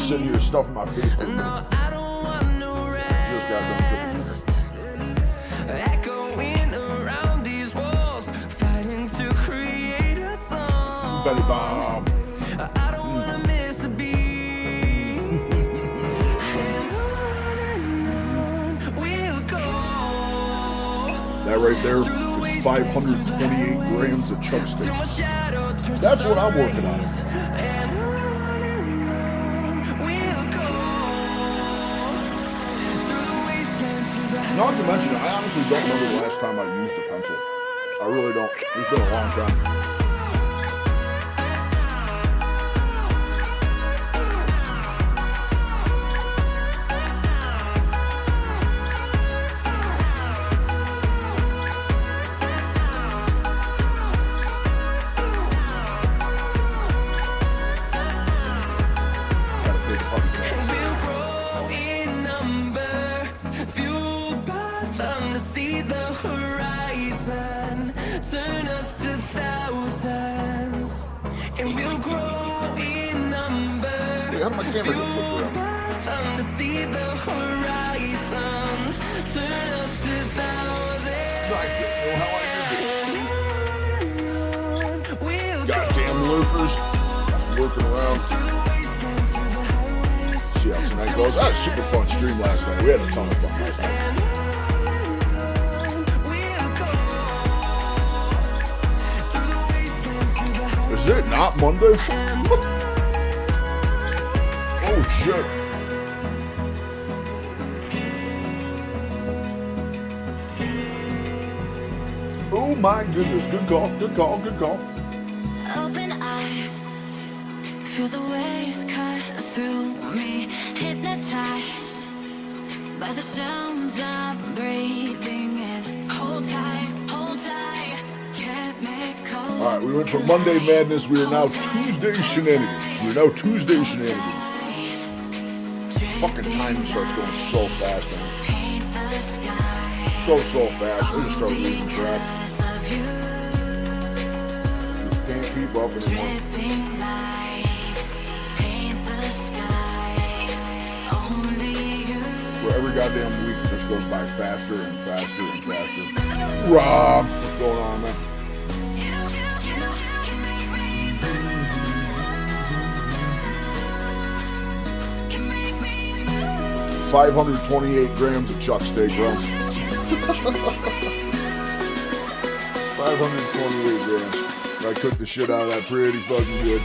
sitting here stuffing my face for a minute. Just got done cooking dinner. Echoing around these walls, fighting to create a song. Betty Bob. I don't wanna miss a beat. And on we'll go. That right there is 528 grams of chuck steak. That's what I'm working on. Not to mention, I honestly don't remember the last time I used a pencil. I really don't. It's been a long time. How did my camera get flipped around? To see the horizon, turn us to thousands. I don't know how I did this. Goddamn lurkers. Lurking around. See how tonight goes. That was a super fun stream last night. We had a ton of fun last night. Is it not Monday? Oh shit. Oh my goodness. Good call, good call, good call. Open eye, feel the waves cut through me, hypnotized by the sounds I'm breathing in. Hold tight, chemicals. Alright, we went from Monday Madness, we are now Tuesday Shenanigans. We are now Tuesday Shenanigans. Fucking time starts going so fast, man. So fast. I just started losing track. Just can't keep up anymore. For every goddamn week, it just goes by faster and faster and faster. Rob, what's going on, man? 528 grams of chuck steak, bro. 528 grams. I cooked the shit out of that pretty fucking good.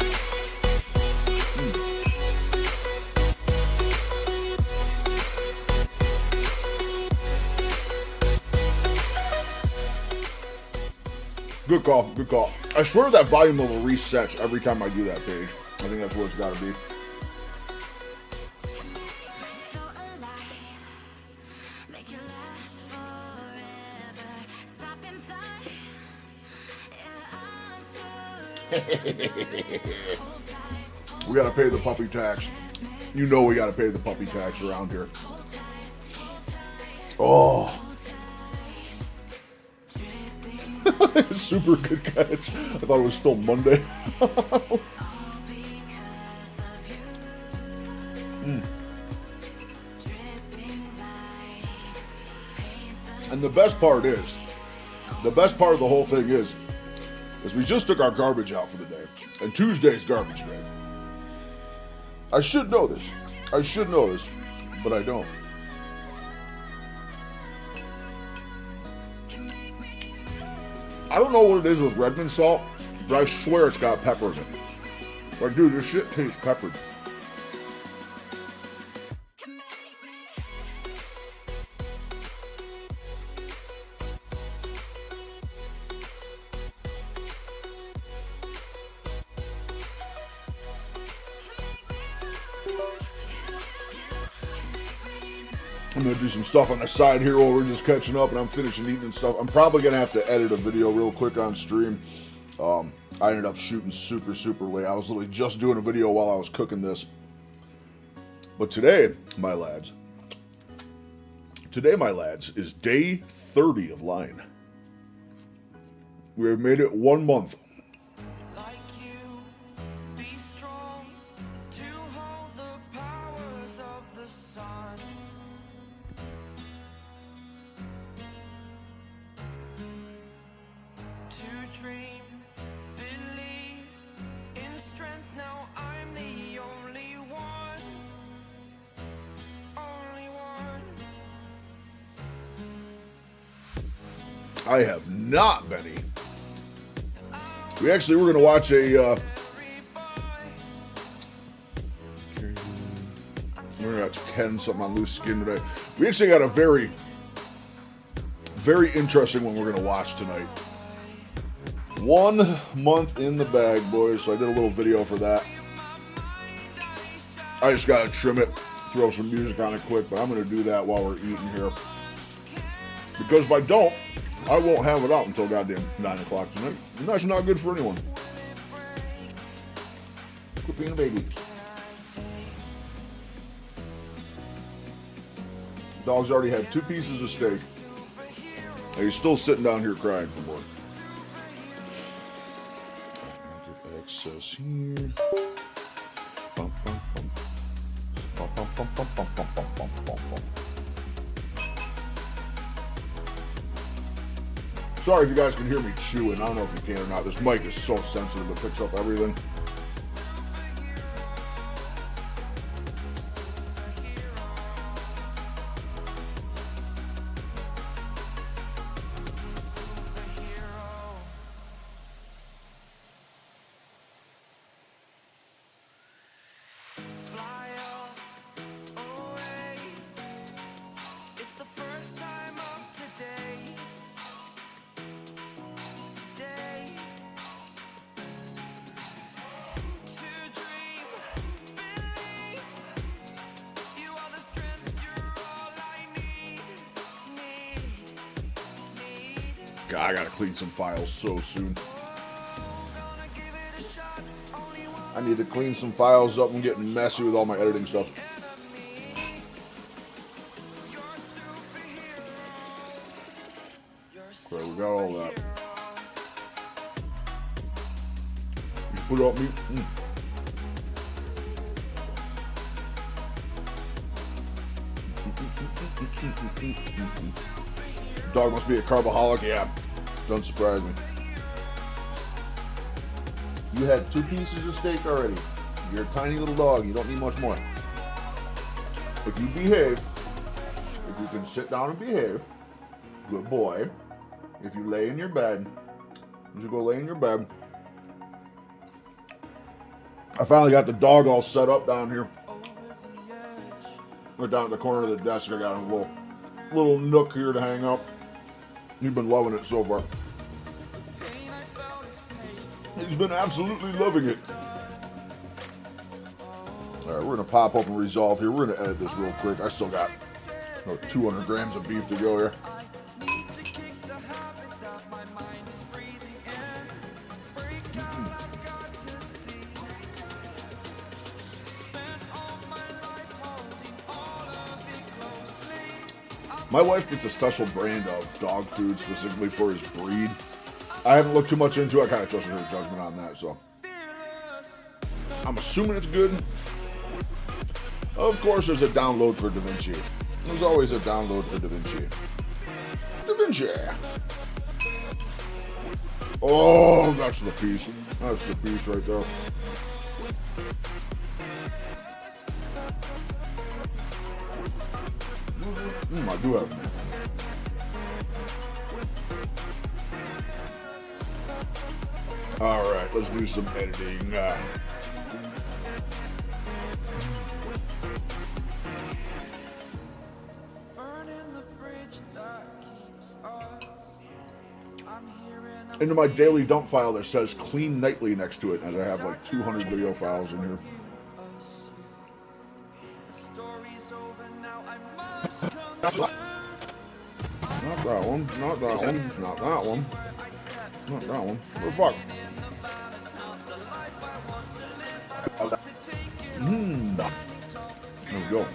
'Good Good call, good call. I swear that volume level resets every time I do that page. I think that's what it's got to be. We gotta pay the puppy tax. You know we gotta pay the puppy tax around here. Oh. Super good catch. I thought it was still Monday. And the best part of the whole thing is we just took our garbage out for the day. And Tuesday's garbage day. I should know this. But I don't. I don't know what it is with Redmond salt, but I swear it's got pepper in it. Like, dude, this shit tastes peppered. I'm gonna do some stuff on the side here while we're just catching up and I'm finishing eating and stuff. I'm probably gonna have to edit a video real quick on stream. I ended up shooting super late. I was literally just doing a video while I was cooking this. But today, my lads, is day 30 of Line. We have made it 1 month. dream, believe in strength. Now I'm the only one, only one. I have not, Benny. We actually were going to watch a. We're going to watch Ken something on Loose Skin today. We actually got a very, very interesting one we're going to watch tonight. 1 month in the bag, boys. So I did a little video for that. I just got to trim it, throw some music on it quick, but I'm going to do that while we're eating here. Because if I don't, I won't have it out until goddamn 9 o'clock tonight. And that's not good for anyone. Quit being a baby. Dog's already had 2 pieces of steak. And he's still sitting down here crying for more. Get access here. Bum, bum, bum. Bum, bum, bum, bum, bum, bum, bum, bum, bum, bum. Sorry if you guys can hear me chewing. I don't know if you can or not. This mic is so sensitive, it picks up everything. Fly away. It's the first time of today. Today. To dream, believe. You are the strength, you're all I need. God, I gotta clean some files so soon. Gonna give it a shot. Only one. I need to clean some files up. I'm getting messy with all my editing stuff. So we got all that. You put up meat. Dog must be a carboholic. Yeah, doesn't surprise me. You had 2 pieces of steak already. You're a tiny little dog. You don't need much more. If you behave, if you can sit down and behave, good boy. If you lay in your bed, you should go lay in your bed. I finally got the dog all set up down here. We're down at the corner of the desk. I got a little nook here to hang up. You've been loving it so far. He's been absolutely loving it. All right, we're gonna pop up and resolve here. We're gonna edit this real quick. I still got 200 grams of beef to go here. My wife gets a special brand of dog food specifically for his breed. I haven't looked too much into it. I kind of trusted her judgment on that, so I'm assuming it's good. Of course, there's a download for Da Vinci. There's always a download for Da Vinci. Da Vinci. Oh, that's the piece. That's the piece right there. I do have it. All right, let's do some editing. Into my daily dump file that says clean nightly next to it, as I have like 200 video files in here. Not that one, not that one, not that one, not that one. What the fuck? There we go.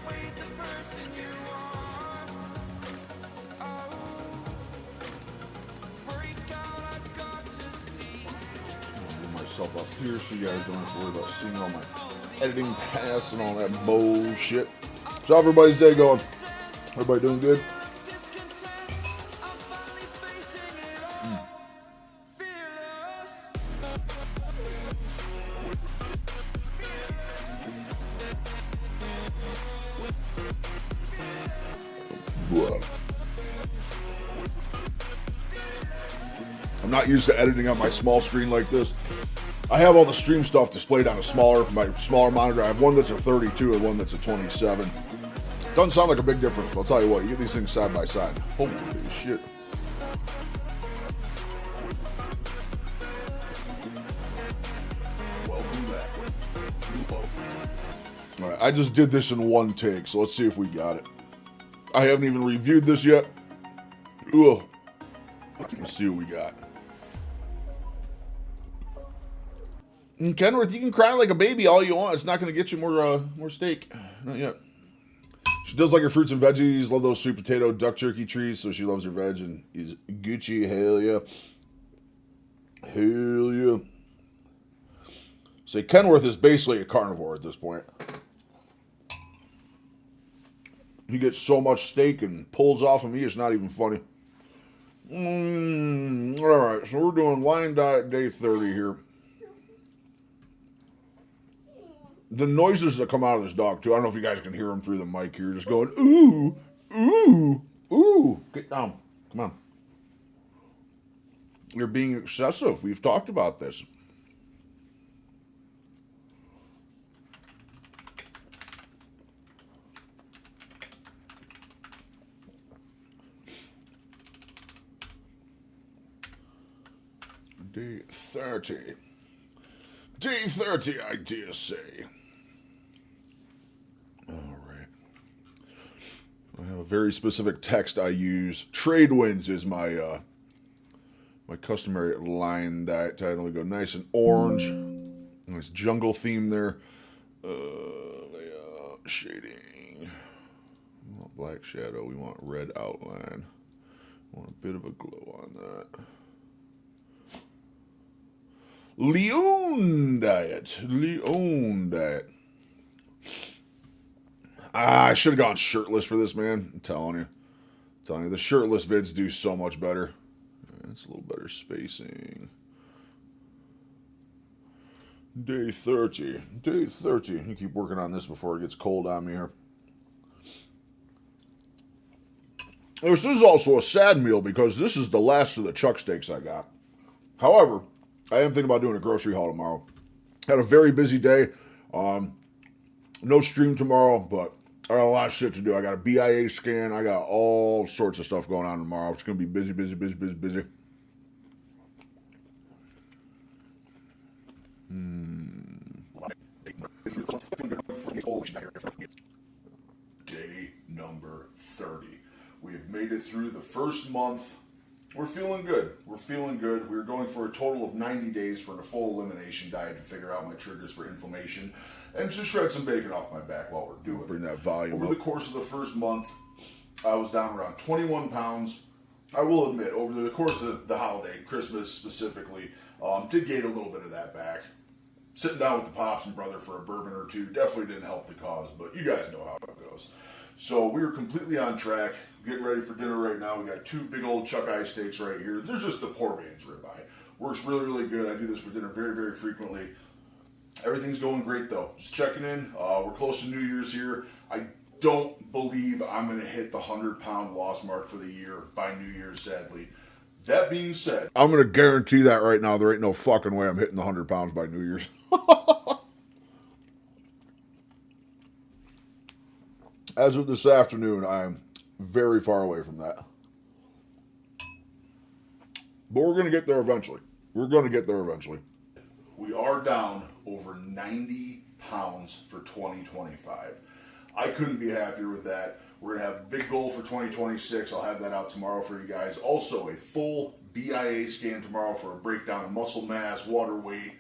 Myself up here so you guys don't have to worry about seeing all my editing paths and all that bullshit. So how's everybody's day going? Everybody doing good? I'm not used to editing on my small screen like this. I have all the stream stuff displayed on my smaller monitor. I have one that's a 32 and one that's a 27. Doesn't sound like a big difference, but I'll tell you what, you get these things side by side. Holy shit. Welcome back. All right, I just did this in one take, so let's see if we got it. I haven't even reviewed this yet. Ugh. Let's see what we got. And Kenworth, you can cry like a baby all you want. It's not going to get you more steak. Not yet. She does like her fruits and veggies. Love those sweet potato duck jerky trees. So she loves her veg and is Gucci. Hell yeah. Hell yeah. So Kenworth is basically a carnivore at this point. He gets so much steak and pulls off of me, it's not even funny. Alright, so we're doing Lion Diet Day 30 here. The noises that come out of this dog, too, I don't know if you guys can hear them through the mic here, just going, ooh, ooh, ooh. Get down. Come on. You're being excessive. We've talked about this. Day 30. Day 30, I dare say. All right. I have a very specific text I use. Trade winds is my my customary Lion Diet title. We go nice and orange. Nice jungle theme there. Layout, shading. We want black shadow. We want red outline. We want a bit of a glow on that. Leon Diet. Leon Diet. I should have gone shirtless for this, man. I'm telling you. The shirtless vids do so much better. It's a little better spacing. Day 30. Day 30. You keep working on this before it gets cold on me here. This is also a sad meal because this is the last of the chuck steaks I got. However, I am thinking about doing a grocery haul tomorrow. Had a very busy day. No stream tomorrow, but I got a lot of shit to do. I got a BIA scan. I got all sorts of stuff going on tomorrow. It's going to be busy. Day number 30. We have made it through the first month. We're feeling good. We're going for a total of 90 days for a full elimination diet to figure out my triggers for inflammation and to shred some bacon off my back while we're doing it. Bring that volume over the course of the first month, I was down around 21 pounds. I will admit, over the course of the holiday, Christmas specifically, did gain a little bit of that back. Sitting down with the Pops and brother for a bourbon or two definitely didn't help the cause, but you guys know how it goes. So we were completely on track. Getting ready for dinner right now. We got two big old chuck eye steaks right here. They're just the poor man's ribeye. Works really good. I do this for dinner very frequently. Everything's going great though. Just checking in. We're close to New Year's here. I don't believe I'm going to hit the 100-pound loss mark for the year by New Year's, sadly. That being said, I'm going to guarantee that right now. There ain't no fucking way I'm hitting the 100 pounds by New Year's. As of this afternoon, I'm very far away from that. But we're going to get there eventually. We are down over 90 pounds for 2025. I couldn't be happier with that. We're going to have a big goal for 2026. I'll have that out tomorrow for you guys. Also, a full BIA scan tomorrow for a breakdown of muscle mass, water weight,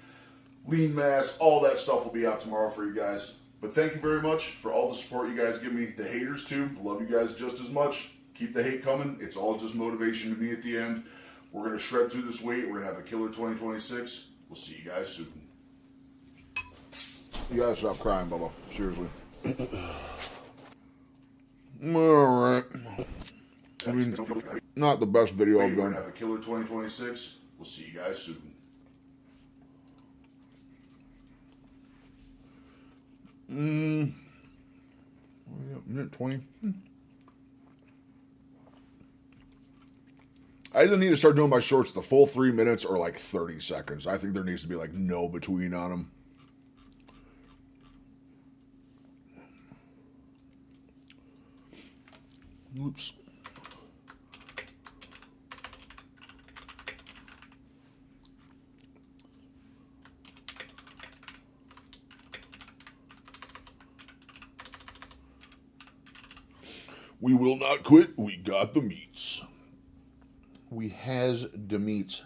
lean mass. All that stuff will be out tomorrow for you guys. But thank you very much for all the support you guys give me. The haters too. Love you guys just as much. Keep the hate coming. It's all just motivation to me at the end. We're going to shred through this weight. We're going to have a killer 2026. We'll see you guys soon. You gotta stop crying, Bubba. Seriously. Alright. I mean, not the best video I've done. We're going to have a killer 2026. We'll see you guys soon. Minute 20. I either need to start doing my shorts the full 3 minutes or like 30 seconds. I think there needs to be like no between on them. Oops. We will not quit. We got the meats. We has the meats.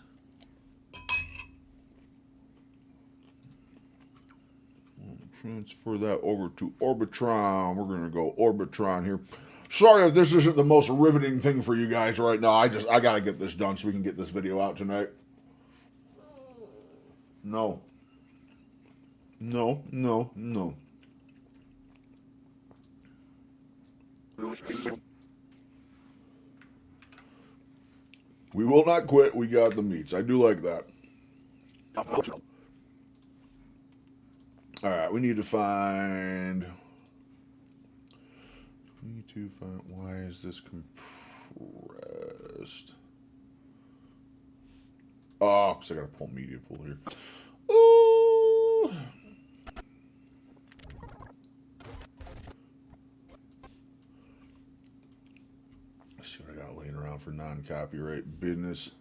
Transfer that over to Orbitron. We're going to go Orbitron here. Sorry if this isn't the most riveting thing for you guys right now. I got to get this done so we can get this video out tonight. No. No, no, no. We will not quit. We got the meats. I do like that. All right, we need to find. Why is this compressed? Oh, because I got to pull media pool here. Ooh. Let's see what I got laying around for non-copyright business.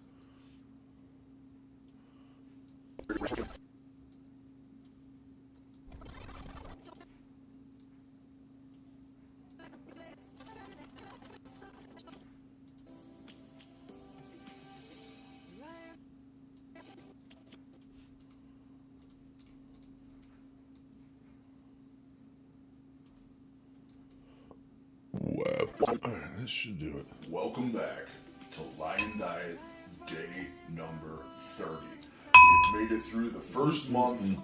Alright, this should do it. Welcome back to Lion Diet day number 30. We've made it through the first month.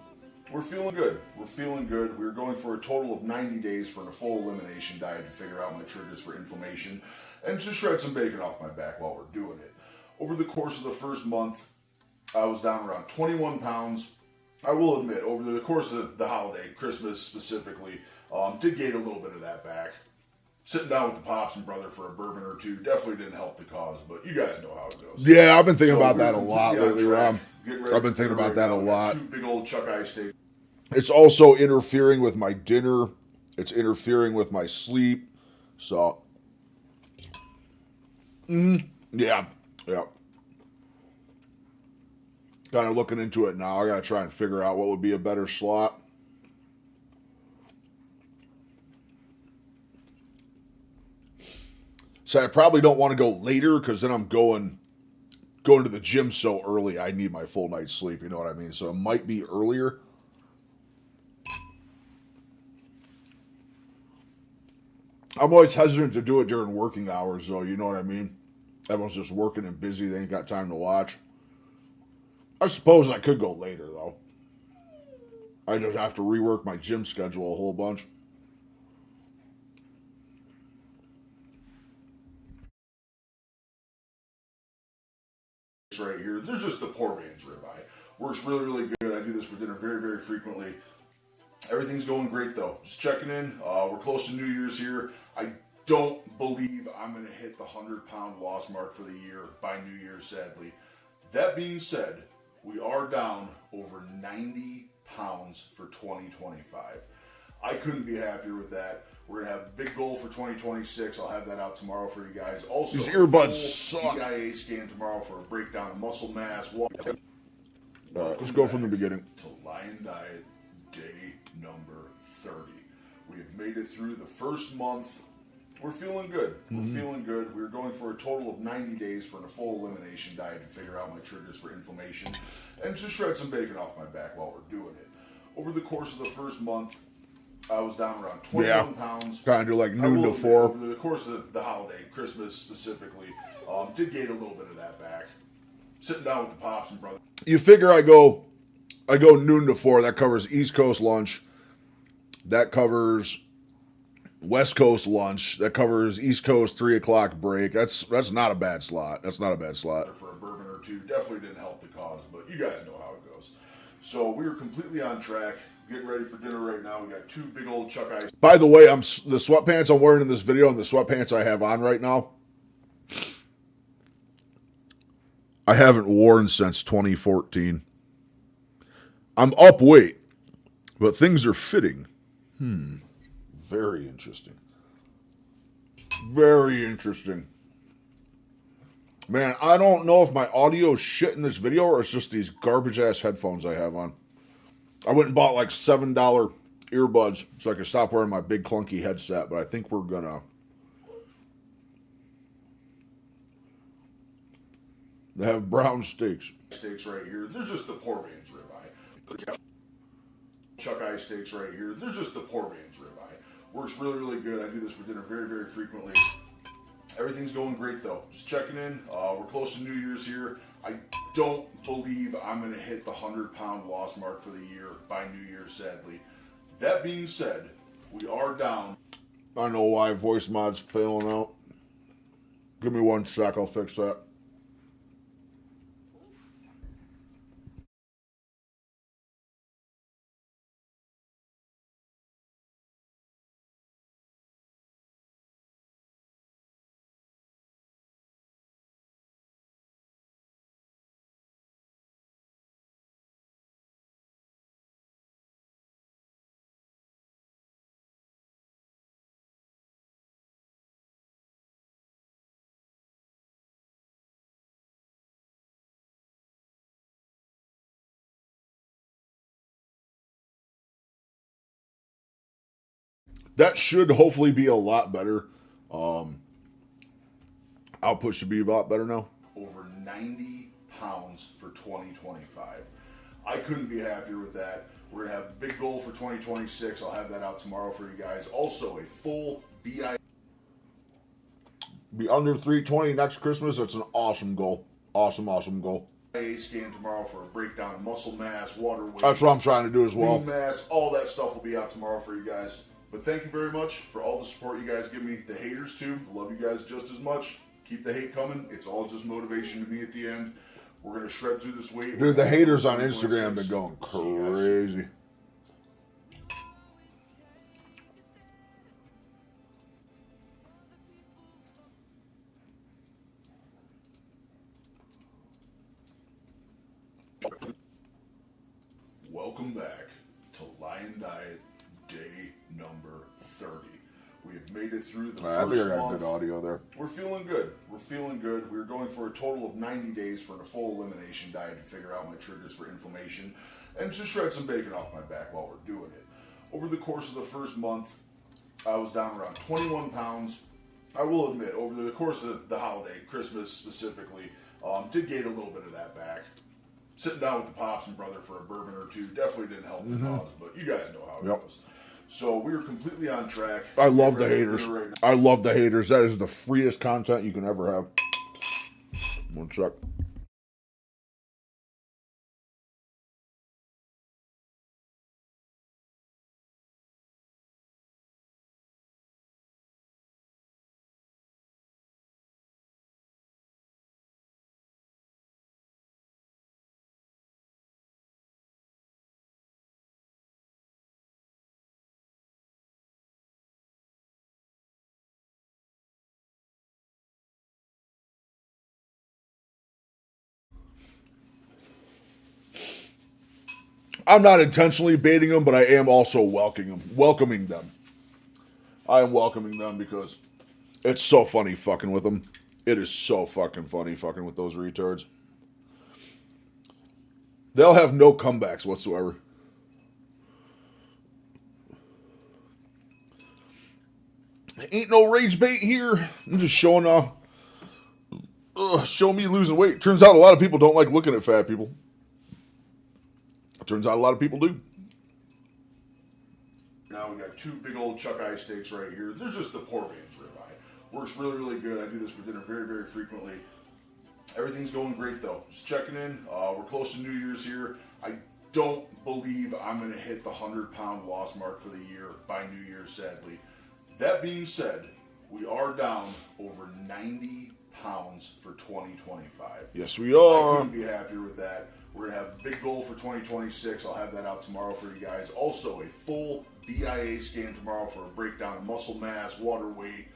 We're feeling good. We're feeling good. We're going for a total of 90 days for a full elimination diet to figure out my triggers for inflammation and to shred some bacon off my back while we're doing it. Over the course of the first month, I was down around 21 pounds. I will admit, over the course of the holiday, Christmas specifically, did gain a little bit of that back. Sitting down with the Pops and brother for a bourbon or two definitely didn't help the cause, but you guys know how it goes. Yeah, I've been thinking about that a lot lately, Rob. I've been thinking about that a lot. 2 big old chuck eye steaks. It's also interfering with my dinner. It's interfering with my sleep. So, yeah. Kind of looking into it now. I got to try and figure out what would be a better slot. So I probably don't want to go later because then I'm going to the gym so early. I need my full night's sleep. You know what I mean? So it might be earlier. I'm always hesitant to do it during working hours, though. You know what I mean? Everyone's just working and busy. They ain't got time to watch. I suppose I could go later, though. I just have to rework my gym schedule a whole bunch. Right here, there's just the poor man's ribeye. Works really, really good. I do this for dinner very, very frequently. Everything's going great though. Just checking in. We're close to New Year's here. I don't believe I'm going to hit the 100-pound loss mark for the year by New Year's, sadly. That being said, we are down over 90 pounds for 2025. I couldn't be happier with that. We're going to have a big goal for 2026. I'll have that out tomorrow for you guys. Also, these earbuds suck. DIA scan tomorrow for a breakdown of muscle mass. Let's go from the beginning. To Lion Diet day number 30. We have made it through the first month. We're feeling good. We're feeling good. We're going for a total of 90 days for a full elimination diet to figure out my triggers for inflammation and to shred some bacon off my back while we're doing it. Over the course of the first month, I was down around 21 pounds. Kind of do like noon to 4. Over the course of the holiday, Christmas specifically, did gain a little bit of that back. Sitting down with the Pops and brother. You figure I go noon to 4. That covers East Coast lunch. That covers West Coast lunch. That covers East Coast 3 o'clock break. That's not a bad slot. That's not a bad slot. For a bourbon or two, definitely didn't help the cause, but you guys know how it goes. So we are completely on track. Getting ready for dinner right now. We got 2 big old chuck eyes. By the way, the sweatpants I'm wearing in this video and the sweatpants I have on right now, I haven't worn since 2014. I'm up weight, but things are fitting. Very interesting. Very interesting. Man, I don't know if my audio is shit in this video or it's just these garbage ass headphones I have on. I went and bought like $7 earbuds so I could stop wearing my big clunky headset, but I think we're gonna. They have brown steaks. Steaks right here. There's just the poor man's ribeye. Chuck eye steaks right here. There's just the poor man's ribeye. Works really, really good. I do this for dinner very, very frequently. Everything's going great though. Just checking in. We're close to New Year's here. I don't believe I'm going to hit the 100-pound loss mark for the year by New Year's, sadly. That being said, we are down. I know why voice mod's failing out. Give me 1 sec, I'll fix that. That should hopefully be a lot better. Output should be a lot better now. Over 90 pounds for 2025. I couldn't be happier with that. We're going to have a big goal for 2026. I'll have that out tomorrow for you guys. Also, a full BI. Be under 320 next Christmas. That's an awesome goal. Awesome, awesome goal. Scan tomorrow for a breakdown of muscle mass, water weight. That's what I'm trying to do as well. Lean mass, all that stuff will be out tomorrow for you guys. But thank you very much for all the support you guys give me. The haters too. Love you guys just as much. Keep the hate coming. It's all just motivation to me at the end. We're going to shred through this weight. Dude, the haters on Instagram have been going crazy. Welcome back to Lion Diet day number 30. We have made it through the I think first I got month. good audio there. We're feeling good. We're feeling good. We're going for a total of 90 days for a full elimination diet to figure out my triggers for inflammation and to shred some bacon off my back while we're doing it. Over the course of the first month, I was down around 21 pounds. I will admit, over the course of the holiday, Christmas specifically, did gain a little bit of that back. Sitting down with the Pops and brother for a bourbon or two definitely didn't help the cause, but you guys know how it goes. So we were completely on track. I love the haters. I love the haters. That is the freest content you can ever have. 1 sec. I'm not intentionally baiting them, but I am also welcoming them. I am welcoming them because it's so funny fucking with them. It is so fucking funny fucking with those retards. They'll have no comebacks whatsoever. Ain't no rage bait here. I'm just showing show me losing weight. Turns out a lot of people don't like looking at fat people. Turns out a lot of people do. Now we got 2 big old chuck eye steaks right here. They're just the poor man's ribeye. Works really, really good. I do this for dinner very, very frequently. Everything's going great though. Just checking in. We're close to New Year's here. I don't believe I'm going to hit the 100-pound loss mark for the year by New Year's, sadly. That being said, we are down over 90 pounds for 2025. Yes, we I are. couldn't be happier with that. We're going to have a big goal for 2026. I'll have that out tomorrow for you guys. Also, a full BIA scan tomorrow for a breakdown of muscle mass, water weight,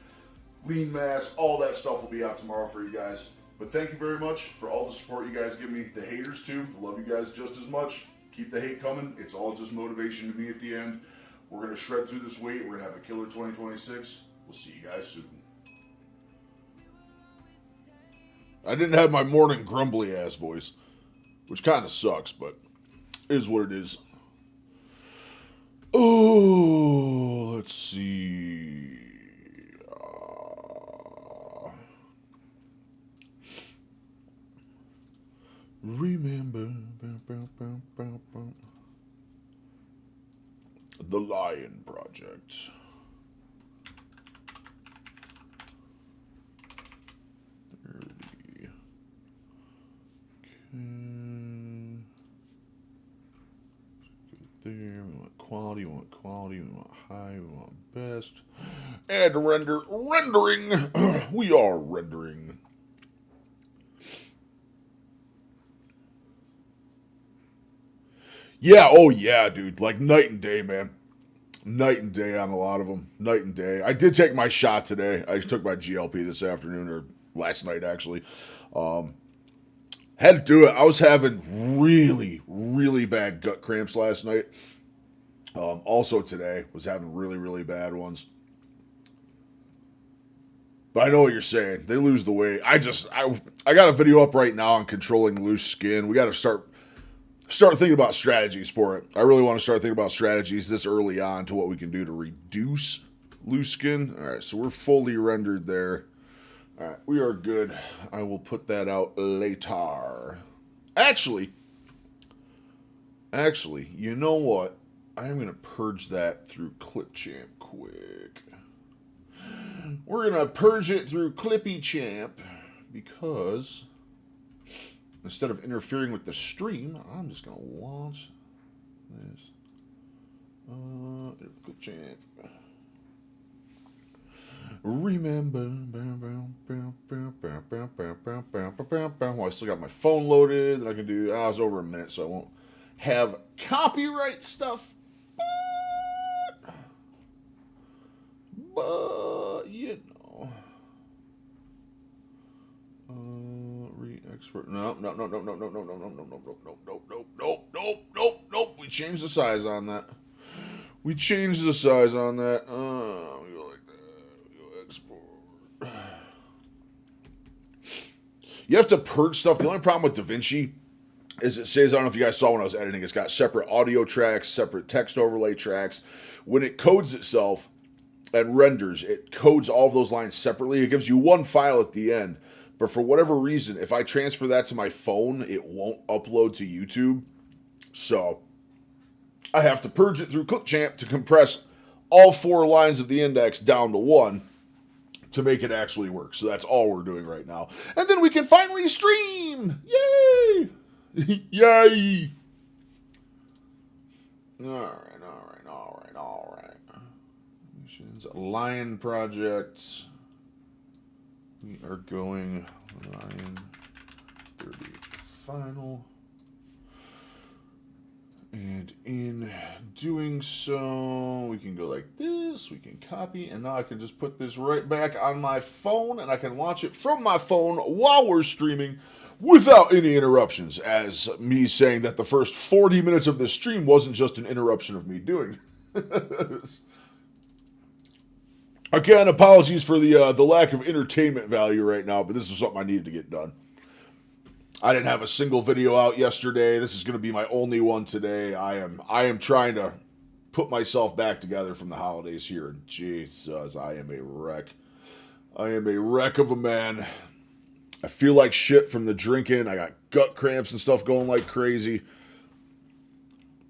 lean mass. All that stuff will be out tomorrow for you guys. But thank you very much for all the support you guys give me. The haters too, love you guys just as much. Keep the hate coming. It's all just motivation to me at the end. We're going to shred through this weight. We're going to have a killer 2026. We'll see you guys soon. I didn't have my morning grumbly ass voice, which kind of sucks, but it is what it is. Oh, let's see. Remember the Lion Project. There, we want quality, we want high, we want best. Add rendering. We are rendering. Yeah, oh yeah, dude. Like night and day, man. Night and day on a lot of them. Night and day. I did take my shot today. I took my GLP this afternoon, or last night actually. Had to do it. I was having really, really bad gut cramps last night. Also today, was having really, really bad ones. But I know what you're saying. They lose the weight. I got a video up right now on controlling loose skin. We got to start thinking about strategies for it. I really want to start thinking about strategies this early on to what we can do to reduce loose skin. All right, so we're fully rendered there. All right, we are good. I will put that out later. Actually, you know what? I'm going to purge that through Clipchamp quick. We're going to purge it through Clippy because instead of interfering with the stream, I'm just going to launch this. Clipchamp. Remember. Well, I still got my phone loaded that I can do. I was over a minute, so I won't have copyright stuff. But you know. Re-export. No. We changed the size on that. We go like that. We go export. You have to purge stuff. The only problem with DaVinci is it says, I don't know if you guys saw when I was editing, it's got separate audio tracks, separate text overlay tracks. When it codes itself and renders, it codes all of those lines separately. It gives you one file at the end. But for whatever reason, if I transfer that to my phone, it won't upload to YouTube. So I have to purge it through Clipchamp to compress all 4 lines of the index down to 1 to make it actually work. So that's all we're doing right now. And then we can finally stream! Yay! Yay! All right. Missions, Lion Project. We are going Lion 30 final. And in doing so, we can go like this, we can copy, and now I can just put this right back on my phone, and I can launch it from my phone while we're streaming without any interruptions, as me saying that the first 40 minutes of this stream wasn't just an interruption of me doing this. Again, apologies for the lack of entertainment value right now, but this is something I needed to get done. I didn't have a single video out yesterday. This is going to be my only one today. I am trying to put myself back together from the holidays here. And Jesus, I am a wreck. I am a wreck of a man. I feel like shit from the drinking. I got gut cramps and stuff going like crazy.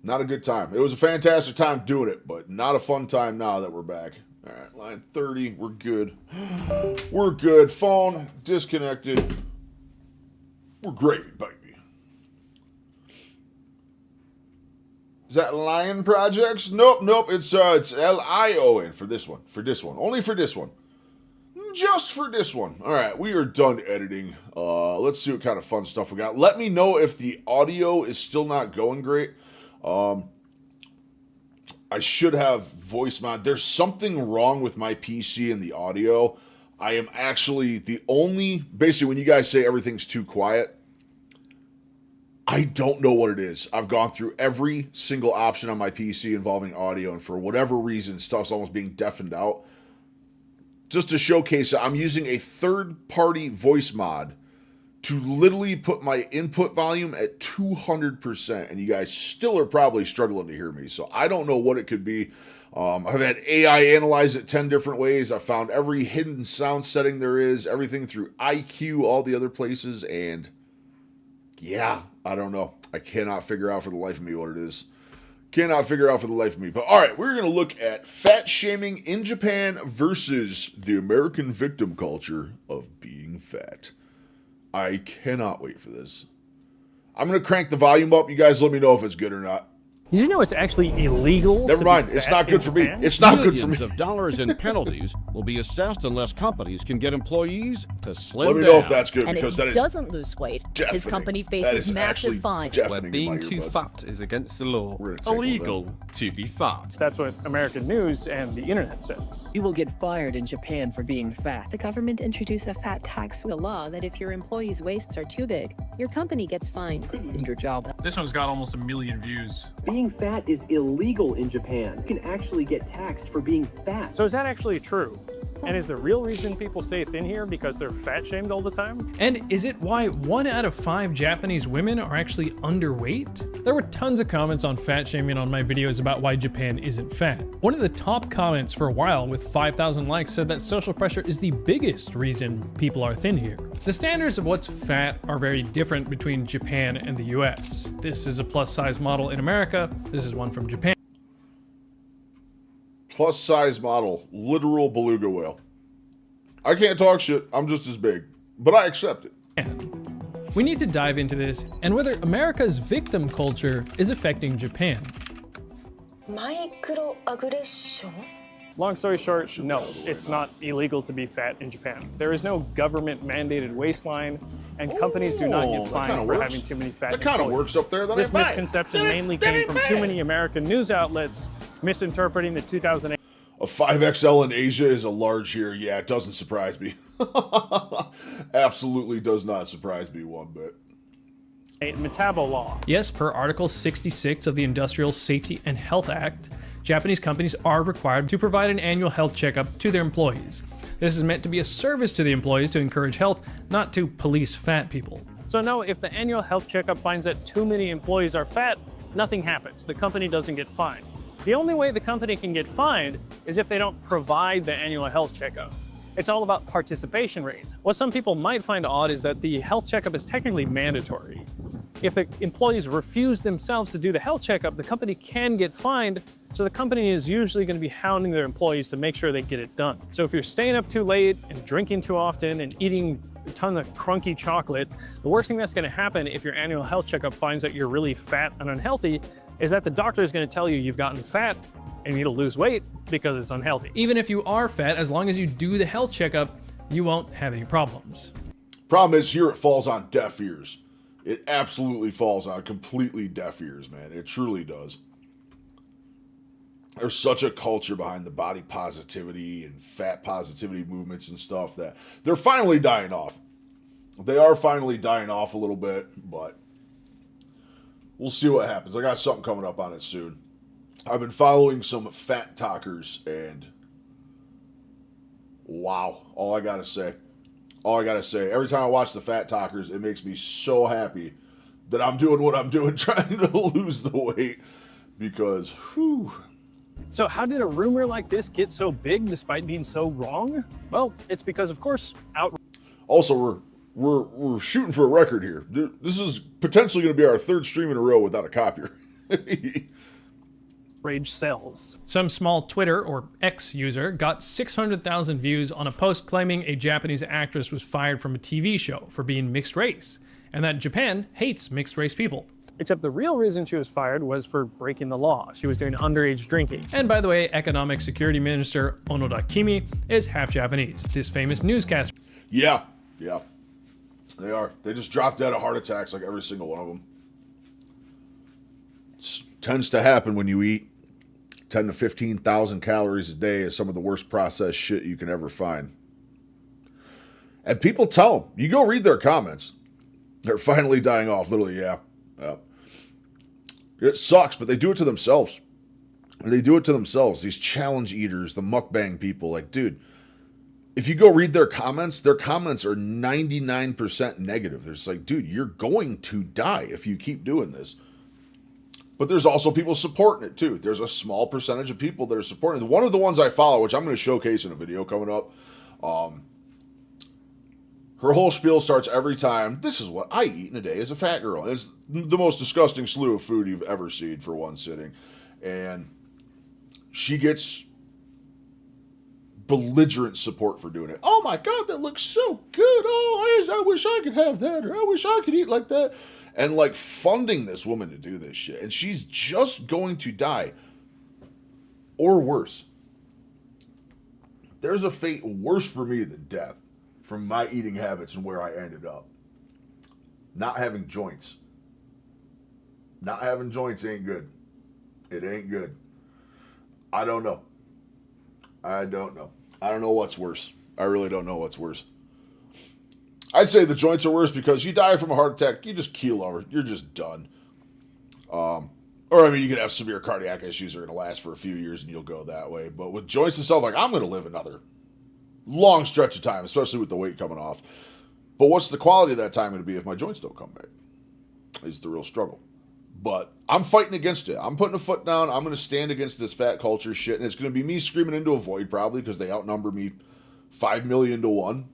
Not a good time. It was a fantastic time doing it, but not a fun time now that we're back. All right, line 30. We're good. We're good. Phone disconnected. We're gravy, baby. Is that Lion Projects? Nope. It's LION for this one. Only for this one. Just for this one. All right, we are done editing. Let's see what kind of fun stuff we got. Let me know if the audio is still not going great. I should have voice mod. There's something wrong with my PC and the audio. I am actually basically when you guys say everything's too quiet, I don't know what it is. I've gone through every single option on my PC involving audio, and for whatever reason, stuff's almost being deafened out. Just to showcase it, I'm using a third-party voice mod to literally put my input volume at 200%, and you guys still are probably struggling to hear me. So I don't know what it could be. I've had AI analyze it 10 different ways. I found every hidden sound setting there is, everything through IQ, all the other places, and yeah, I don't know. I cannot figure out for the life of me what it is. Cannot figure out for the life of me. But all right, we're going to look at fat shaming in Japan versus the American victim culture of being fat. I cannot wait for this. I'm going to crank the volume up. You guys let me know if it's good or not. Did you know it's actually illegal? Never mind. It's not good for me. It's not good for me. Millions of dollars in penalties will be assessed unless companies can get employees to slim Let me down. know if that's good, And because if that he is doesn't lose weight, his deafening. company That faces is actually massive fines. deafening Where in my being too earbuds. fat is against the law. We're gonna take Illegal to be fat. That's what American news and the internet says. You will get fired in Japan for being fat. The government introduced a fat tax law that if your employees' waists are too big, your company gets fined. Is your job. This one's got almost 1 million views. Being fat is illegal in Japan. You can actually get taxed for being fat. So is that actually true? And is the real reason people stay thin here because they're fat shamed all the time? And is it why 1 out of 5 Japanese women are actually underweight? There were tons of comments on fat shaming on my videos about why Japan isn't fat. One of the top comments for a while with 5,000 likes said that social pressure is the biggest reason people are thin here. The standards of what's fat are very different between Japan and the US. This is a plus size model in America. This is one from Japan. Plus size model, literal beluga whale. I can't talk shit. I'm just as big, but I accept it. We need to dive into this and whether America's victim culture is affecting Japan. Long story short, no, it's not illegal to be fat in Japan. There is no government mandated waistline, and companies do not get fined for having too many fat That kind of employees. works up there. That This ain't bad. misconception mainly came from too many American news outlets misinterpreting the 2008 A 5XL in Asia is a large here. Yeah, it doesn't surprise me. Absolutely does not surprise me one bit. Metabo law. Yes, per Article 66 of the Industrial Safety and Health Act, Japanese companies are required to provide an annual health checkup to their employees. This is meant to be a service to the employees to encourage health, not to police fat people. So no, if the annual health checkup finds that too many employees are fat, nothing happens. The company doesn't get fined. The only way the company can get fined is if they don't provide the annual health checkup. It's all about participation rates. What some people might find odd is that the health checkup is technically mandatory. If the employees refuse themselves to do the health checkup, the company can get fined, so the company is usually going to be hounding their employees to make sure they get it done. So if you're staying up too late and drinking too often and eating a ton of crunky chocolate, the worst thing that's going to happen if your annual health checkup finds that you're really fat and unhealthy is that the doctor is going to tell you you've gotten fat and you need to lose weight because it's unhealthy. Even if you are fat, as long as you do the health checkup, you won't have any problems. Problem is, here it falls on deaf ears. It absolutely falls on completely deaf ears, man. It truly does. There's such a culture behind the body positivity and fat positivity movements and stuff that they're finally dying off. They are finally dying off a little bit, but we'll see what happens. I got something coming up on it soon. I've been following some fat talkers, and wow, all I gotta say, every time I watch the fat talkers, it makes me so happy that I'm doing what I'm doing, trying to lose the weight, because whew. So how did a rumor like this get so big despite being so wrong? Well, it's because, of course, Also, we're shooting for a record here. This is potentially going to be our 3rd stream in a row without a copyright. outrage sells. Some small Twitter or X user got 600,000 views on a post claiming a Japanese actress was fired from a TV show for being mixed race, and that Japan hates mixed race people. Except the real reason she was fired was for breaking the law. She was doing underage drinking. And by the way, Economic Security Minister Onoda Kimi is half Japanese, this famous newscaster. Yeah. They are. They just drop dead of heart attacks like every single one of them. It tends to happen when you eat 10 to 15,000 calories a day is some of the worst processed shit you can ever find. And people tell them. You go read their comments. They're finally dying off. Literally, yeah. It sucks, but they do it to themselves. They do it to themselves. These challenge eaters, the mukbang people. Like, dude, if you go read their comments are 99% negative. They're just like, dude, you're going to die if you keep doing this. But there's also people supporting it, too. There's a small percentage of people that are supporting it. One of the ones I follow, which I'm going to showcase in a video coming up, her whole spiel starts every time, this is what I eat in a day as a fat girl. And it's the most disgusting slew of food you've ever seen for one sitting. And she gets belligerent support for doing it. Oh my God, that looks so good. Oh, I wish I could have that. Or I wish I could eat like that. And like funding this woman to do this shit. And she's just going to die. Or worse. There's a fate worse for me than death. From my eating habits and where I ended up. Not having joints. Not having joints ain't good. It ain't good. I don't know. I don't know what's worse. I really don't know what's worse. I'd say the joints are worse because you die from a heart attack, you just keel over. You're just done. Or, I mean, you could have severe cardiac issues that are going to last for a few years and you'll go that way. But with joints and stuff, like, I'm going to live another long stretch of time, especially with the weight coming off. But what's the quality of that time going to be if my joints don't come back? Is the real struggle. But I'm fighting against it. I'm putting a foot down. I'm going to stand against this fat culture shit. And it's going to be me screaming into a void probably because they outnumber me 5 million to 1.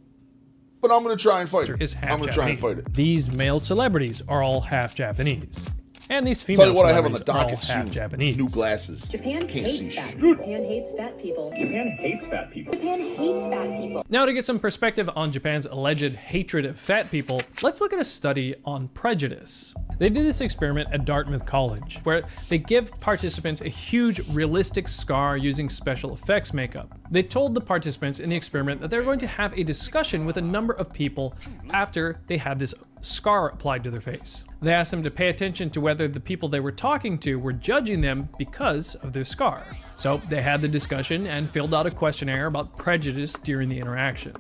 But I'm going to try and fight it. I'm going to try and fight it. These male celebrities are all half Japanese. And these Tell female you what I have on celebrities the are all docket half soon. Japanese. New glasses. Japan Can't hates see fat shit. people. Japan hates fat people. Japan hates fat people. Japan hates fat people. Now, to get some perspective on Japan's alleged hatred of fat people, let's look at a study on prejudice. They did this experiment at Dartmouth College, where they give participants a huge realistic scar using special effects makeup. They told the participants in the experiment that they were going to have a discussion with a number of people after they had this scar applied to their face. They asked them to pay attention to whether the people they were talking to were judging them because of their scar. So they had the discussion and filled out a questionnaire about prejudice during the interaction.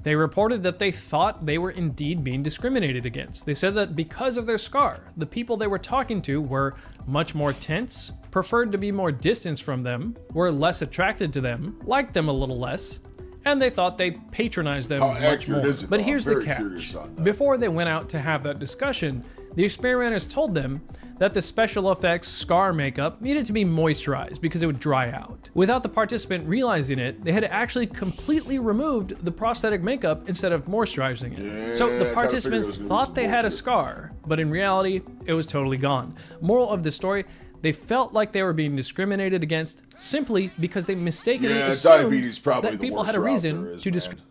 They reported that they thought they were indeed being discriminated against. They said that because of their scar, the people they were talking to were much more tense, preferred to be more distanced from them, were less attracted to them, liked them a little less, and they thought they patronized them much more. But here's the catch. Before they went out to have that discussion, the experimenters told them that the special effects scar makeup needed to be moisturized because it would dry out. Without the participant realizing it, they had actually completely removed the prosthetic makeup instead of moisturizing it. So the participants thought they had a scar, but in reality, it was totally gone. Moral of the story, they felt like they were being discriminated against simply because they mistakenly assumed that people had a reason to discriminate.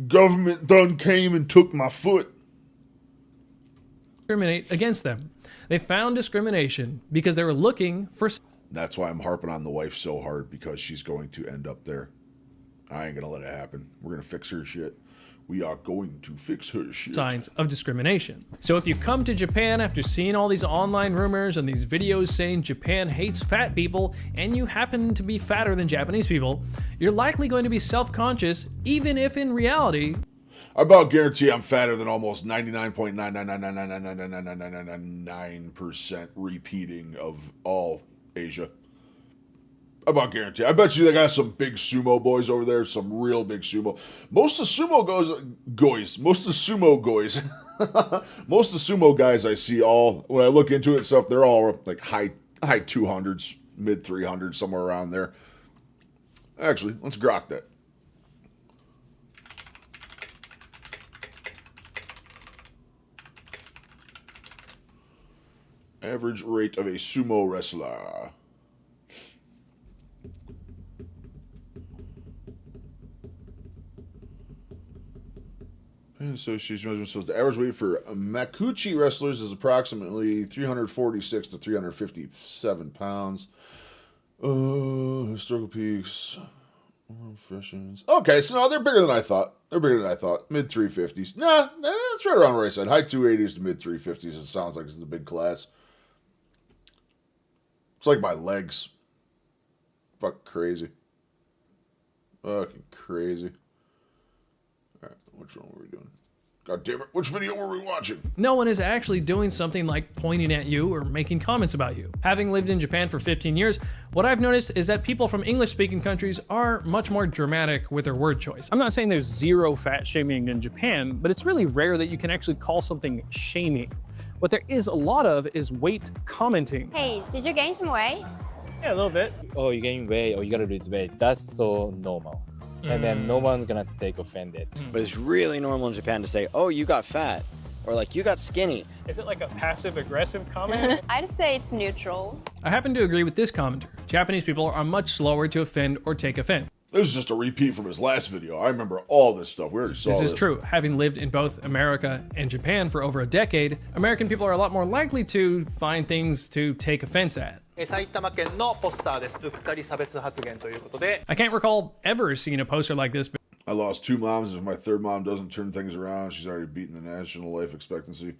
Government done came and took my foot. Discriminate against them. They found discrimination because they were looking for. That's why I'm harping on the wife so hard, because she's going to end up there. I ain't gonna let it happen. We're gonna fix her shit. We are going to fix her shit. Signs of discrimination. So if you come to Japan after seeing all these online rumors and these videos saying Japan hates fat people, and you happen to be fatter than Japanese people, you're likely going to be self-conscious, even if in reality, I about guarantee I'm fatter than almost 99.99999999999% repeating of all Asia. I about guarantee. I bet you they got some big sumo boys over there, some real big sumo. Most of the sumo guys I see, all when I look into it and stuff, they're all like high 200s, mid 300s, somewhere around there. Actually, let's grok that. Average rate of a sumo wrestler. Association measurement shows the average weight for Makuchi wrestlers is approximately 346 to 357 pounds. Historical peaks. Okay, so no, they're bigger than I thought. Mid 350s. Nah, that's right around where I said. High 280s to mid 350s. It sounds like it's the big class. It's like my legs. Fucking crazy. Fucking crazy. Alright, Which one were we doing? God damn it. Which video were we watching? No one is actually doing something like pointing at you or making comments about you. Having lived in Japan for 15 years, what I've noticed is that people from English-speaking countries are much more dramatic with their word choice. I'm not saying there's zero fat shaming in Japan, but it's really rare that you can actually call something shaming. What there is a lot of is weight commenting. Hey, did you gain some weight? Yeah, a little bit. Oh, you gain weight or you gotta lose weight. That's so normal. And then no one's gonna take offended. But it's really normal in Japan to say, oh, you got fat, or like, you got skinny. Is it like a passive-aggressive comment? I'd say it's neutral. I happen to agree with this commenter. Japanese people are much slower to offend or take offense. This is just a repeat from his last video. I remember all this stuff. We already saw this. This is true. Having lived in both America and Japan for over a decade, American people are a lot more likely to find things to take offense at. I can't recall ever seeing a poster like this. I lost 2 moms. If my third mom doesn't turn things around, she's already beaten the national life expectancy.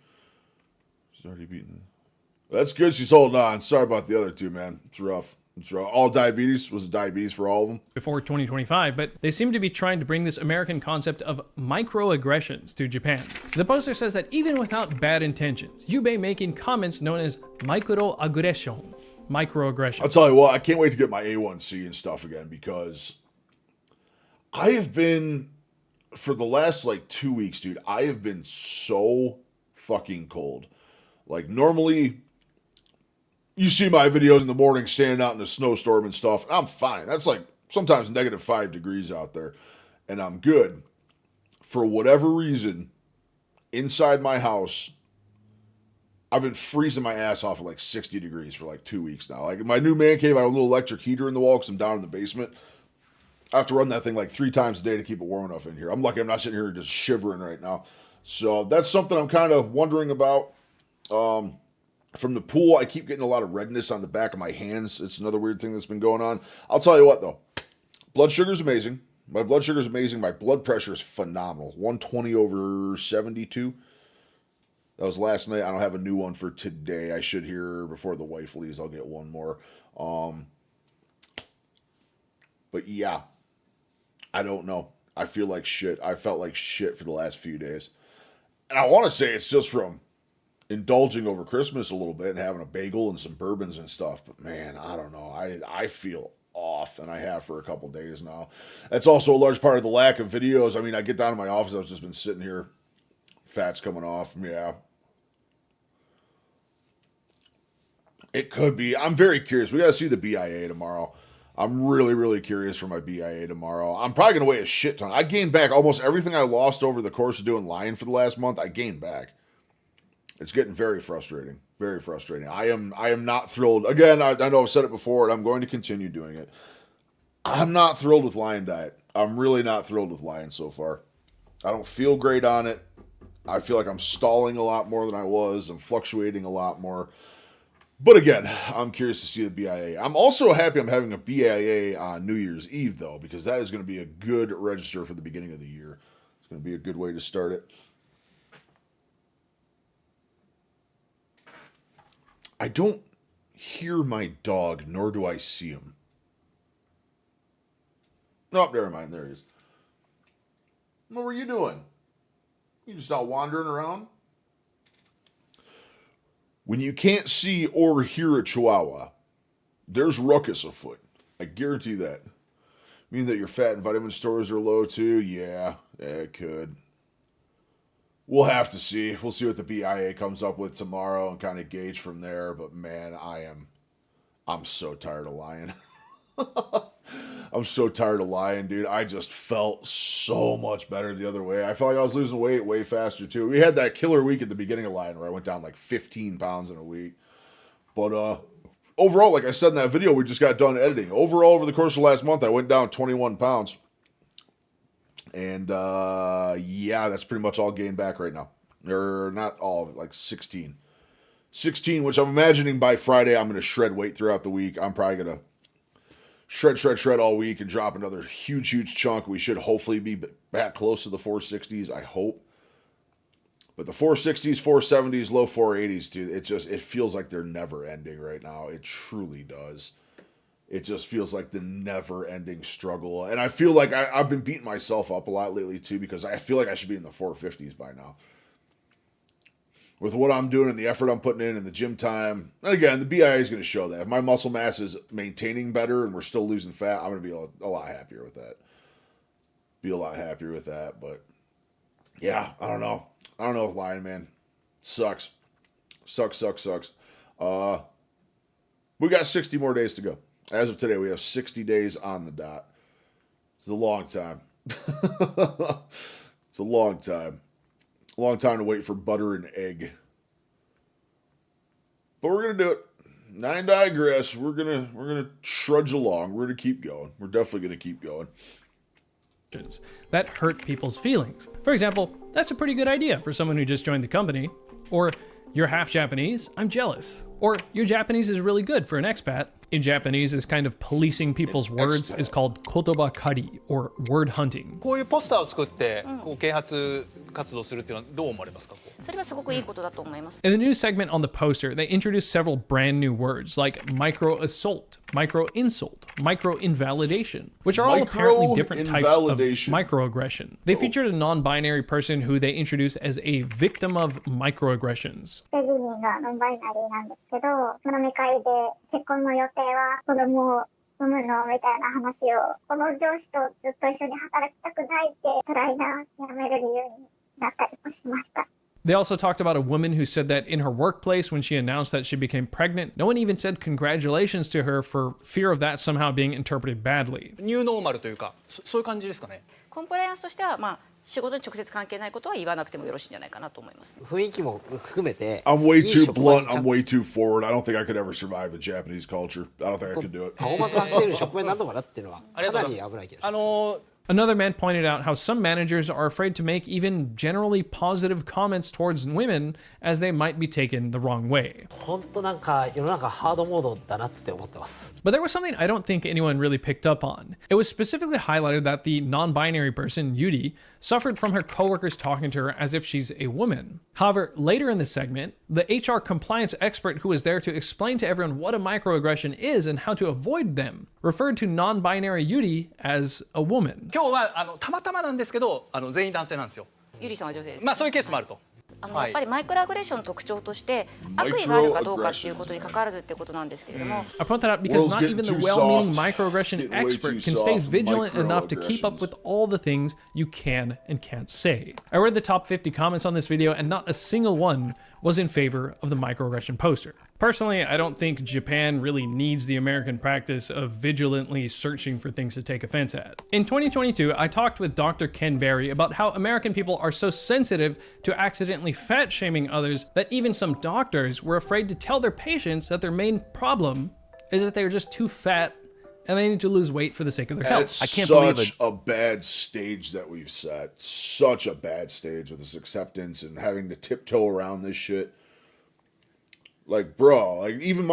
She's already beaten it. That's good. She's holding on. Sorry about the other 2, man. It's rough. It's rough. All diabetes? Was it diabetes for all of them? Before 2025, but they seem to be trying to bring this American concept of microaggressions to Japan. The poster says that even without bad intentions, Yubei making comments known as microaggression. Microaggression. I'll tell you what, I can't wait to get my A1C and stuff again, because I have been, for the last like 2 weeks, dude, I have been so fucking cold. Like, normally you see my videos in the morning standing out in a snowstorm and stuff. I'm fine. That's like sometimes -5 degrees out there, and I'm good. For whatever reason, inside my house, I've been freezing my ass off at like 60 degrees for like 2 weeks now. Like, my new man cave, I have a little electric heater in the wall because I'm down in the basement. I have to run that thing like 3 times a day to keep it warm enough in here. I'm lucky I'm not sitting here just shivering right now. So that's something I'm kind of wondering about. From the pool, I keep getting a lot of redness on the back of my hands. It's another weird thing that's been going on. I'll tell you what, though. Blood sugar's amazing. My blood sugar's amazing. My blood pressure is phenomenal. 120/72. That was last night. I don't have a new one for today. I should hear before the wife leaves. I'll get one more. But yeah, I don't know. I feel like shit. I felt like shit for the last few days. And I want to say it's just from indulging over Christmas a little bit and having a bagel and some bourbons and stuff. But man, I don't know. I feel off, and I have for a couple days now. That's also a large part of the lack of videos. I mean, I get down to my office. I've just been sitting here. Fat's coming off. Yeah. It could be. I'm very curious. We got to see the BIA tomorrow. I'm really, really curious for my BIA tomorrow. I'm probably going to weigh a shit ton. I gained back almost everything I lost over the course of doing Lion for the last month. I gained back. It's getting very frustrating. Very frustrating. I am not thrilled. Again, I know I've said it before, and I'm going to continue doing it. I'm not thrilled with Lion Diet. I'm really not thrilled with Lion so far. I don't feel great on it. I feel like I'm stalling a lot more than I was. I'm fluctuating a lot more. But again, I'm curious to see the BIA. I'm also happy I'm having a BIA on New Year's Eve, though, because that is going to be a good register for the beginning of the year. It's going to be a good way to start it. I don't hear my dog, nor do I see him. Nope, never mind. There he is. What were you doing? You just out wandering around? When you can't see or hear a chihuahua, there's ruckus afoot. I guarantee that. Mean that your fat and vitamin stores are low too? Yeah, it could. We'll have to see. We'll see what the BIA comes up with tomorrow and kind of gauge from there. But man, I'm so tired of lying. I'm so tired of lying, dude. I just felt so much better the other way. I felt like I was losing weight way faster, too. We had that killer week at the beginning of lying where I went down like 15 pounds in a week. But overall, like I said in that video we just got done editing, overall over the course of last month, I went down 21 pounds. And yeah, that's pretty much all gained back right now. Or not all of it, like 16. 16, which I'm imagining by Friday I'm going to shred weight throughout the week. I'm probably going to shred all week and drop another huge chunk. We should hopefully be back close to the 460s, I hope. But the 460s, 470s, low 480s, dude, it feels like they're never ending right now. It truly does. it just feels like the never-ending struggle. And I feel like I've been beating myself up a lot lately, too, because I feel like I should be in the 450s by now. With what I'm doing and the effort I'm putting in and the gym time. And again, the BIA is going to show that. If my muscle mass is maintaining better and we're still losing fat, I'm going to be a lot happier with that. Be a lot happier with that. But, yeah, I don't know. I don't know with lying, man. Sucks. Sucks. We got 60 more days to go. As of today, we have 60 days on the dot. It's a long time. It's a long time. A long time to wait for butter and egg. But we're gonna do it. I digress. We're gonna trudge along. We're gonna keep going. We're definitely gonna keep going. That hurt people's feelings. For example, that's a pretty good idea for someone who just joined the company. Or, you're half Japanese, I'm jealous. Or, your Japanese is really good for an expat. In Japanese, this kind of policing people's words is called kotoba kari, or word hunting. こういうポスターを作って啓発活動するっていうのはどう思われますか？それはすごくいいことだと思います。 In the news segment on the poster, they introduced several brand new words like micro-assault, micro-insult, micro-invalidation, which are all apparently different types of microaggression. They featured a non-binary person who they introduced as a victim of microaggressions. デジニーがノンバイナリーなんですけど、飲み会で結婚の予定は子供を産むのみたいな話を、この上司とずっと一緒に働きたくないって辛いな、辞める理由になったりもしました。 They also talked about a woman who said that in her workplace, when she announced that she became pregnant, no one even said congratulations to her for fear of that somehow being interpreted badly. ニューノーマルというか、そういう感じですかね。コンプライアンスとしては、仕事に直接関係ないことは言わなくてもよろしいんじゃないかなと思います。雰囲気も含めて。I'm way too blunt. I'm way too forward. I don't think I could ever survive a Japanese culture. I don't think I could do it. パフォーマンスが来ている職場になるのかなっていうのはかなり危ない気がします。 Another man pointed out how some managers are afraid to make even generally positive comments towards women as they might be taken the wrong way. 本当なんか世の中ハードモードだなって思ってます。 But there was something I don't think anyone really picked up on. It was specifically highlighted that the non-binary person, Yuri, suffered from her coworkers talking to her as if she's a woman. However, later in the segment, the HR compliance expert who was there to explain to everyone what a microaggression is and how to avoid them referred to non-binary Yuri as a woman. 今日はたまたまなんですけど、全員男性なんですよ。ゆりさんは女性です。そういうケースもあると。 やっぱりマイクロアグレッションの特徴として悪意があるかどうかっていうことに関わらずっていうことなんですけれども。I point that out because not even the well-meaning microaggression expert can stay vigilant enough to keep up with all the things you can and can't say. I read the top 50 comments on this video and not a single one was in favor of the microaggression poster. Personally, I don't think Japan really needs the American practice of vigilantly searching for things to take offense at. In 2022, I talked with Dr. Ken Berry about how American people are so sensitive to accidentally fat shaming others that even some doctors were afraid to tell their patients that their main problem is that they're just too fat and they need to lose weight for the sake of their health. I can't believe it. A bad stage that we've set. Such a bad stage with this acceptance and having to tiptoe around this shit. Like, bro, like even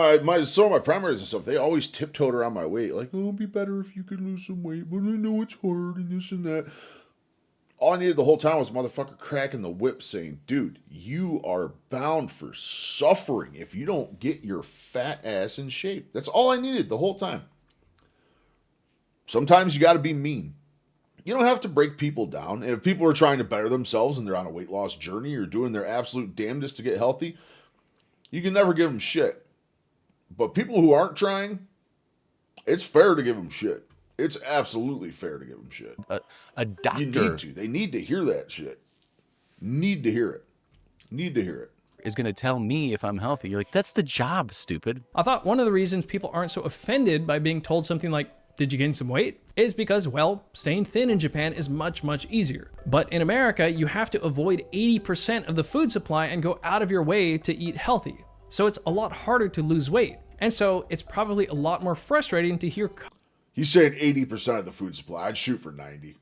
some of my primaries and stuff, they always tiptoed around my weight. Like, oh, it'd be better if you could lose some weight, but I know it's hard and this and that. All I needed the whole time was a motherfucker cracking the whip saying, dude, you are bound for suffering if you don't get your fat ass in shape. That's all I needed the whole time. Sometimes you got to be mean. You don't have to break people down. And if people are trying to better themselves and they're on a weight loss journey or doing their absolute damnedest to get healthy, you can never give them shit. But people who aren't trying, it's fair to give them shit. It's absolutely fair to give them shit. A doctor. You need to. They need to hear that shit. Need to hear it. Need to hear it. Is going to tell me if I'm healthy. You're like, that's the job, stupid. I thought one of the reasons people aren't so offended by being told something like, did you gain some weight? Is because, well, staying thin in Japan is much, much easier. But in America, you have to avoid 80% of the food supply and go out of your way to eat healthy. So it's a lot harder to lose weight. And so it's probably a lot more frustrating to hear He's saying 80% of the food supply. I'd shoot for 90.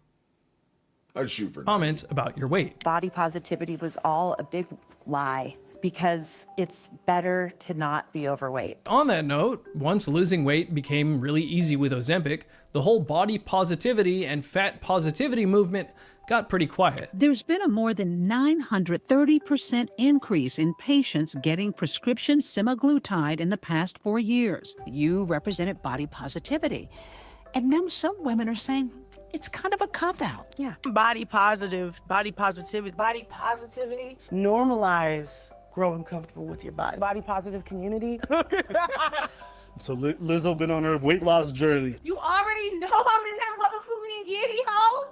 I'd shoot for 90. Comments about your weight. Body positivity was all a big lie because it's better to not be overweight. On that note, once losing weight became really easy with Ozempic, the whole body positivity and fat positivity movement got pretty quiet. There's been a more than 930% increase in patients getting prescription semaglutide in the past 4 years. You represented body positivity. And now some women are saying it's kind of a cop-out. Yeah. Body positive, body positivity. Body positivity. Normalize growing comfortable with your body. Body positive community. So Lizzo been on her weight loss journey. You already know I'm in that motherfucking giddy hoe.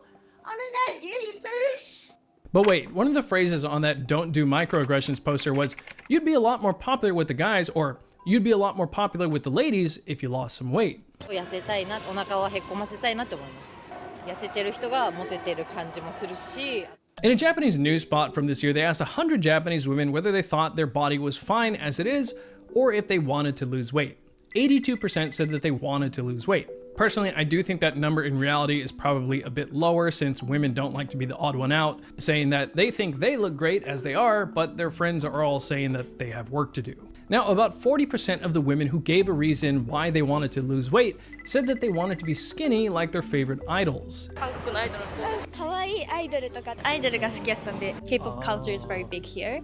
I'm in that giddy fish. But wait, one of the phrases on that "Don't Do Microaggressions" poster was, "You'd be a lot more popular with the guys," or "You'd be a lot more popular with the ladies if you lost some weight." 痩せたいな、お腹をへこませたいなって思います。痩せてる人がモテてる感じもするし。 In a Japanese news spot from this year, they asked 100 Japanese women whether they thought their body was fine as it is, or if they wanted to lose weight. 82% said that they wanted to lose weight. Personally, I do think that number in reality is probably a bit lower, since women don't like to be the odd one out, saying that they think they look great as they are, but their friends are all saying that they have work to do. Now, about 40% of the women who gave a reason why they wanted to lose weight said that they wanted to be skinny like their favorite idols. K-pop culture is very big here.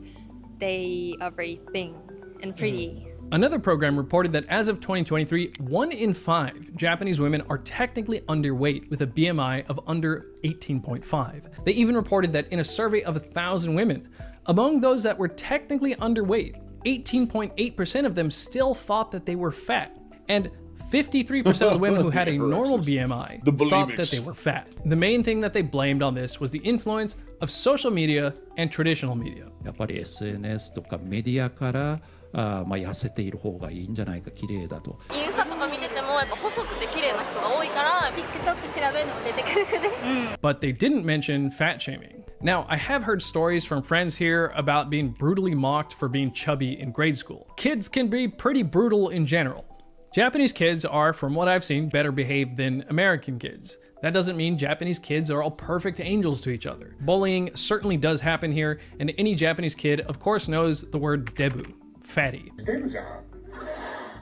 They are very thin and pretty. Another program reported that as of 2023, 1 in 5 Japanese women are technically underweight with a BMI of under 18.5. They even reported that in a survey of 1,000 women, among those that were technically underweight, 18.8% of them still thought that they were fat, and 53% of the women who had a normal BMI thought that they were fat. The main thing that they blamed on this was the influence of social media and traditional media. やっぱり SNS とかメディアから痩せている方がいいんじゃないか、綺麗だと。インスタとか見ててもやっぱ細くて綺麗な人が多いから TikTok 調べるのも出てくるくね。But they didn't mention fat shaming. Now, I have heard stories from friends here about being brutally mocked for being chubby in grade school. Kids can be pretty brutal in general. Japanese kids are, from what I've seen, better behaved than American kids. That doesn't mean Japanese kids are all perfect angels to each other. Bullying certainly does happen here, and any Japanese kid, of course, knows the word debu, fatty.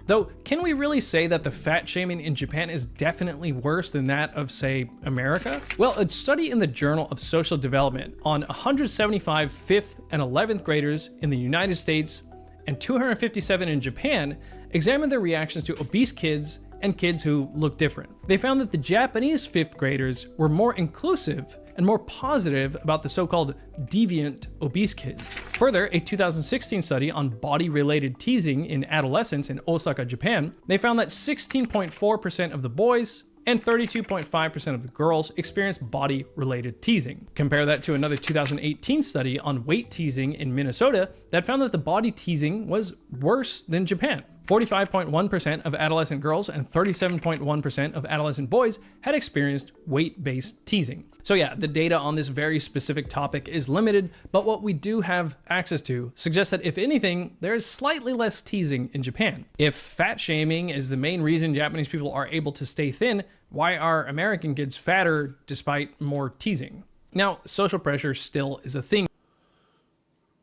Though, can we really say that the fat shaming in Japan is definitely worse than that of, say, America? Well, a study in the Journal of Social Development on 175 5th and 11th graders in the United States and 257 in Japan examined their reactions to obese kids and kids who look different. They found that the Japanese 5th graders were more inclusive and more positive about the so-called deviant obese kids. Further, a 2016 study on body-related teasing in adolescents in Osaka, Japan, they found that 16.4% of the boys and 32.5% of the girls experienced body-related teasing. Compare that to another 2018 study on weight teasing in Minnesota that found that the body teasing was worse than Japan. 45.1% of adolescent girls and 37.1% of adolescent boys had experienced weight-based teasing. So yeah, the data on this very specific topic is limited, but what we do have access to suggests that if anything, there is slightly less teasing in Japan. If fat shaming is the main reason Japanese people are able to stay thin, why are American kids fatter despite more teasing? Now, social pressure still is a thing.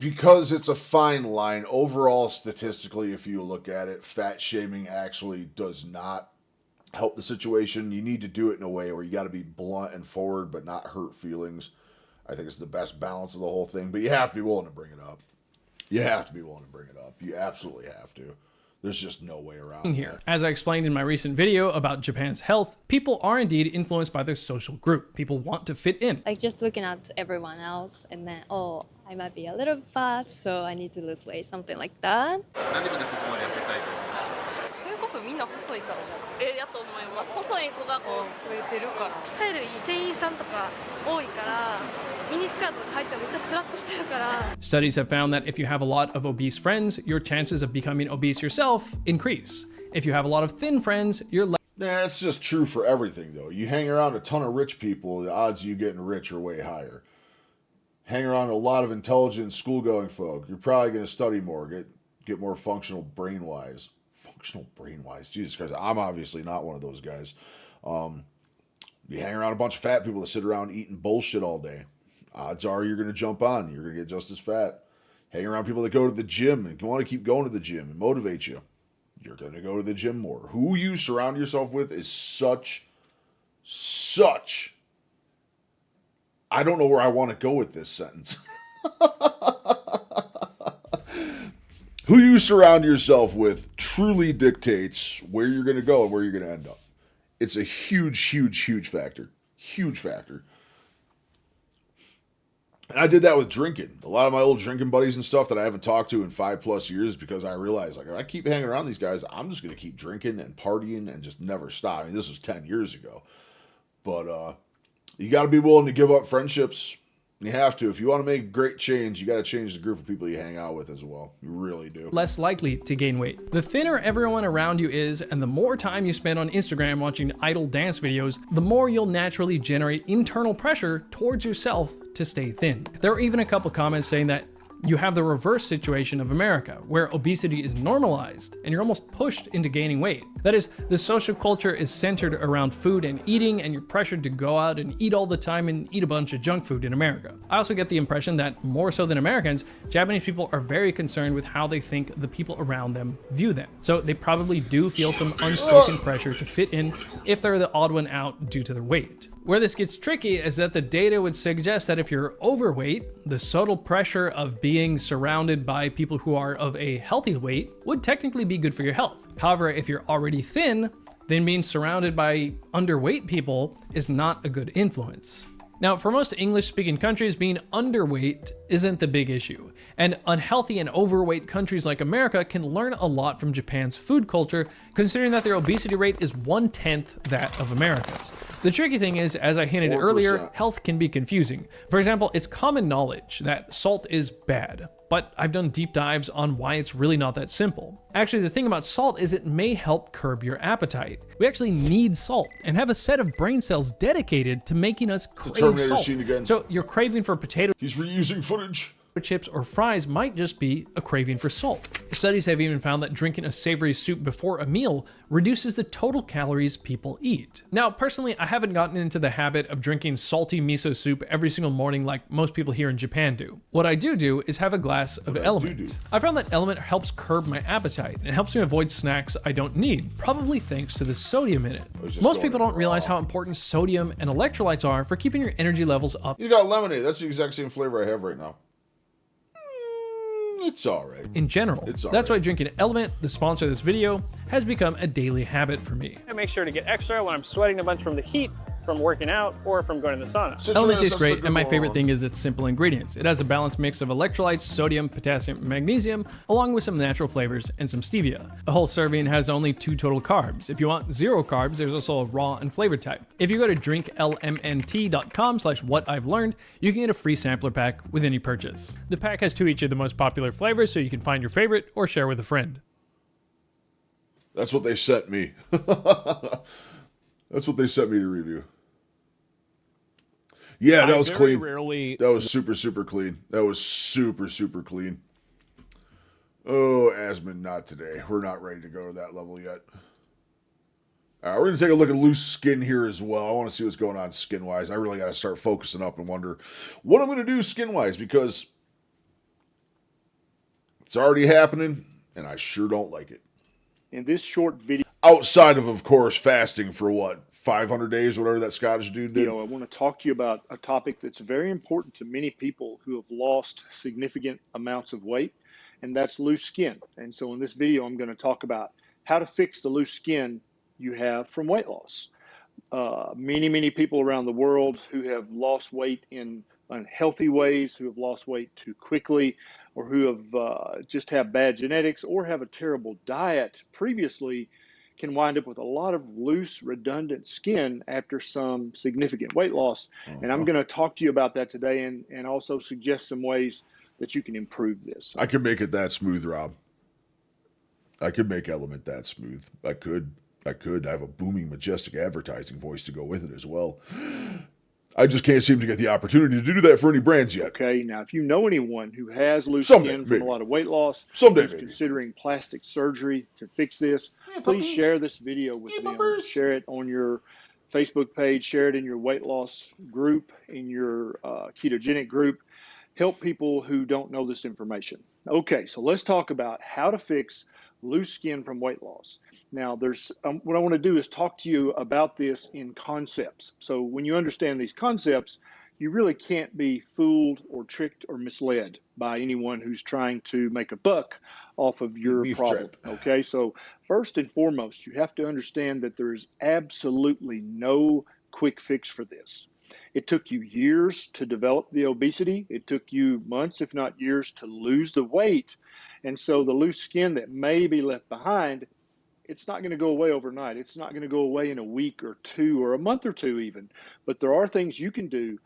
Because it's a fine line. Overall, statistically, if you look at it, fat shaming actually does not help the situation. You need to do it in a way where you got to be blunt and forward, but not hurt feelings. I think it's the best balance of the whole thing. But you have to be willing to bring it up. You have to be willing to bring it up. You absolutely have to. There's just no way around here. As I explained in my recent video about Japan's health, people are indeed influenced by their social group. People want to fit in. Like just looking at everyone else and then, oh, I might be a little fat, so I need to lose weight, something like that. それこそみんな細いからじゃん。やと思います。細い子がこう増えてるから。スタイルいい店員さんとか多いから、ミニスカートとか履いてめっちゃスラッとしてるから。Studies have found that if you have a lot of obese friends, your chances of becoming obese yourself increase. If you have a lot of thin friends, you're less. Nah, it's just true for everything, though. You hang around a ton of rich people, the odds of you getting rich are way higher. Hang around a lot of intelligent school-going folk, you're probably going to study more, get more functional brain-wise. Functional brain-wise, Jesus Christ, I'm obviously not one of those guys. You hang around a bunch of fat people that sit around eating bullshit all day. Odds are you're going to jump on, you're going to get just as fat. Hang around people that go to the gym and want to keep going to the gym and motivate you. You're going to go to the gym more. Who you surround yourself with is such I don't know where I want to go with this sentence. Who you surround yourself with truly dictates where you're going to go and where you're going to end up. It's a huge, huge, huge factor. Huge factor. And I did that with drinking. A lot of my old drinking buddies and stuff that I haven't talked to in 5+ years because I realized, like, if I keep hanging around these guys, I'm just going to keep drinking and partying and just never stop. I mean, this was 10 years ago. But you got to be willing to give up friendships. You have to. If you want to make great change, you got to change the group of people you hang out with as well. You really do. Less likely to gain weight. The thinner everyone around you is, and the more time you spend on Instagram watching idle dance videos, the more you'll naturally generate internal pressure towards yourself to stay thin. There are even a couple comments saying that you have the reverse situation of America, where obesity is normalized and you're almost pushed into gaining weight. That is, the social culture is centered around food and eating, and you're pressured to go out and eat all the time and eat a bunch of junk food in America. I also get the impression that, more so than Americans, Japanese people are very concerned with how they think the people around them view them. So they probably do feel some unspoken pressure to fit in if they're the odd one out due to their weight. Where this gets tricky is that the data would suggest that if you're overweight, the subtle pressure of being surrounded by people who are of a healthy weight would technically be good for your health. However, if you're already thin, then being surrounded by underweight people is not a good influence. Now, for most English-speaking countries, being underweight isn't the big issue, and unhealthy and overweight countries like America can learn a lot from Japan's food culture, considering that their obesity rate is 1/10 that of America's. The tricky thing is, as I hinted 4%. earlier, health can be confusing. For example, it's common knowledge that salt is bad, but I've done deep dives on why it's really not that simple. Actually, the thing about salt is it may help curb your appetite. We actually need salt and have a set of brain cells dedicated to making us crave Terminator salt. scene again. So your craving for potato He's reusing footage. chips or fries might just be a craving for salt. Studies have even found that drinking a savory soup before a meal reduces the total calories people eat. Now, personally, I haven't gotten into the habit of drinking salty miso soup every single morning like most people here in Japan do. What I do is have a glass of Element. I found that Element helps curb my appetite and helps me avoid snacks I don't need, probably thanks to the sodium in it. Most people don't realize how important sodium and electrolytes are for keeping your energy levels up. You got lemonade. That's the exact same flavor I have right now. It's all right. In general. That's why drinking Element, the sponsor of this video, has become a daily habit for me. I make sure to get extra when I'm sweating a bunch from the heat, from working out, or from going to the sauna. Element tastes great, and my favorite thing is its simple ingredients. It has a balanced mix of electrolytes, sodium, potassium, and magnesium, along with some natural flavors and some stevia. A whole serving has only 2 total carbs. If you want 0 carbs, there's also a raw and flavored type. If you go to drinklmnt.com/whatI'veLearned, you can get a free sampler pack with any purchase. The pack has 2 each of the most popular flavors, so you can find your favorite or share with a friend. That's what they sent me. That's what they sent me to review. Yeah, that was clean. That was super, super clean. That was super, super clean. Oh, Asmund, not today. We're not ready to go to that level yet. All right, we're going to take a look at loose skin here as well. I want to see what's going on skin-wise. I really got to start focusing up and wonder what I'm going to do skin-wise, because it's already happening, and I sure don't like it. In this short video, outside of course, fasting for what, 500 days, whatever that Scottish dude did. I want to talk to you about a topic that's very important to many people who have lost significant amounts of weight, and that's loose skin. And so in this video, I'm going to talk about how to fix the loose skin you have from weight loss. Many people around the world who have lost weight in unhealthy ways, who have lost weight too quickly, or who have just have bad genetics or have a terrible diet previously, can wind up with a lot of loose, redundant skin after some significant weight loss. And I'm going to talk to you about that today, and also suggest some ways that you can improve this. I could make it that smooth, Rob. I could make Element that smooth. I could. I have a booming, majestic advertising voice to go with it as well. I just can't seem to get the opportunity to do that for any brands yet. Okay, now if you know anyone who has loose skin from a lot of weight loss, who's considering plastic surgery to fix this, please share this video with them. Share it on your Facebook page, share it in your weight loss group, in your ketogenic group. Help people who don't know this information. Okay, so let's talk about how to fix loose skin from weight loss. Now, there's what I want to do is talk to you about this in concepts. So when you understand these concepts, you really can't be fooled or tricked or misled by anyone who's trying to make a buck off of your problem. Okay, so first and foremost, you have to understand that there is absolutely no quick fix for this. It took you years to develop the obesity. It took you months, if not years, to lose the weight. And so the loose skin that may be left behind, it's not going to go away overnight. It's not going to go away in a week or two or a month or two even. But there are things you can do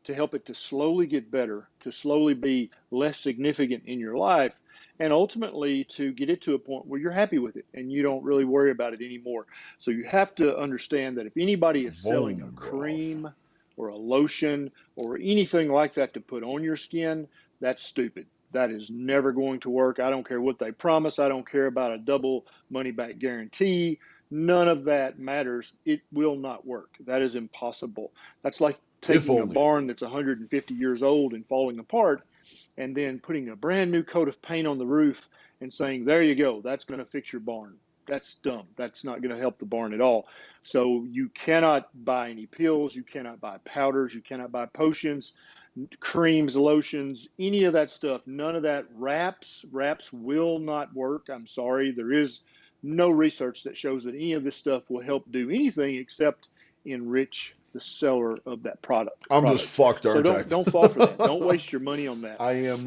to help it to slowly get better, to slowly be less significant in your life, and ultimately to get it to a point where you're happy with it and you don't really worry about it anymore. So you have to understand that if anybody is selling a cream or a lotion or anything like that to put on your skin, that's stupid. That is never going to work. I don't care what they promise. I don't care about a double money back guarantee. None of that matters. It will not work. That is impossible. That's like taking a barn that's 150 years old and falling apart and then putting a brand new coat of paint on the roof and saying, there you go, that's going to fix your barn. That's dumb. That's not going to help the barn at all. So you cannot buy any pills. You cannot buy powders. You cannot buy potions, creams, lotions, any of that stuff. None of that. Wraps will not work. I'm sorry. There is no research that shows that any of this stuff will help do anything except enrich the seller of that product. I'm just fucked, aren't I? So don't fall for that. Don't waste your money on that. I am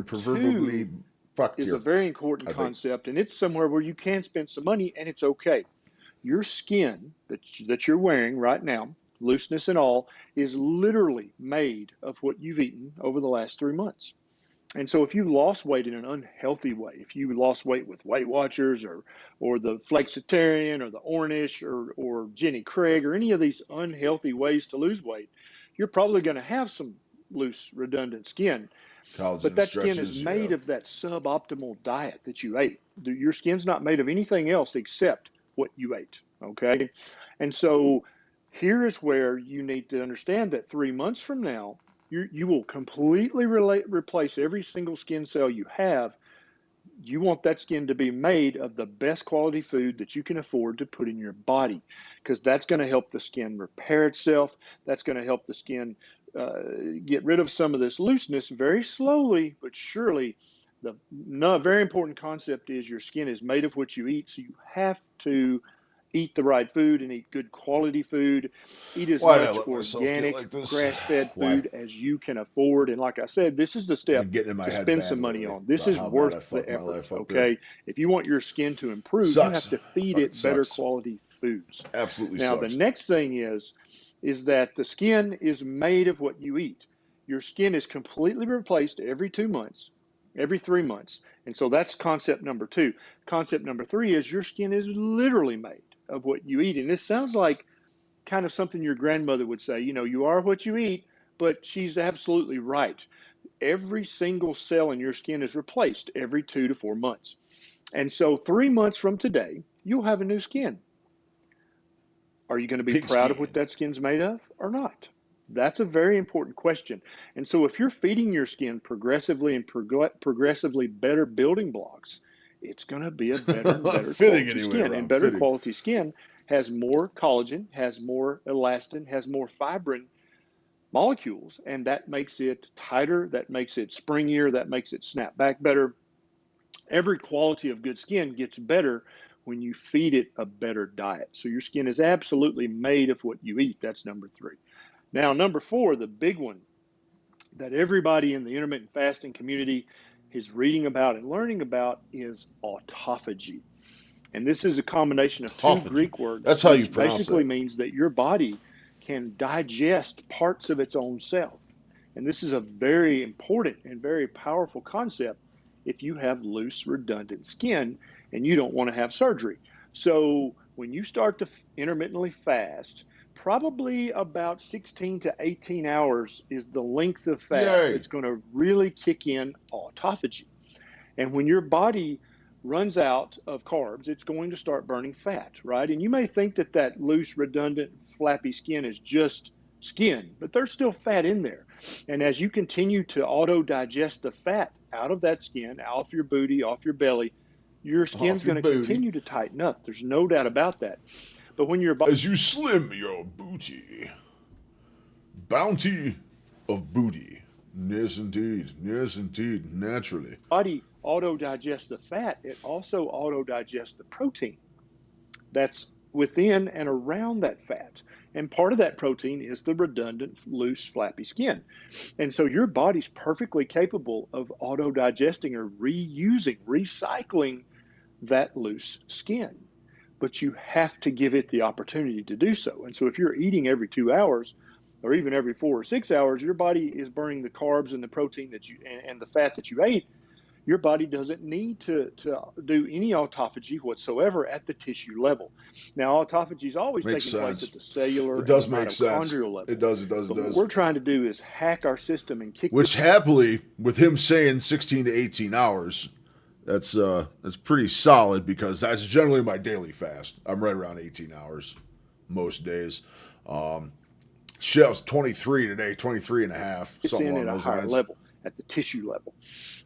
proverbially fucked is here. a very important concept, and it's somewhere where you can spend some money, and it's okay. Your skin that you're wearing right now, looseness and all, is literally made of what you've eaten over the last 3 months. And so if you lost weight in an unhealthy way, if you lost weight with Weight Watchers or the Flexitarian or the Ornish or Jenny Craig or any of these unhealthy ways to lose weight, you're probably going to have some loose, redundant skin. But that skin is made of that suboptimal diet that you ate. Your skin's not made of anything else except what you ate, okay? And so here is where you need to understand that 3 months from now, you will completely replace every single skin cell you have. You want that skin to be made of the best quality food that you can afford to put in your body, because that's going to help the skin repair itself. That's going to help the skin get rid of some of this looseness very slowly but surely. The very important concept is your skin is made of what you eat, so you have to eat the right food and eat good quality food. Eat as much organic, grass-fed food as you can afford. And like I said, this is the step to spend some money on. This is worth the effort, okay? If you want your skin to improve, you have to feed it better quality foods. Absolutely Now, the next thing is that the skin is made of what you eat. Your skin is completely replaced every 2 months, every 3 months. And so that's concept number 2. Concept number 3 is your skin is literally made of what you eat. And this sounds like kind of something your grandmother would say, you know, you are what you eat, but she's absolutely right. Every single cell in your skin is replaced every 2 to 4 months. And so 3 months from today, you'll have a new skin. Are you going to be proud of what that skin's made of or not? That's a very important question. And so if you're feeding your skin progressively and progressively better building blocks, it's going to be a better and better quality skin. And better quality skin has more collagen, has more elastin, has more fibrin molecules, and that makes it tighter, that makes it springier, that makes it snap back better. Every quality of good skin gets better when you feed it a better diet. So your skin is absolutely made of what you eat. That's number 3. Now, number 4, the big one that everybody in the intermittent fasting community is reading about and learning about is autophagy. And this is a combination of 2 Greek words. That's how you pronounce it. Basically means that your body can digest parts of its own self. And this is a very important and very powerful concept if you have loose, redundant skin and you don't want to have surgery. So when you start to intermittently fast, probably about 16 to 18 hours is the length of fast that's going to really kick in autophagy. And when your body runs out of carbs, it's going to start burning fat, right? And you may think that that loose, redundant, flappy skin is just skin, but there's still fat in there. And as you continue to auto-digest the fat out of that skin, off your booty, off your belly, your skin's going to continue to tighten up. There's no doubt about that. But when your body, as you slim your booty, bounty of booty. Yes, indeed. Yes, indeed. Naturally. Body auto-digests the fat. It also auto-digests the protein that's within and around that fat. And part of that protein is the redundant, loose, flappy skin. And so your body's perfectly capable of auto-digesting or reusing, recycling that loose skin. But you have to give it the opportunity to do so. And so if you're eating every 2 hours, or even every 4 or 6 hours, your body is burning the carbs and the protein that you and the fat that you ate. Your body doesn't need to do any autophagy whatsoever at the tissue level. Now, autophagy is always taking place at the cellular it does and the make sense. mitochondrial level. It does. But what we're trying to do is hack our system and kick. Which happily, with him saying 16 to 18 hours, that's pretty solid because that's generally my daily fast. I'm right around 18 hours most days. Shit, I was 23 today, 23 and a half. It's Something in along at a those higher lines. level, at the tissue level.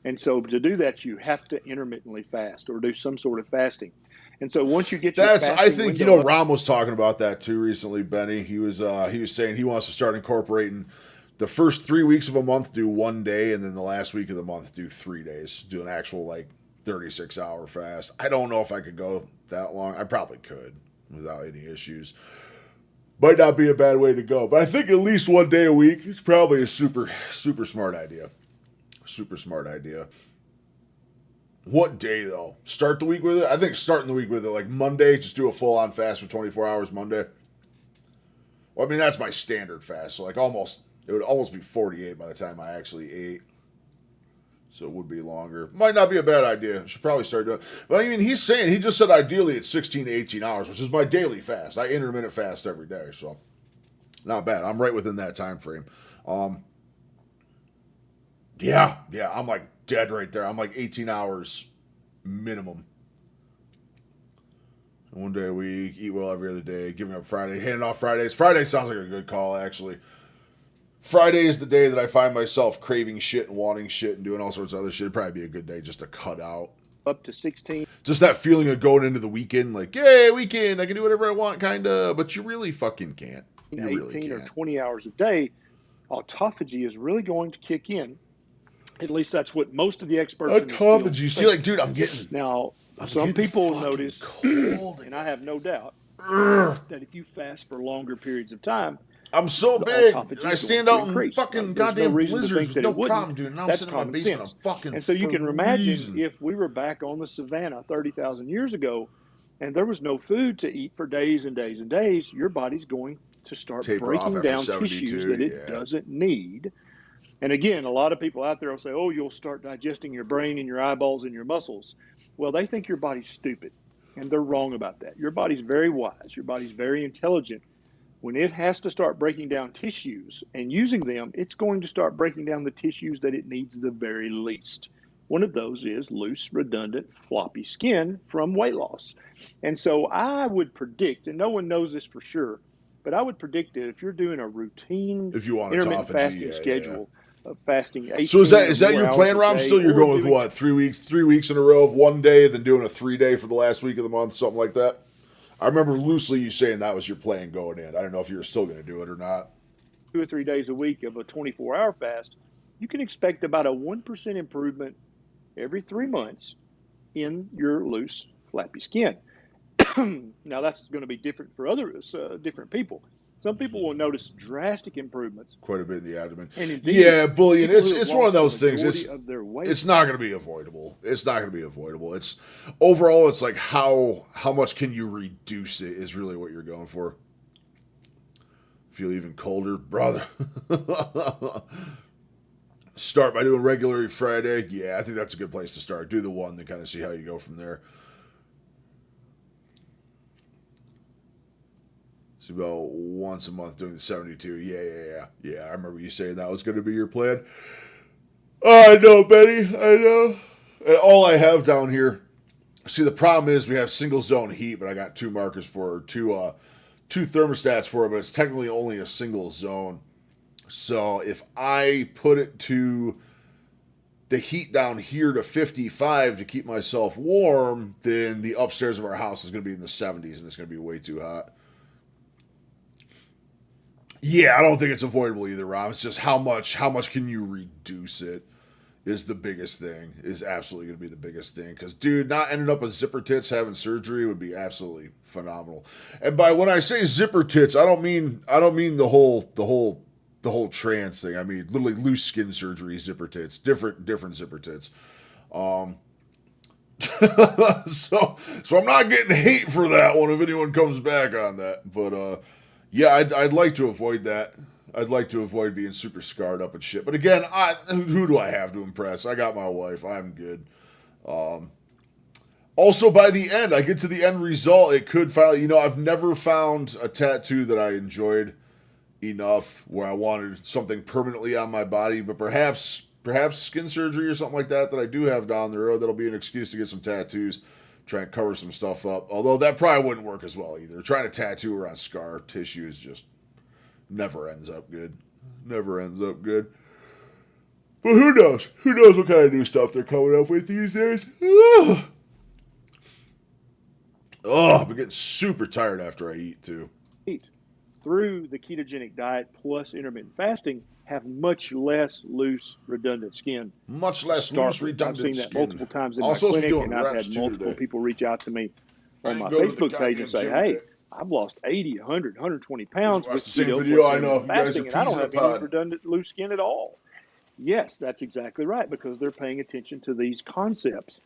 And so to do that, you have to intermittently fast or do some sort of fasting. And so once you get your fasting I think, window up, Ram was talking about that too recently, Benny. He was saying he wants to start incorporating the first 3 weeks of a month, do 1 day, and then the last week of the month, do 3 days. Do an actual 36-hour fast. I don't know if I could go that long. I probably could without any issues. Might not be a bad way to go, but I think at least 1 day a week is probably a super, super smart idea. Super smart idea. What day, though? Start the week with it? I think starting the week with it, like Monday, just do a full-on fast for 24 hours Monday. Well, I mean, that's my standard fast, so it would almost be 48 by the time I actually ate. So it would be longer. Might not be a bad idea. Should probably start doing it. But I mean, he just said ideally it's 16 to 18 hours, which is my daily fast. I intermittent fast every day, so not bad. I'm right within that time frame. Yeah, I'm like dead right there. I'm like 18 hours minimum. 1 day a week, eat well every other day, giving up Friday, handing off Fridays. Friday sounds like a good call, actually. Friday is the day that I find myself craving shit and wanting shit and doing all sorts of other shit. It'd probably be a good day just to cut out. up to 16. Just that feeling of going into the weekend, like, yay, weekend, I can do whatever I want, kind of, but you really fucking can't. You 18 really or can't. 20 hours a day, autophagy is really going to kick in. At least that's what most of the experts in this field Autophagy. See, think. like, dude, I'm getting Some people fucking notice, cold. and I have no doubt, that if you fast for longer periods of time, I'm so the big, autophagy and is I going stand to out in increase. fucking There's goddamn reason to blizzards think with that no it wouldn't. problem, dude. And I'm That's sitting in my common basement. sense. I'm fucking And so you can imagine freezing. if we were back on the savannah 30,000 years ago, and there was no food to eat for days and days and days, your body's going to start Taper off breaking after down 72, tissues that it doesn't need. And again, a lot of people out there will say, oh, you'll start digesting your brain and your eyeballs and your muscles. Well, they think your body's stupid, and they're wrong about that. Your body's very wise. Your body's very intelligent. When it has to start breaking down tissues and using them, it's going to start breaking down the tissues that it needs the very least. One of those is loose, redundant, floppy skin from weight loss. And so I would predict, and no one knows this for sure, but I would predict that if you're doing a routine If you want intermittent autophagy, fasting schedule of fasting 18 So is that or your more plan, hours a Rom? day, Still, you're or going with doing- what? 3 weeks? 3 weeks in a row of 1 day, then doing a 3-day for the last week of the month, something like that. I remember loosely you saying that was your plan going in. I don't know if you're still going to do it or not. 2 or 3 days a week of a 24-hour fast, you can expect about a 1% improvement every 3 months in your loose, flappy skin. Now, that's going to be different for different people. Some people will notice drastic improvements. Quite a bit in the abdomen. And indeed, Yeah, bullying. people who It's have one of lost those the things. majority of their weight- It's not going to be avoidable. It's not going to be avoidable. It's overall, it's like how much can you reduce it is really what you're going for. Feel even colder, brother. Start by doing regular Friday. Yeah, I think that's a good place to start. Do the one, then kind of see how you go from there. It's about once a month doing the 72. Yeah. I remember you saying that was going to be your plan. I know, Benny. I know. And all I have down here. See, the problem is we have single zone heat, but I got two markers for it, two thermostats for it, but it's technically only a single zone. So if I put it to the heat down here to 55 to keep myself warm, then the upstairs of our house is going to be in the 70s, and it's going to be way too hot. Yeah, I don't think it's avoidable either, Rob. It's just how much can you reduce it is the biggest thing. Is absolutely going to be the biggest thing. Because, dude, not ending up with zipper tits having surgery would be absolutely phenomenal. And by when I say zipper tits, I don't mean the whole trans thing. I mean literally loose skin surgery, zipper tits, different zipper tits. So I'm not getting hate for that one if anyone comes back on that. But yeah, I'd like to avoid that. I'd like to avoid being super scarred up and shit. But again, who do I have to impress? I got my wife. I'm good. Also, by the end, I get to the end result. It could finally, I've never found a tattoo that I enjoyed enough where I wanted something permanently on my body. But perhaps skin surgery or something like that I do have down the road. That'll be an excuse to get some tattoos, try and cover some stuff up. Although that probably wouldn't work as well either. Trying to tattoo around scar tissue is just never ends up good. Never ends up good. But who knows? Who knows what kind of new stuff they're coming up with these days? Oh, I've been getting super tired after I eat too. Eat through the ketogenic diet plus intermittent fasting have much less loose, redundant skin. Much less loose, redundant skin. I've seen that multiple times in Also my clinic, doing and I've reps had too multiple today. people reach out to me on my go to the Facebook page and say, goddamn hey, gym I've lost 80, 100, 120 pounds Watch with the same keto video, plus I know. intermittent You guys fasting, are and I don't peas in have a any pod. redundant loose skin at all. Yes, that's exactly right, because they're paying attention to these concepts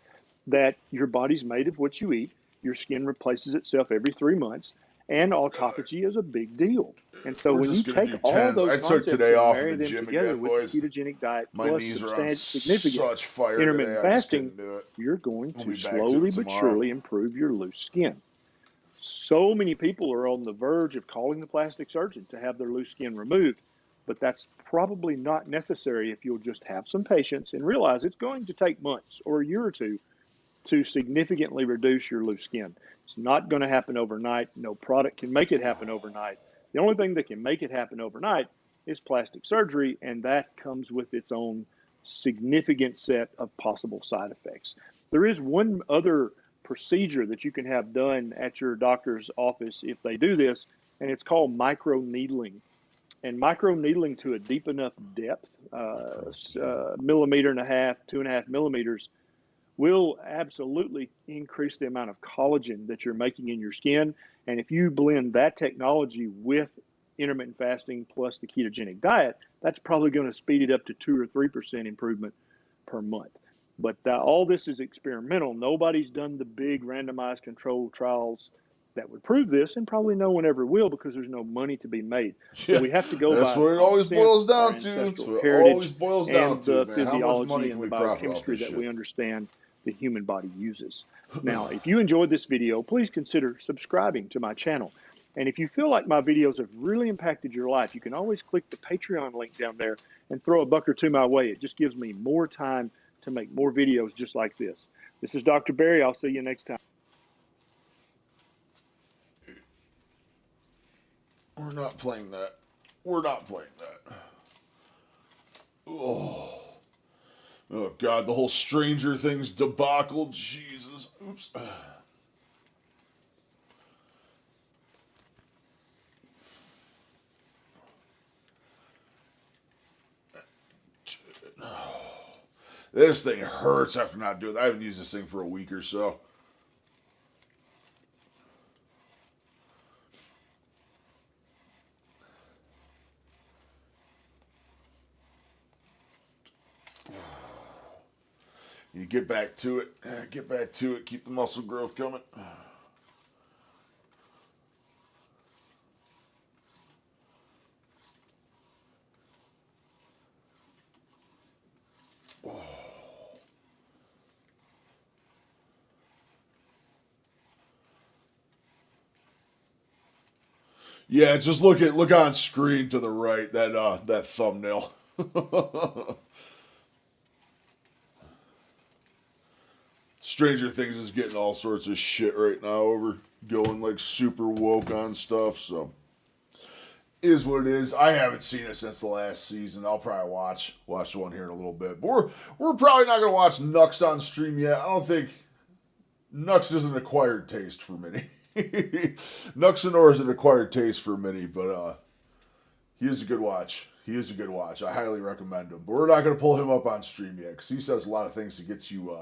that your body's made of what you eat, your skin replaces itself every 3 months, and autophagy is a big deal. And so We're when you just gonna take do all tens. those I took concepts today and off marry in the them gym together again, with boys. the ketogenic diet My plus knees are on significant such fire intermittent today, I just fasting, couldn't do it. you're going We'll to be back to it slowly but tomorrow. surely improve your loose skin. So many people are on the verge of calling the plastic surgeon to have their loose skin removed, but that's probably not necessary if you'll just have some patience and realize it's going to take months or a year or two to significantly reduce your loose skin. It's not going to happen overnight. No product can make it happen overnight. The only thing that can make it happen overnight is plastic surgery, and that comes with its own significant set of possible side effects. There is one other procedure that you can have done at your doctor's office if they do this, and it's called microneedling. And microneedling to a deep enough depth, millimeter and a half, 2.5 millimeters, will absolutely increase the amount of collagen that you're making in your skin. And if you blend that technology with intermittent fasting plus the ketogenic diet, that's probably going to speed it up to 2 or 3% improvement per month. But all this is experimental. Nobody's done the big randomized controlled trials that would prove this, and probably no one ever will because there's no money to be made. So we have to go That's by what it always common boils sense, our down to. That's ancestral what it heritage, always boils down and to, the man. How much money physiology can and we the profit off biochemistry this that we shit? understand the human body uses. Now, if you enjoyed this video, please consider subscribing to my channel. And if you feel like my videos have really impacted your life, you can always click the Patreon link down there and throw a buck or two my way. It just gives me more time to make more videos just like this. This is Dr. Barry. I'll see you next time. We're not playing that. We're not playing that. Oh. Oh, God. The whole Stranger Things debacle. Jesus. Oops. This thing hurts after not doing that. I haven't used this thing for a week or so. You get back to it. Get back to it. Keep the muscle growth coming. Yeah, just look on screen to the right, that thumbnail. Stranger Things is getting all sorts of shit right now over going like super woke on stuff, so is what it is. I haven't seen it since the last season. I'll probably watch the one here in a little bit. But we're probably not gonna watch Nux on stream yet. I don't think Nux is an acquired taste for many. Nuxanor is an acquired taste for many, but He is a good watch. He is a good watch. I highly recommend him. But we're not going to pull him up on stream yet because he says a lot of things that gets you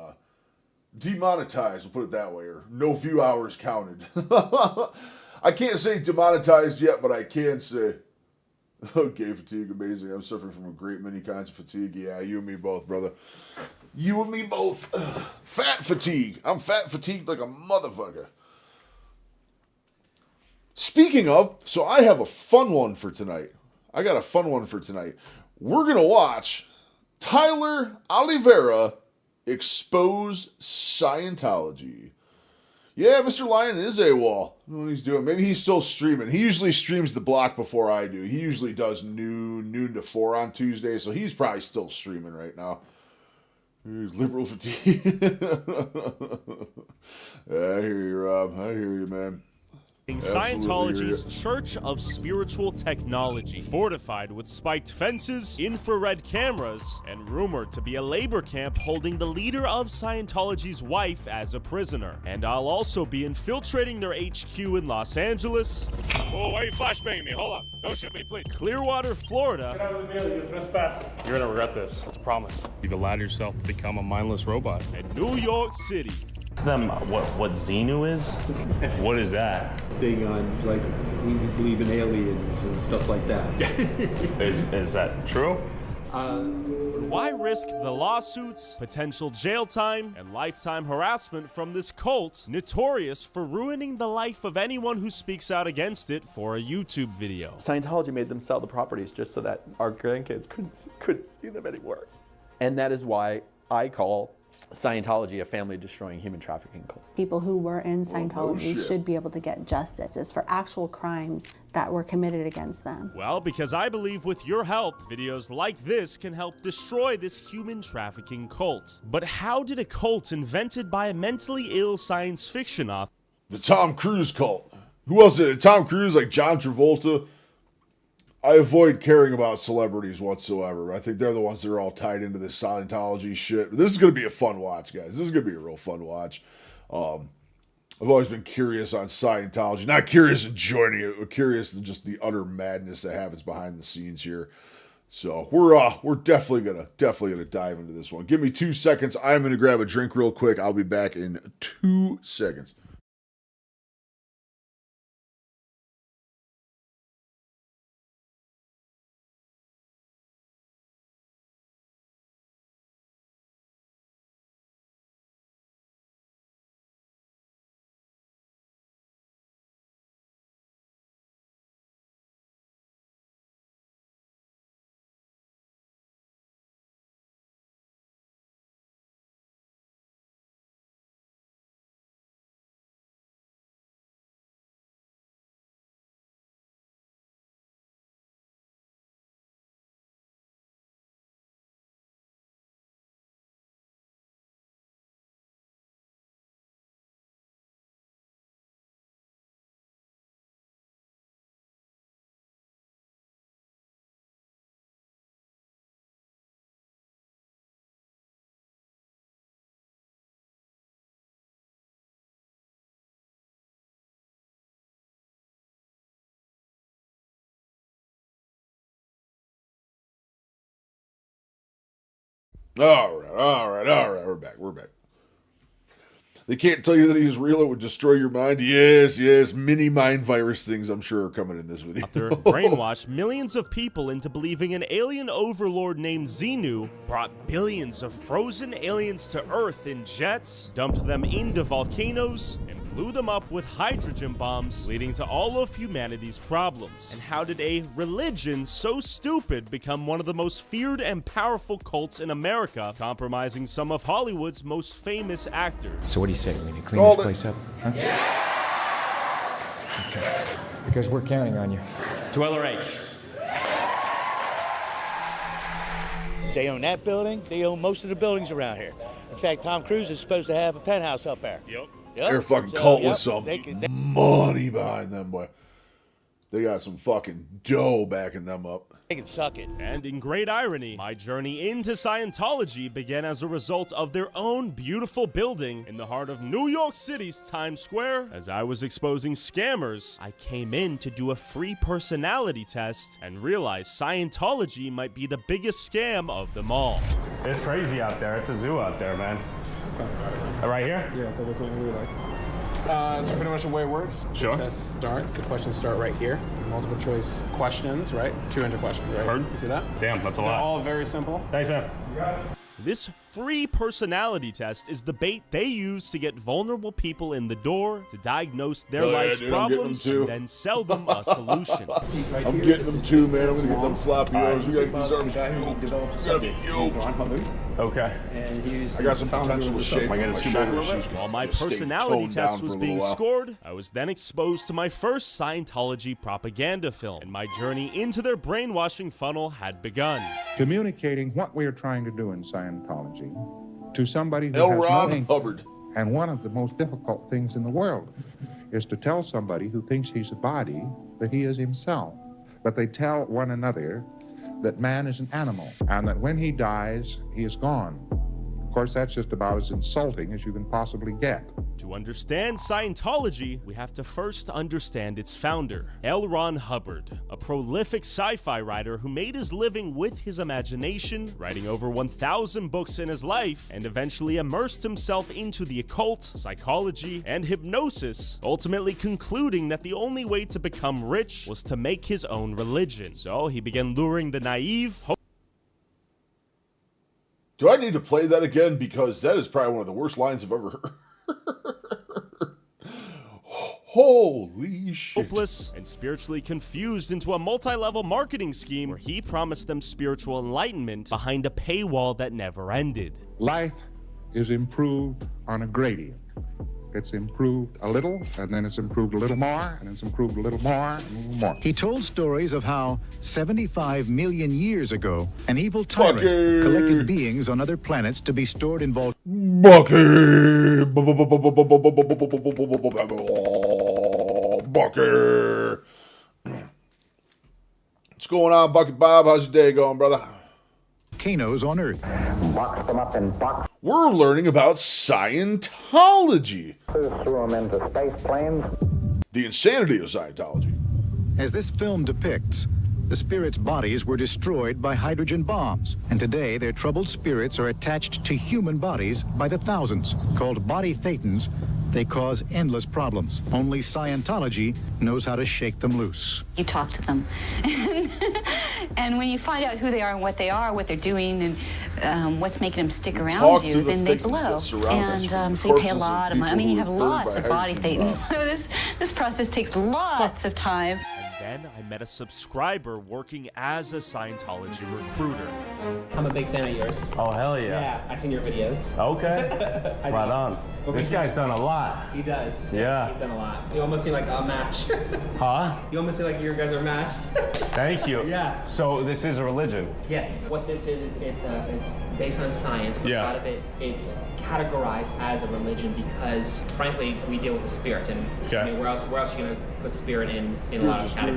demonetized, we'll put it that way, or no view hours counted. I can't say demonetized yet, but I can say, gay fatigue, amazing. I'm suffering from a great many kinds of fatigue. Yeah, you and me both, brother. You and me both. Fat fatigue. I'm fat fatigued like a motherfucker. Speaking of, so I have a fun one for tonight. I got a fun one for tonight. We're going to watch Tyler Oliveira expose Scientology. Yeah, Mr. Lion is AWOL. I don't know what he's doing. Maybe he's still streaming. He usually streams the block before I do. He usually does noon to 4 on Tuesday, so he's probably still streaming right now. Here's liberal fatigue. I hear you, Rob. I hear you, man. Scientology's Church of Spiritual Technology, fortified with spiked fences, infrared cameras, and rumored to be a labor camp holding the leader of Scientology's wife as a prisoner. And I'll also be infiltrating their HQ in Los Angeles. Oh, why are you flashbanging me? Hold on. Don't shoot me, please. Clearwater, Florida. Get out of the building, you're trespassing. You're gonna regret this. It's a promise. You've allowed yourself to become a mindless robot. And New York City. Them what Xenu is? What is that? Thing on like we believe in aliens and stuff like that. Is that true? Why risk the lawsuits, potential jail time, and lifetime harassment from this cult, notorious for ruining the life of anyone who speaks out against it for a YouTube video? Scientology made them sell the properties just so that our grandkids couldn't see them anymore. And that is why I call Scientology a family-destroying human trafficking cult. People who were in Scientology should be able to get justice for actual crimes that were committed against them. Well, because I believe with your help, videos like this can help destroy this human trafficking cult. But how did a cult invented by a mentally ill science fiction author... The Tom Cruise cult. Who else did it? Tom Cruise, like John Travolta? I avoid caring about celebrities whatsoever. I think they're the ones that are all tied into this Scientology shit. This is going to be a fun watch, guys. This is going to be a real fun watch. I've always been curious on Scientology. Not curious in joining it, but curious in just the utter madness that happens behind the scenes here. So we're definitely gonna dive into this one. Give me 2 seconds. I'm gonna grab a drink real quick. I'll be back in 2 seconds. All right. We're back. They can't tell you that he's real. It would destroy your mind. Yes. Mini mind virus things, I'm sure, are coming in this video. Brainwashed millions of people into believing an alien overlord named Xenu brought billions of frozen aliens to Earth in jets, dumped them into volcanoes, and blew them up with hydrogen bombs, leading to all of humanity's problems. And how did a religion so stupid become one of the most feared and powerful cults in America, compromising some of Hollywood's most famous actors? So what do you say? We need to clean this place up? Huh? Yeah! Okay. Because we're counting on you. To LRH. They own that building. They own most of the buildings around here. In fact, Tom Cruise is supposed to have a penthouse up there. They're a fucking cult with some money behind them, boy. They got some fucking dough backing them up. They can suck it. And in great irony, my journey into Scientology began as a result of their own beautiful building in the heart of New York City's Times Square. As I was exposing scammers, I came in to do a free personality test and realized Scientology might be the biggest scam of them all. It's crazy out there. It's a zoo out there, man. Right here? Yeah, I thought that's what we were like. So pretty much the way it works. Sure. The test starts. The questions start right here. Multiple choice questions, right? 200 questions, right? Heard. You see that? Damn, that's a They're lot. all very simple. Thanks, man. This free personality test is the bait they use to get vulnerable people in the door to diagnose their life's problems and then sell them a solution. I'm getting them too, man. I'm gonna get them floppy arms. We gotta get these arms yoked. We gotta be yoked. Okay. I got some potential to shape my shoulders. While my personality test was being scored, I was then exposed to my first Scientology propaganda film, and my journey into their brainwashing funnel had begun. Communicating what we are trying to do in Scientology to somebody who L. has Ron no ink. Hubbard. And one of the most difficult things in the world is to tell somebody who thinks he's a body that he is himself. But they tell one another that man is an animal and that when he dies, he is gone. Of course, that's just about as insulting as you can possibly get. To understand Scientology, we have to first understand its founder, L. Ron Hubbard, a prolific sci-fi writer who made his living with his imagination, writing over 1,000 books in his life, and eventually immersed himself into the occult, psychology, and hypnosis, ultimately concluding that the only way to become rich was to make his own religion. So he began luring the naive, Do I need to play that again? Because that is probably one of the worst lines I've ever heard. Holy shit. hopeless, and spiritually confused into a multi-level marketing scheme where he promised them spiritual enlightenment behind a paywall that never ended. Life is improved on a gradient. It's improved a little, and then it's improved a little more, and it's improved a little more, and a little more. He told stories of how 75 million years ago, an evil tyrant collected beings on other planets to be stored in vault. Bucky! Bucky! What's going on, Bucky Bob? How's your day going, brother? Volcanoes on Earth. Box them up in boxes. We're learning about Scientology. Threw them into space planes. The insanity of Scientology. As this film depicts, the spirits' bodies were destroyed by hydrogen bombs, and today their troubled spirits are attached to human bodies by the thousands. Called body thetans, they cause endless problems. Only Scientology knows how to shake them loose. You talk to them. And when you find out who they are and what they are, what they're doing, and what's making them stick around you, then they glow. And so you pay a lot of money. I mean, you have lots of body thetans. This process takes lots of time. Then I met a subscriber working as a Scientology recruiter. I'm a big fan of yours. Oh, hell yeah. Yeah, I've seen your videos. Okay. Right on. This guy's done a lot. He does. Yeah. He's done a lot. You almost seem like a match. Huh? You almost seem like you guys are matched. Thank you. Yeah. So this is a religion? Yes. What this is it's based on science, but a lot of it, it's categorized as a religion because, frankly, we deal with the spirit, and I mean, where else are you going to put spirit in a lot of categories?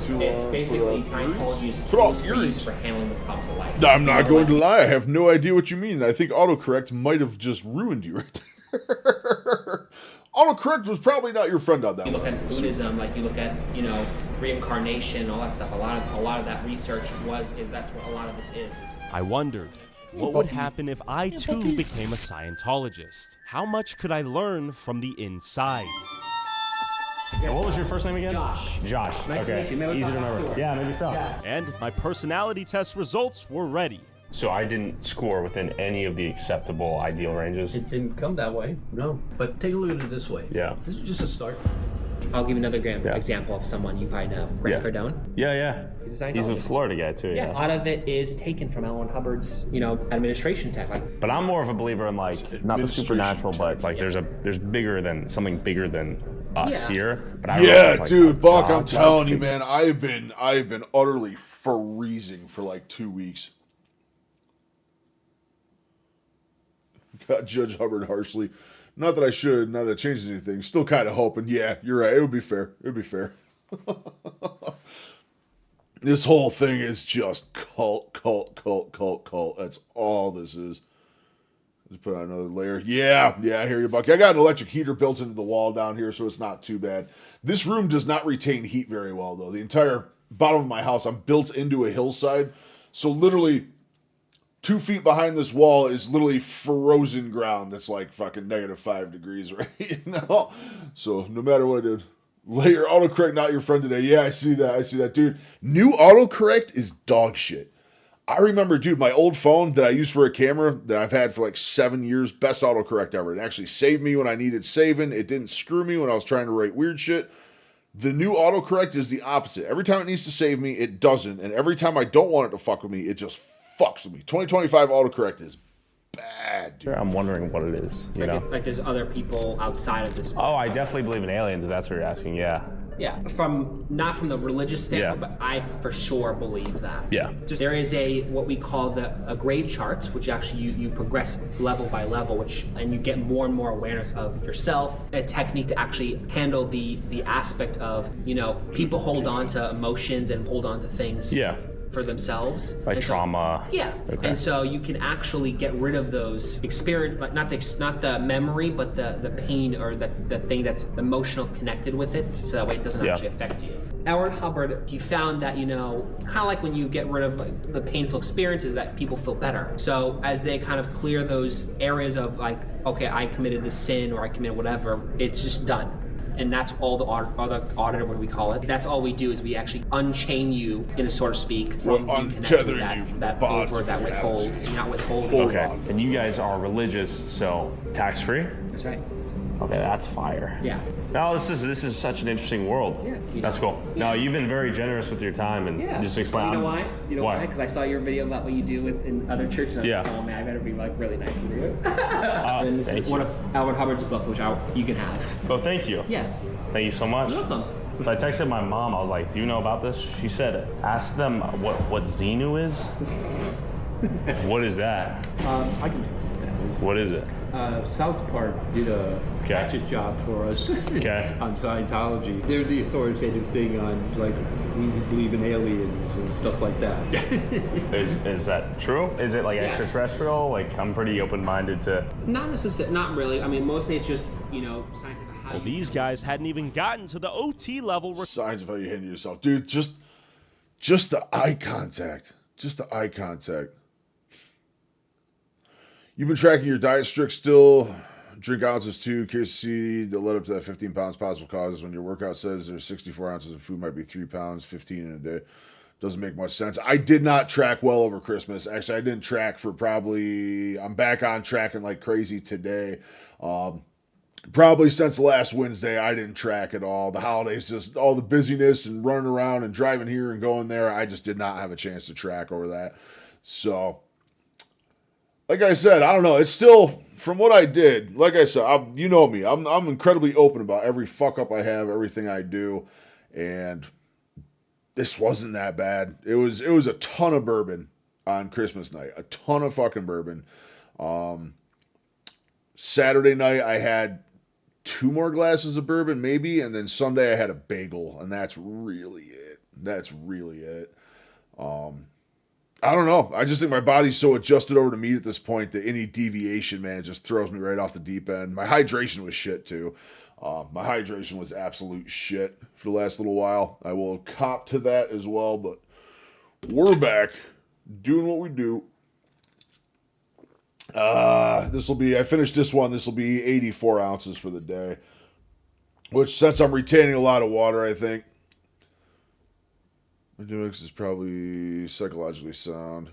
It's basically Scientology is tools for use for handling the problems of life. I'm not going to lie. I have no idea what you mean. I think autocorrect might have just ruined you right there. Autocorrect was probably not your friend on that one. You look at Buddhism, like you look at, reincarnation, all that stuff. A lot of that research that's what a lot of this is. I wondered, what would happen if I too became a Scientologist? How much could I learn from the inside? What was your first name again? Josh. Josh. Nice to meet you. Maybe Easy to we'll talk remember. afterwards. Yeah, maybe so. Yeah. And my personality test results were ready. So I didn't score within any of the acceptable ideal ranges? It didn't come that way, no. But take a look at it this way. Yeah. This is just a start. I'll give you another example of someone you probably know, Grant Cardone. Yeah. He's a He's a Scientologist. Florida guy too. Yeah, a lot of it is taken from L. Ron Hubbard's, administration tech. But I'm more of a believer in not the supernatural, but there's something bigger than us here. But I realize, dude, Buck, I'm telling you, man, I've been utterly freezing for like 2 weeks. Got Judge Hubbard harshly. Not that I should, not that it changes anything. Still kind of hoping. Yeah, you're right. It would be fair. This whole thing is just cult. That's all this is. Just put on another layer. Yeah, I hear you, Bucky. I got an electric heater built into the wall down here, so it's not too bad. This room does not retain heat very well, though. The entire bottom of my house, I'm built into a hillside, so literally 2 feet behind this wall is literally frozen ground that's like fucking -5 degrees right now. So no matter what I did. Layer autocorrect not your friend today. Yeah, I see that. Dude, new autocorrect is dog shit. I remember, dude, my old phone that I use for a camera that I've had for like 7 years, best autocorrect ever. It actually saved me when I needed saving. It didn't screw me when I was trying to write weird shit. The new autocorrect is the opposite. Every time it needs to save me, it doesn't. And every time I don't want it to fuck with me, it just fucks with me. 2025 autocorrect is bad, dude. I'm wondering what it is, you know? Like there's other people outside of this. Oh, I definitely believe in aliens, if that's what you're asking, yeah. Yeah, not from the religious standpoint, but I for sure believe that. Yeah. There is what we call a grade chart, which actually you progress level by level, and you get more and more awareness of yourself, a technique to actually handle the aspect of, people hold on to emotions and hold on to things. Yeah. For themselves, like trauma. Yeah, okay. And so you can actually get rid of those experience, like not the memory, but the pain or the thing that's emotional connected with it, so that way it doesn't actually affect you. Edward Hubbard, he found that kind of like when you get rid of like the painful experiences, that people feel better. So as they kind of clear those areas of like, okay, I committed this sin or I committed whatever, it's just done. And that's all the auditor, what we call it. That's all we do is we actually unchain you, so to speak, from untethering you from that over that withholds. You're not withholding. Okay, and you guys are religious, so tax-free? That's right. Okay, that's fire. Yeah. No, this is such an interesting world. Yeah. That's cool. Yeah. No, you've been very generous with your time and just explain. You know why? Because I saw your video about what you do in other churches. And I was like, oh man, I better be like really nice with you. And this is one of Edward Hubbard's book, which you can have. Oh, thank you. Yeah. Thank you so much. You're welcome. I texted my mom. I was like, "Do you know about this?" She said, "Ask them what Xenu is." What is that? I can. What is it? South Park did a hatchet job for us on Scientology. They're the authoritative thing on, like, we believe in aliens and stuff like that. Is that true? Is it like extraterrestrial? Like, I'm pretty open-minded to... Not necessarily, not really. I mean, mostly it's just, scientific high. Well, these guys hadn't even gotten to the OT level. Signs of how you handle yourself. Dude, just the eye contact. Just the eye contact. You've been tracking your diet strict still. Drink ounces too. Curious to see that led up to that 15 pounds possible causes when your workout says there's 64 ounces of food, might be 3 pounds, 15 in a day. Doesn't make much sense. I did not track well over Christmas. Actually, I didn't track for I'm back on tracking like crazy today. Probably since last Wednesday, I didn't track at all. The holidays, just all the busyness and running around and driving here and going there. I just did not have a chance to track over that. So... like I said, I don't know. It's still, from what I did, like I said, you know me. I'm incredibly open about every fuck up I have, everything I do, and this wasn't that bad. It was a ton of bourbon on Christmas night, a ton of fucking bourbon. Saturday night I had 2 more glasses of bourbon, maybe, and then Sunday I had a bagel, and that's really it. I don't know. I just think my body's so adjusted over to meat at this point that any deviation, man, just throws me right off the deep end. My hydration was shit, too. My hydration was absolute shit for the last little while. I will cop to that as well, but we're back doing what we do. I finished this one. This will be 84 ounces for the day, which, since I'm retaining a lot of water, I think, my Dux is probably psychologically sound.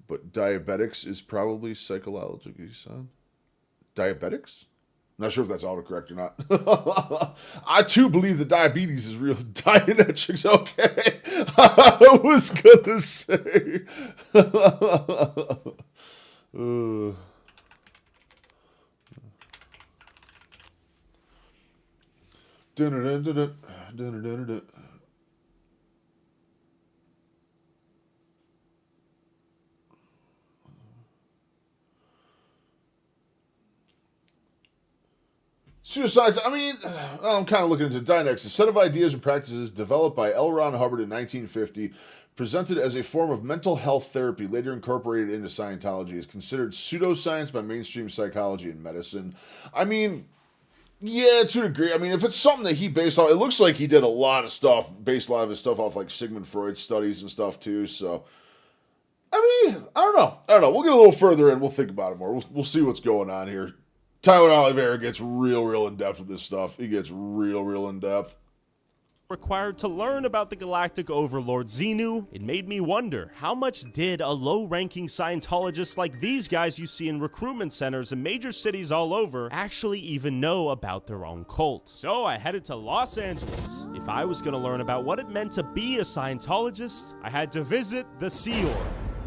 But diabetics is probably psychologically sound. Diabetics? Not sure if that's autocorrect or not. I too believe that diabetes is real. Dianetics, okay. I was gonna say. Pseudoscience, I mean, I'm kind of looking into Dynex. A set of ideas and practices developed by L. Ron Hubbard in 1950, presented as a form of mental health therapy, later incorporated into Scientology, is considered pseudoscience by mainstream psychology and medicine. I mean, yeah, to a degree. I mean, if it's something that he based on, it looks like he did a lot of stuff, based a lot of his stuff off like Sigmund Freud's studies and stuff too, so... I mean, I don't know. We'll get a little further in. We'll think about it more. We'll see what's going on here. Tyler Oliveira gets real in-depth with this stuff. He gets real in-depth. Required to learn about the galactic overlord Xenu, it made me wonder, how much did a low-ranking Scientologist like these guys you see in recruitment centers in major cities all over actually even know about their own cult? So I headed to Los Angeles. If I was going to learn about what it meant to be a Scientologist, I had to visit the Sea Org,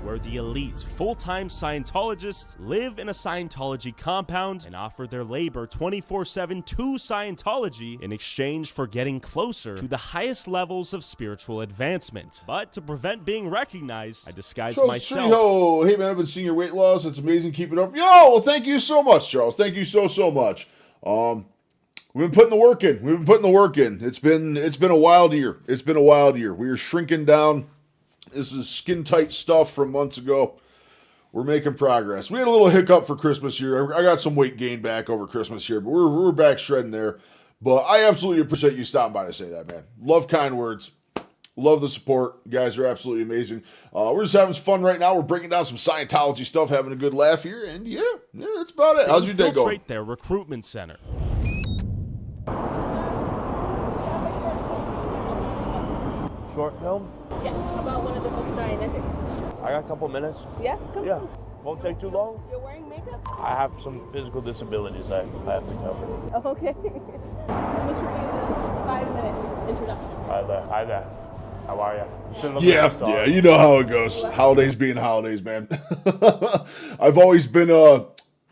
where the elite, full-time Scientologists live in a Scientology compound and offer their labor 24/7 to Scientology in exchange for getting closer to the highest levels of spiritual advancement. But to prevent being recognized, I disguised myself. Hey man, I've been seeing your weight loss. It's amazing. Keep it up. Yo, well, thank you so much, Charles. Thank you so much. We've been putting the work in. It's been a wild year. We are shrinking down. This is skin-tight stuff from months ago. We're making progress. We had a little hiccup for Christmas here. I got some weight gain back over Christmas here, but we're back shredding there. But I absolutely appreciate you stopping by to say that, man. Love kind words. Love the support. You guys are absolutely amazing. We're just having some fun right now. We're breaking down some Scientology stuff, having a good laugh here, and yeah, that's about it. How's your day going? Infiltrate their recruitment center. Short film? Yeah, about one of the most Dianetics. I got a couple minutes. Yeah, come on. Won't take too long. You're wearing makeup? I have some physical disabilities I have to cover. Oh, okay. This should be the 5-minute introduction. Hi there. How are you? Yeah, you know how it goes. Holidays being holidays, man. I've always been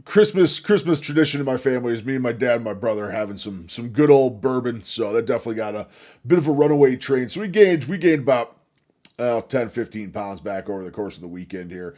Christmas tradition in my family is me and my dad and my brother having some good old bourbon. So that definitely got a bit of a runaway train. So we gained about 10, 15 pounds back over the course of the weekend here.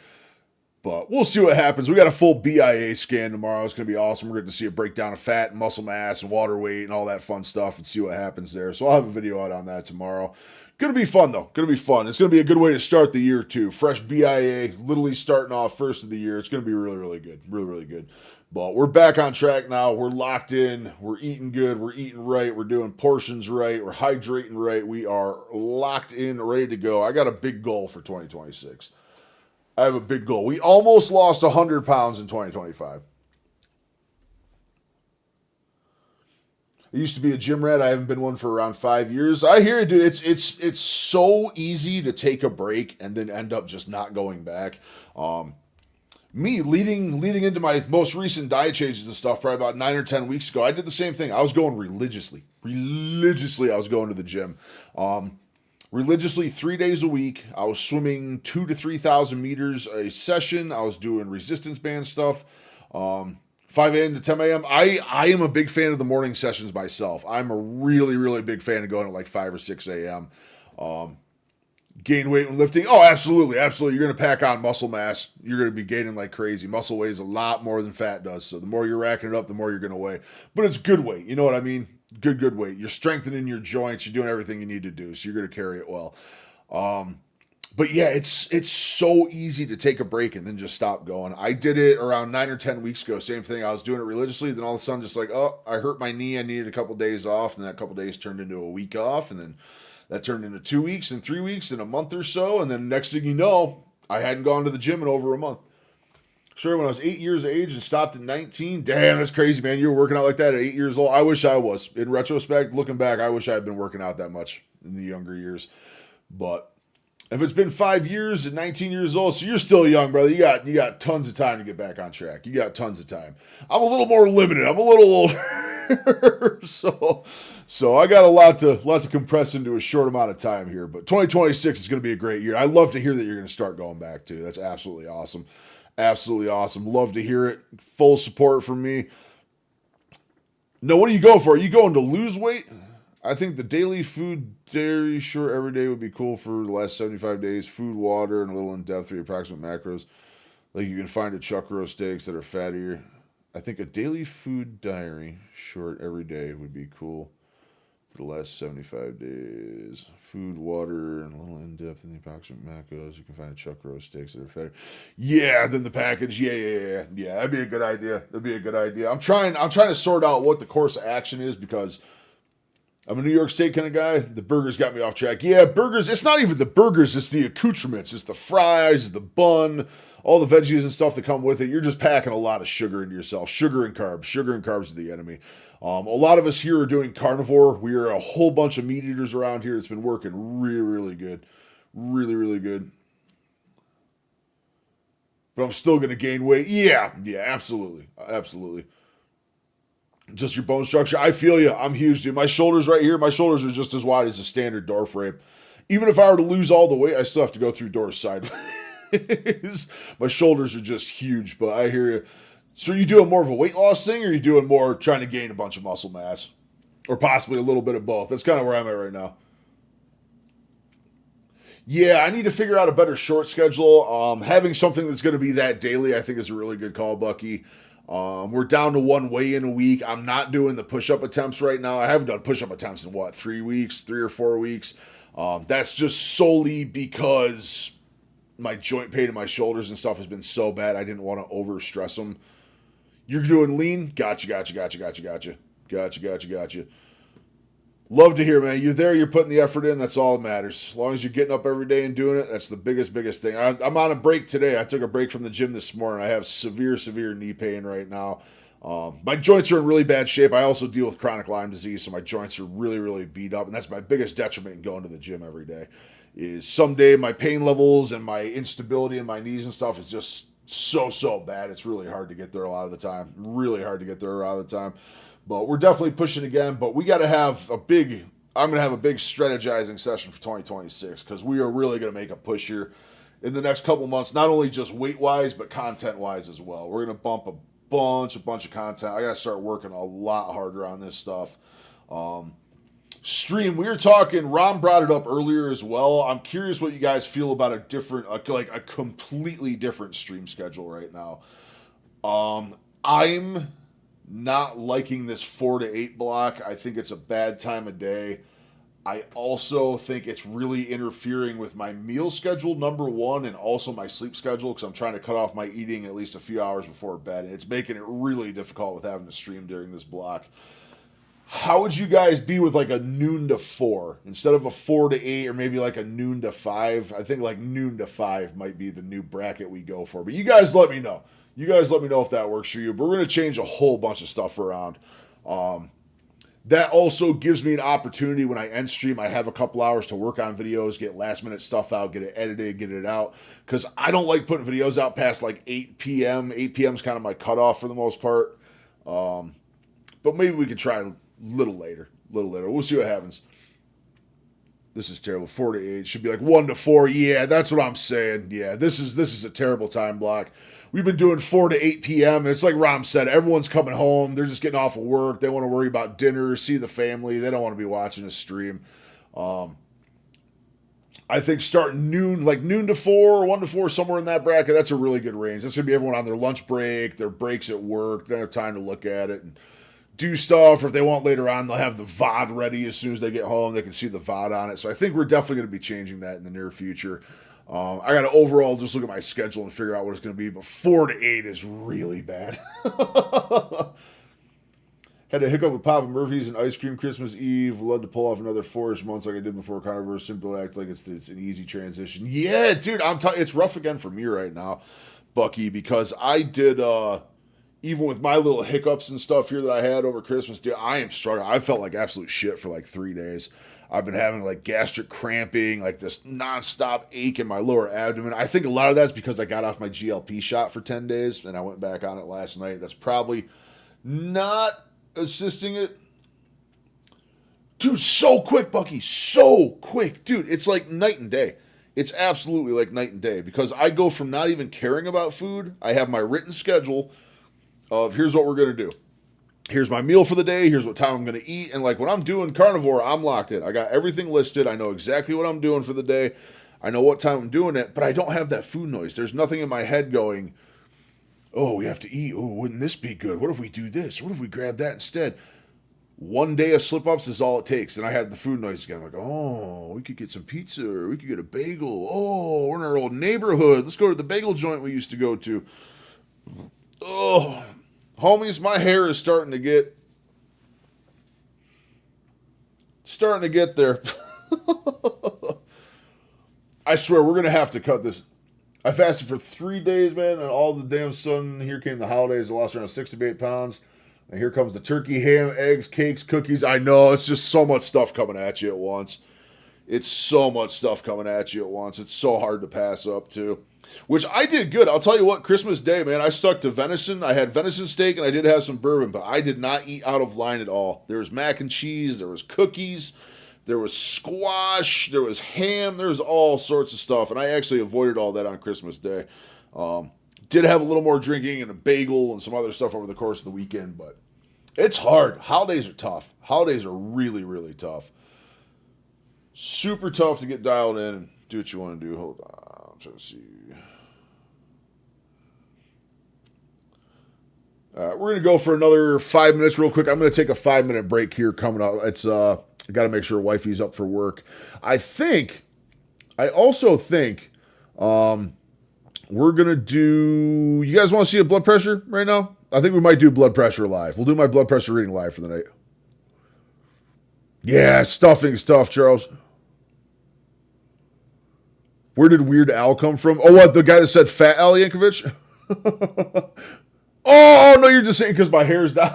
But we'll see what happens. We got a full BIA scan tomorrow. It's going to be awesome. We're going to see a breakdown of fat and muscle mass and water weight and all that fun stuff and see what happens there. So I'll have a video out on that tomorrow. Going to be fun, though. Going to be fun. It's going to be a good way to start the year, too. Fresh BIA, literally starting off first of the year. It's going to be really good. Really good. But we're back on track now. We're locked in. We're eating good. We're eating right. We're doing portions right. We're hydrating right. We are locked in, ready to go. I got a big goal for 2026. I have a big goal. We almost lost 100 pounds in 2025. I used to be a gym rat. I haven't been one for around 5 years. I hear it, dude. It's so easy to take a break and then end up just not going back. Me leading into my most recent diet changes and stuff, probably about 9 or 10 weeks ago, I did the same thing. I was going religiously. I was going to the gym. Religiously 3 days a week. I was swimming 2,000 to 3,000 meters a session. I was doing resistance band stuff. 5 a.m. to 10 a.m. I am a big fan of the morning sessions myself. I'm a really big fan of going at like 5 or 6 a.m. Gain weight when lifting. Oh, absolutely. You're going to pack on muscle mass. You're going to be gaining like crazy. Muscle weighs a lot more than fat does. So the more you're racking it up, the more you're going to weigh. But it's good weight. You know what I mean? Good weight. You're strengthening your joints. You're doing everything you need to do. So you're going to carry it well. But yeah, it's so easy to take a break and then just stop going. I did it around 9 or 10 weeks ago. Same thing. I was doing it religiously. Then all of a sudden, just like, oh, I hurt my knee. I needed a couple days off. And that couple days turned into a week off. And then that turned into 2 weeks and 3 weeks and a month or so. And then next thing you know, I hadn't gone to the gym in over a month. Sure, when I was 8 years of age and stopped at 19, damn, that's crazy, man. You were working out like that at 8 years old. I wish I was. In retrospect, looking back, I wish I had been working out that much in the younger years. But if it's been 5 years and 19 years old, so you're still young, brother. You got tons of time to get back on track. You got tons of time. I'm a little more limited. I'm a little older. So I got a lot to compress into a short amount of time here. But 2026 is going to be a great year. I love to hear that you're going to start going back too. That's absolutely awesome. Absolutely awesome. Love to hear it. Full support from me. No, what are you going for? Are you going to lose weight? I think the daily food, dairy, sure, every day would be cool for the last 75 days. Food, water, and a little in-depth, 3 approximate macros. Like you can find at chuck roast steaks that are fattier. I think a daily food diary short every day would be cool for the last 75 days. Food, water, and a little in-depth in the approximate macros. You can find a chuck roast steaks that are fed. Yeah, then the package. Yeah. That'd be a good idea. I'm trying to sort out what the course of action is because I'm a New York State kind of guy. The burgers got me off track. Yeah, burgers. It's not even the burgers. It's the accoutrements. It's the fries, the bun, all the veggies and stuff that come with it. You're just packing a lot of sugar into yourself. Sugar and carbs. Sugar and carbs are the enemy. A lot of us here are doing carnivore. We are a whole bunch of meat eaters around here. It's been working really, really good. Really, really good. But I'm still going to gain weight. Yeah, absolutely. Absolutely. Just your bone structure. I feel you. I'm huge, dude. My shoulders right here, my shoulders are just as wide as a standard door frame. Even if I were to lose all the weight, I still have to go through doors sideways. My shoulders are just huge, but I hear you. So are you doing more of a weight loss thing, or are you doing more trying to gain a bunch of muscle mass? Or possibly a little bit of both? That's kind of where I'm at right now. Yeah, I need to figure out a better short schedule. Having something that's going to be that daily, I think is a really good call, Bucky. We're down to one weigh-in a week. I'm not doing the push-up attempts right now. I haven't done push-up attempts in, 3 or 4 weeks? That's just solely because my joint pain in my shoulders and stuff has been so bad, I didn't want to over-stress them. You're doing lean? Gotcha. Love to hear, man. You're there, you're putting the effort in, that's all that matters. As long as you're getting up every day and doing it, that's the biggest thing. I'm on a break today. I took a break from the gym this morning. I have severe knee pain right now. My joints are in really bad shape. I also deal with chronic Lyme disease, so my joints are really, really beat up, and that's my biggest detriment in going to the gym every day, is someday my pain levels and my instability in my knees and stuff is just so bad. It's really hard to get there a lot of the time. But we're definitely pushing again. But we got to have I'm going to have a big strategizing session for 2026 because we are really going to make a push here in the next couple months, not only just weight-wise, but content-wise as well. We're going to bump a bunch of content. I got to start working a lot harder on this stuff. Stream, we were talking, Ron brought it up earlier as well. I'm curious what you guys feel about a completely different stream schedule right now. I'm not liking this 4 to 8 block. I think it's a bad time of day. I also think it's really interfering with my meal schedule, number one, and also my sleep schedule because I'm trying to cut off my eating at least a few hours before bed. It's making it really difficult with having to stream during this block. How would you guys be with like a noon to 4 instead of a 4 to 8 or maybe like a noon to 5? I think like noon to 5 might be the new bracket we go for. But you guys let me know. If that works for you. But we're going to change a whole bunch of stuff around. That also gives me an opportunity when I end stream. I have a couple hours to work on videos, get last minute stuff out, get it edited, get it out. Because I don't like putting videos out past like 8 p.m. 8 p.m. is kind of my cutoff for the most part. But maybe we could try a little later. We'll see what happens. This is terrible. 4 to 8 should be like 1 to 4. Yeah, that's what I'm saying. Yeah, this is a terrible time block. We've been doing 4 to 8 p.m. And it's like Rom said, everyone's coming home. They're just getting off of work. They want to worry about dinner, see the family. They don't want to be watching a stream. I think starting noon, like noon to 4, 1 to 4, somewhere in that bracket, that's a really good range. That's going to be everyone on their lunch break, their breaks at work. They have time to look at it and do stuff. Or if they want later on, they'll have the VOD ready as soon as they get home. They can see the VOD on it. So I think we're definitely going to be changing that in the near future. I got to overall just look at my schedule and figure out what it's going to be. But 4 to 8 is really bad. Had a hiccup with Papa Murphy's and ice cream Christmas Eve. Love to pull off another 4-ish months like I did before Carnivore. Simply act like it's an easy transition. Yeah, dude, it's rough again for me right now, Bucky, because I did, even with my little hiccups and stuff here that I had over Christmas, dude, I am struggling. I felt like absolute shit for like 3 days. I've been having like gastric cramping, like this nonstop ache in my lower abdomen. I think a lot of that's because I got off my GLP shot for 10 days and I went back on it last night. That's probably not assisting it. Dude, so quick, Bucky. So quick. Dude, it's like night and day. It's absolutely like night and day because I go from not even caring about food. I have my written schedule of here's what we're going to do. Here's my meal for the day. Here's what time I'm going to eat. And like when I'm doing carnivore, I'm locked in. I got everything listed. I know exactly what I'm doing for the day. I know what time I'm doing it, but I don't have that food noise. There's nothing in my head going, Oh, we have to eat. Oh, wouldn't this be good? What if we do this? What if we grab that instead? One day of slip-ups is all it takes. And I had the food noise again. I'm like, oh, we could get some pizza, or we could get a bagel. Oh, we're in our old neighborhood. Let's go to the bagel joint we used to go to. Oh, homies, my hair is starting to get there. I swear, we're going to have to cut this. I fasted for 3 days, man, and all the damn sudden, here came the holidays. I lost around 6 to 8 pounds. And here comes the turkey, ham, eggs, cakes, cookies. I know, it's just so much stuff coming at you at once. It's so much stuff coming at you at once. It's so hard to pass up, too. Which I did good. I'll tell you what, Christmas Day, man, I stuck to venison. I had venison steak, and I did have some bourbon, but I did not eat out of line at all. There was mac and cheese. There was cookies. There was squash, there was ham, there was all sorts of stuff, and I actually avoided all that on Christmas Day. Did have a little more drinking and a bagel and some other stuff over the course of the weekend, but it's hard. Holidays are tough. Holidays are really, really tough. Super tough to get dialed in and do what you want to do. Hold on, I'm trying to see. We're going to go for another 5 minutes real quick. I'm going to take a 5-minute break here coming up. It's I got to make sure wifey's up for work. I also think we're going to do, you guys want to see a blood pressure right now? I think we might do blood pressure live. We'll do my blood pressure reading live for the night. Yeah, stuffing stuff, Charles. Where did Weird Al come from? Oh, what, the guy that said Fat Al Yankovic? Oh, no, you're just saying because my hair's down.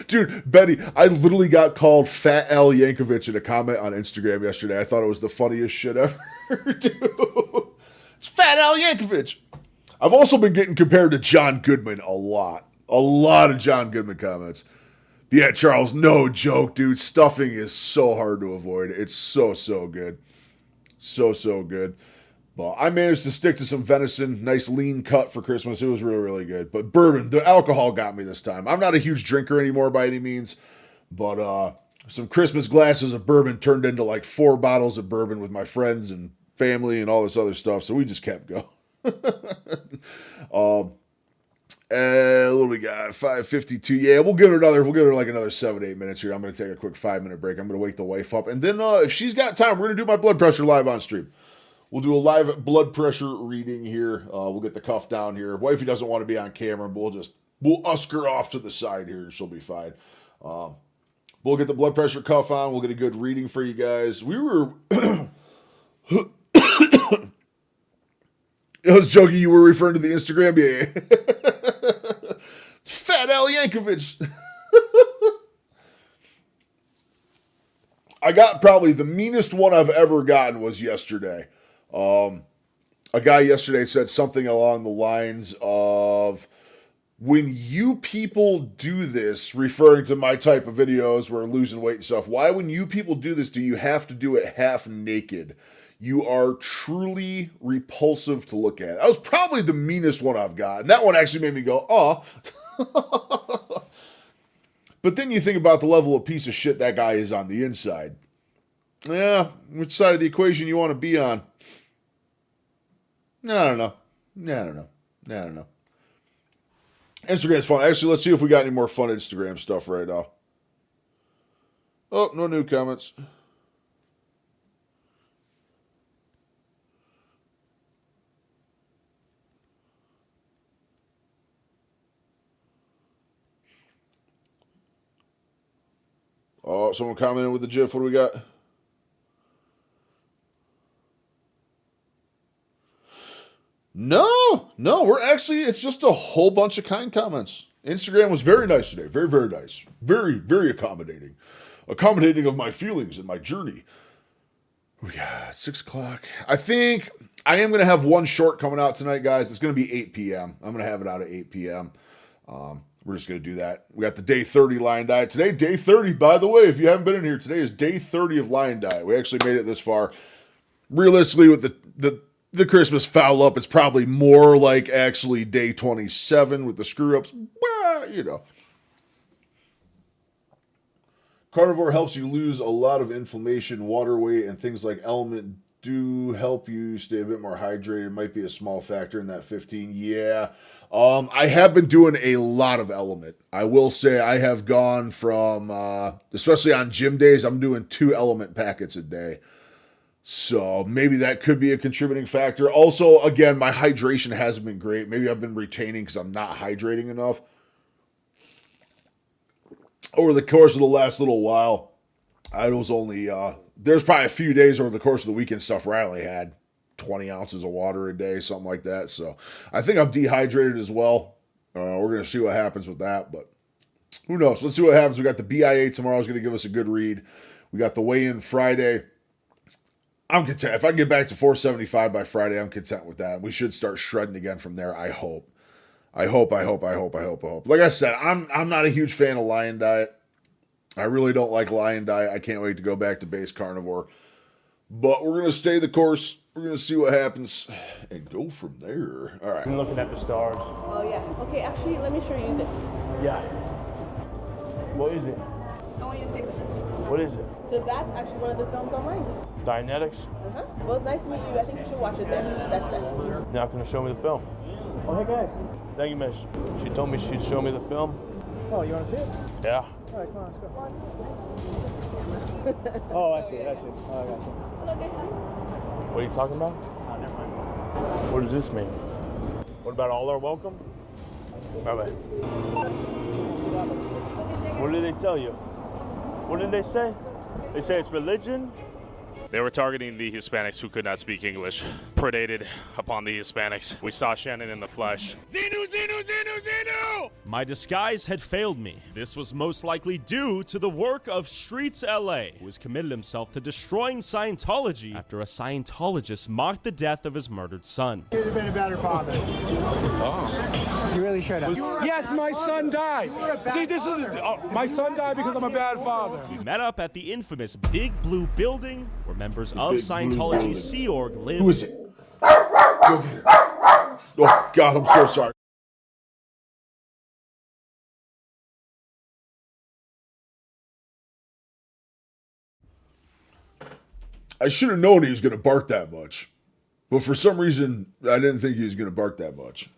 Dude, Betty, I literally got called Fat Al Yankovic in a comment on Instagram yesterday. I thought it was the funniest shit ever, dude. It's Fat Al Yankovic. I've also been getting compared to John Goodman a lot. A lot of John Goodman comments. Yeah, Charles, no joke, dude. Stuffing is so hard to avoid. It's so, so good. So, so good. Well, I managed to stick to some venison, nice lean cut for Christmas. It was really, really good. But bourbon, the alcohol got me this time. I'm not a huge drinker anymore by any means, but some Christmas glasses of bourbon turned into like 4 bottles of bourbon with my friends and family and all this other stuff. So we just kept going. What do we got? 5:52. Yeah, we'll give her like another 7-8 minutes here. I'm going to take a quick 5-minute break. I'm going to wake the wife up, and then if she's got time, we're going to do my blood pressure live on stream. We'll do a live blood pressure reading here. We'll get the cuff down here. Wifey doesn't want to be on camera, but we'll usk her off to the side here. She'll be fine. We'll get the blood pressure cuff on. We'll get a good reading for you guys. We were... I was joking you were referring to the Instagram. Yeah. Fat Al Yankovic. I got probably the meanest one I've ever gotten was yesterday. A guy yesterday said something along the lines of, when you people do this, referring to my type of videos where losing weight and stuff, why when you people do this do you have to do it half naked? You are truly repulsive to look at. That was probably the meanest one I've got. And that one actually made me go, oh. But then you think about the level of piece of shit that guy is on the inside. Yeah, which side of the equation you want to be on? I don't know. Instagram's fun. Actually, let's see if we got any more fun Instagram stuff right now. Oh, no new comments. Oh, someone commented with the GIF. What do we got? No, we're actually, it's just a whole bunch of kind comments. Instagram was very nice today. Very, very nice. Very, very accommodating. Accommodating of my feelings and my journey. We got 6 o'clock. I think I am going to have one short coming out tonight, guys. It's going to be 8 p.m. I'm going to have it out at 8 p.m. We're just going to do that. We got the day 30 Lion Diet. Today, day 30, by the way, if you haven't been in here, today is day 30 of Lion Diet. We actually made it this far. Realistically, with the Christmas foul up, it's probably more like actually day 27 with the screw ups. Well, you know. Carnivore helps you lose a lot of inflammation, water weight, and things like element do help you stay a bit more hydrated. It might be a small factor in that 15. Yeah. I have been doing a lot of Element. I will say I have gone from, especially on gym days, I'm doing 2 Element packets a day. So maybe that could be a contributing factor. Also, again, my hydration hasn't been great. Maybe I've been retaining because I'm not hydrating enough. Over the course of the last little while, I was only, there's probably a few days over the course of the weekend stuff where I only had 20 ounces of water a day, something like that. So I think I'm dehydrated as well. We're going to see what happens with that, but who knows? Let's see what happens. We got the BIA tomorrow is going to give us a good read. We got the weigh-in Friday. I'm content. If I get back to 475 by Friday, I'm content with that. We should start shredding again from there, I hope. I hope. Like I said, I'm not a huge fan of Lion Diet. I really don't like Lion Diet. I can't wait to go back to base carnivore. But we're going to stay the course. We're going to see what happens and go from there. All right. I'm looking at the stars. Oh, yeah. Okay, actually, let me show you this. Yeah. What is it? I want you to take this. What is it? So that's actually one of the films online. Dianetics? Uh-huh. Well, it's nice to meet you. I think you should watch it there. That's best. Now can you show me the film? Oh, hey, guys. Thank you, miss. She told me she'd show me the film. Oh, you want to see it? Yeah. All right, come on, let's go. Oh, I see it. Oh, I got you. What are you talking about? Oh, never mind. What does this mean? What about all are welcome? Bye-bye. What did they tell you? What did they say? They say it's religion? They were targeting the Hispanics who could not speak English, predated upon the Hispanics. We saw Shannon in the flesh. Xenu! My disguise had failed me. This was most likely due to the work of Streets LA, who has committed himself to destroying Scientology after a Scientologist mocked the death of his murdered son. You should have been a better father. Oh. You really should have. Yes, my son died. See, this is my son died because I'm a bad father. We met up at the infamous Big Blue Building, where members of Scientology's Sea Org live. Who is it? Go get her. Oh, God, I'm so sorry. I should have known he was going to bark that much. But for some reason, I didn't think he was going to bark that much.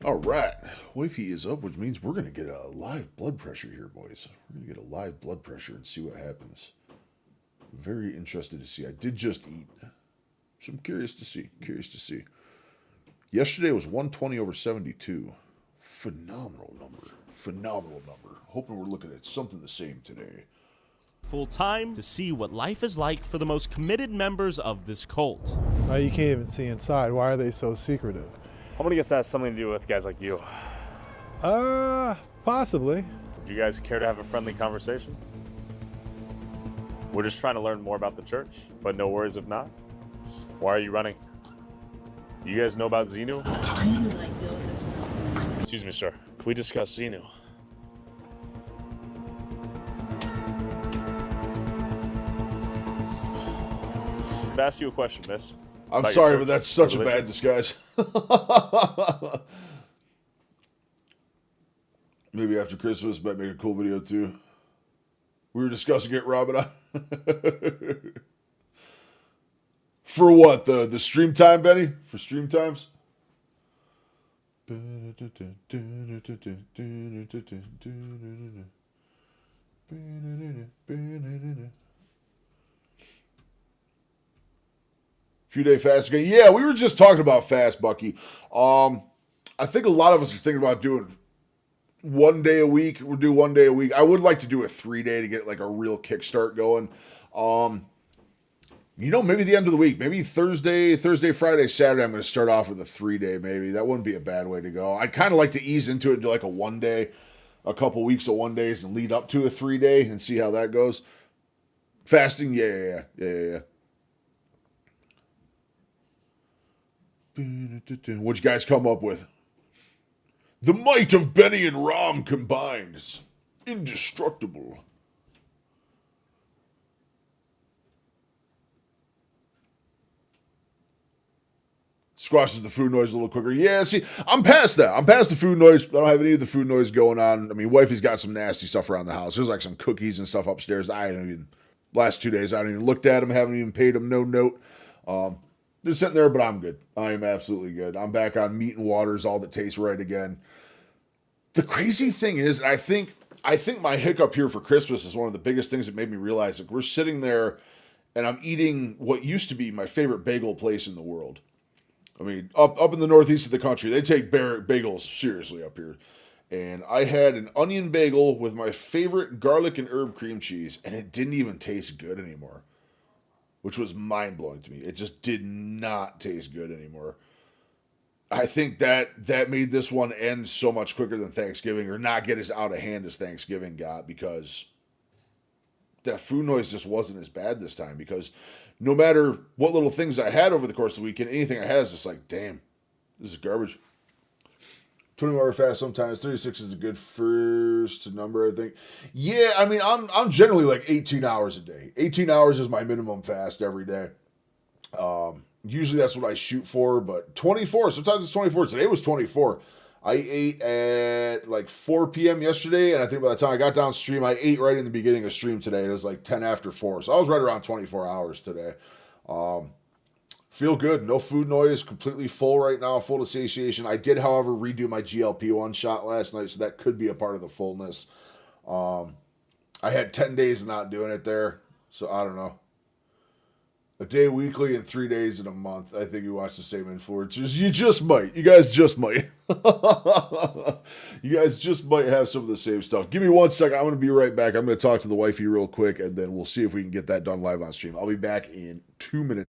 All right. Wifey is up, which means we're going to get a live blood pressure here, boys. We're going to get a live blood pressure and see what happens. Very interested to see. I did just eat. So I'm curious to see. Yesterday was 120/72. Phenomenal number. Hoping we're looking at something the same today. Full time to see what life is like for the most committed members of this cult. You can't even see inside. Why are they so secretive? I'm gonna guess that has something to do with guys like you. Possibly. Would you guys care to have a friendly conversation? We're just trying to learn more about the church, but no worries if not. Why are you running? Do you guys know about Xenu? Excuse me, sir. Can we discuss Xenu? Can I ask you a question, miss? I'm sorry, but that's such a bad disguise. Maybe after Christmas, might make a cool video too. We were discussing it, Rob and I. For what? The stream time, Benny? For stream times? Few day fast again. Yeah, we were just talking about fast, Bucky. I think a lot of us are thinking about doing 1 day a week. We'll do 1 day a week. I would like to do a 3-day to get like a real kickstart going. Maybe the end of the week. Maybe Thursday, Friday, Saturday, I'm going to start off with a 3-day maybe. That wouldn't be a bad way to go. I'd kind of like to ease into it and do like a 1 day, a couple weeks of 1 days and lead up to a 3-day and see how that goes. Fasting, yeah. What you guys come up with? The might of Benny and Rom combined is indestructible. squashes the food noise a little quicker. Yeah, see, I'm past that. I'm past the food noise. I don't have any of the food noise going on. I mean, wifey's got some nasty stuff around the house. There's like some cookies and stuff upstairs. Last 2 days, I haven't even looked at them, haven't even paid them no note. Just sitting there, but I'm good. I am absolutely good. I'm back on meat and waters, all that tastes right again. The crazy thing is, I think my hiccup here for Christmas is one of the biggest things that made me realize, like, we're sitting there and I'm eating what used to be my favorite bagel place in the world. I mean, up in the northeast of the country, they take bagels seriously up here. And I had an onion bagel with my favorite garlic and herb cream cheese, and it didn't even taste good anymore, which was mind-blowing to me. It just did not taste good anymore. I think that made this one end so much quicker than Thanksgiving, or not get as out of hand as Thanksgiving got, because that food noise just wasn't as bad this time, because no matter what little things I had over the course of the weekend, anything I had is just like, damn, this is garbage. 20-hour fast sometimes. 36 is a good first number, I think. Yeah, I mean, I'm generally like 18 hours a day. 18 hours is my minimum fast every day. Usually that's what I shoot for, but 24, sometimes it's 24. Today was 24. I ate at like 4 p.m. yesterday, and I think by the time I got downstream, I ate right in the beginning of stream today. It was like 10 after 4, so I was right around 24 hours today. Feel good. No food noise. Completely full right now. Full to satiation. I did, however, redo my GLP-1 shot last night, so that could be a part of the fullness. I had 10 days of not doing it there, so I don't know. A day weekly and 3 days in a month. I think you watch the same influencers. You just might. You guys just might. You guys just might have some of the same stuff. Give me 1 second. I'm going to be right back. I'm going to talk to the wifey real quick, and then we'll see if we can get that done live on stream. I'll be back in 2 minutes.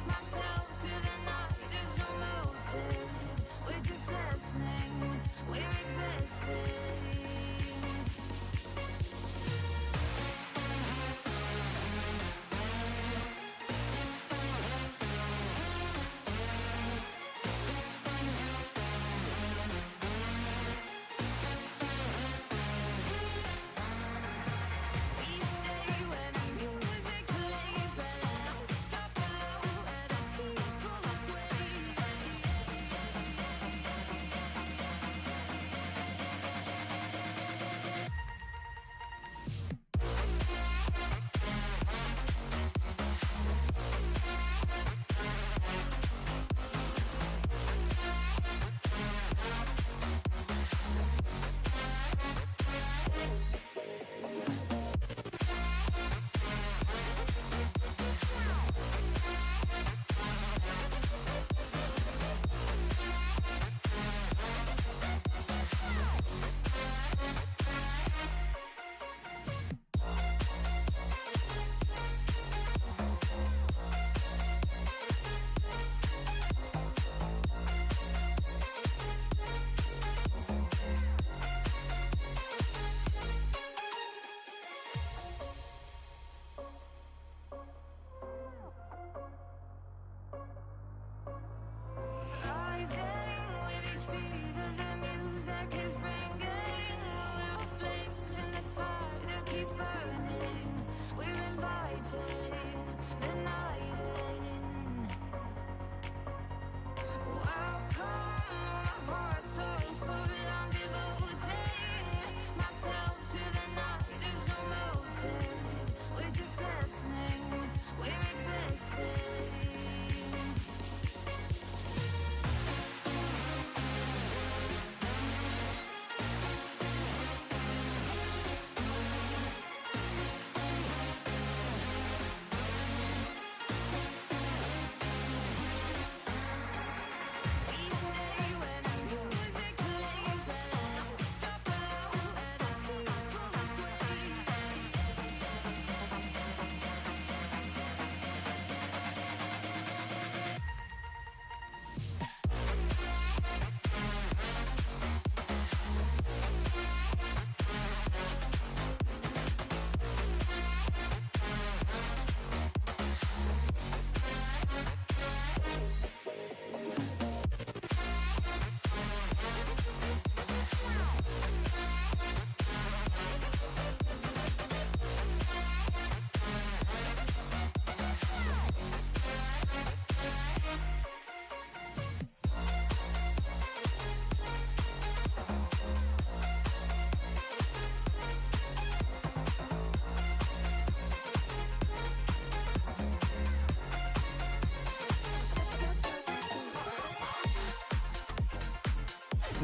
Myself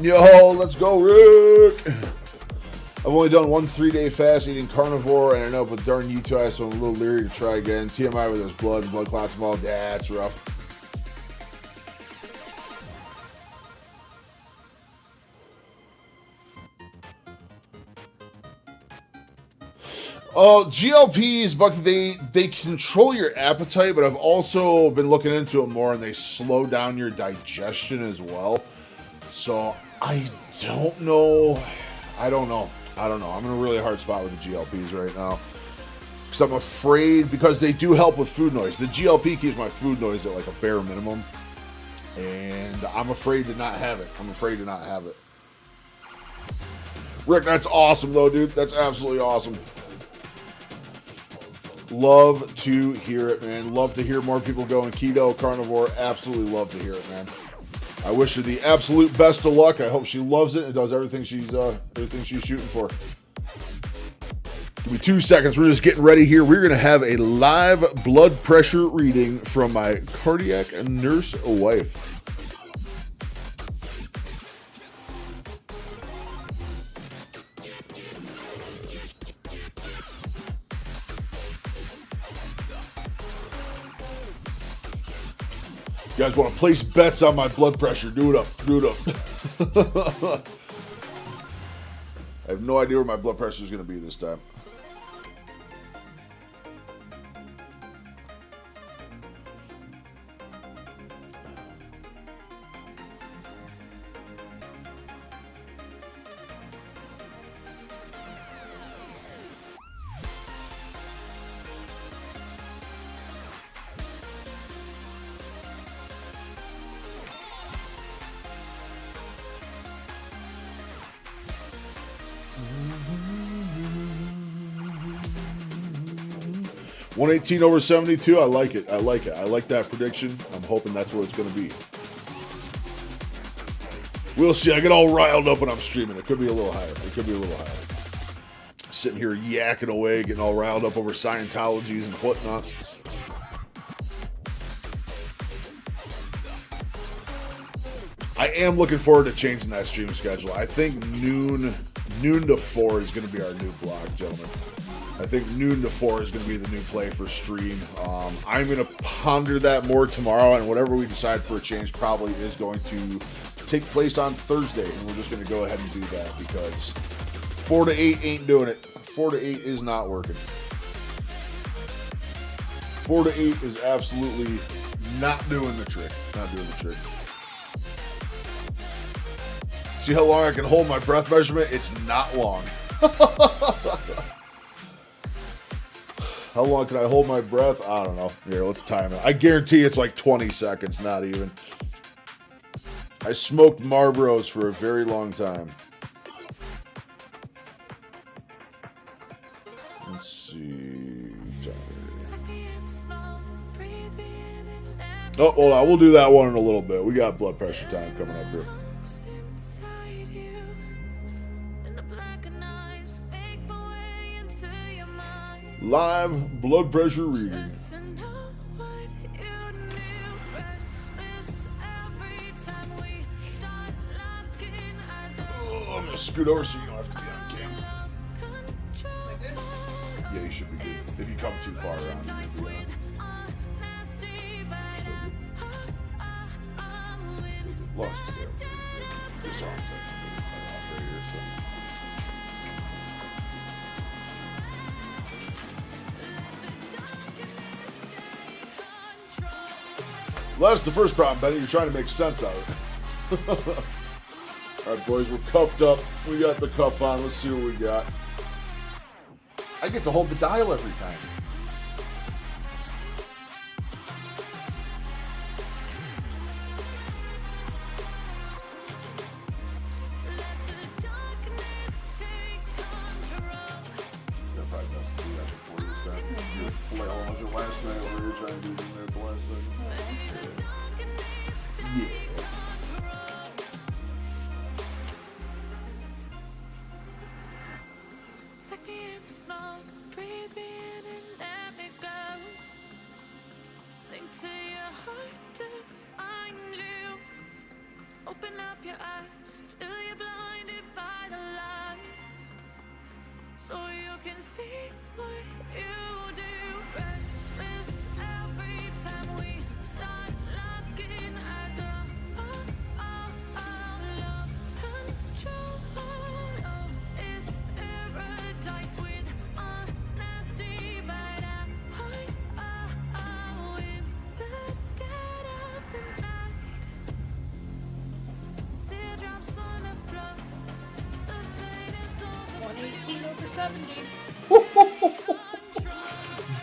Yo, let's go, Rick. I've only done one 3-day fast eating carnivore, and I know, but darn you two, so I'm a little leery to try again. TMI with those blood clots involved. Yeah, it's rough. GLPs, Bucky, they control your appetite, but I've also been looking into it more, and they slow down your digestion as well. So I don't know. I'm in a really hard spot with the GLPs right now. Because I'm afraid, because they do help with food noise. The GLP keeps my food noise at like a bare minimum. And I'm afraid to not have it. Rick, that's awesome though, dude. That's absolutely awesome. Love to hear it, man. Love to hear more people going keto, carnivore. Absolutely love to hear it, man. I wish her the absolute best of luck. I hope she loves it and does everything she's shooting for. Give me 2 seconds. We're just getting ready here. We're going to have a live blood pressure reading from my cardiac nurse wife. You guys want to place bets on my blood pressure? Do it up. I have no idea where my blood pressure is going to be this time. $118/72. I like it. I like that prediction. I'm hoping that's what it's going to be. We'll see. I get all riled up when I'm streaming. It could be a little higher. Sitting here yakking away, getting all riled up over Scientologies and whatnot. I am looking forward to changing that stream schedule. I think noon to 4 is going to be our new block, gentlemen. I think noon to 4 is going to be the new play for stream. I'm going to ponder that more tomorrow, and whatever we decide for a change probably is going to take place on Thursday, and we're just going to go ahead and do that because 4 to 8 ain't doing it. 4 to 8 is not working. 4 to 8 is absolutely not doing the trick. See how long I can hold my breath measurement? It's not long. How long can I hold my breath? I don't know. Here, let's time it. I guarantee it's like 20 seconds, not even. I smoked Marlboros for a very long time. Let's see. Oh, hold on. We'll do that one in a little bit. We got blood pressure time coming up here. Live blood pressure reading. Oh, I'm gonna scoot over so you don't have to be on camera. Yeah, you should be good. If you come too far around, you should be on. Lost is there. This arm's like right here, so. Well, that's the first problem, Benny. You're trying to make sense out of it. All right, boys, we're cuffed up. We got the cuff on. Let's see what we got. I get to hold the dial every time. That probably best to do that before this time. You were flailing with it last night while you were trying to do the miracle last night. Yeah. Open up your eyes till you're blinded by the lies, so you can see what you do. Restless every time we start locking as a lost control. Oh, it's paradise with honesty, but in the dead of the night, teardrops on the floor. The pain is over. 118/70.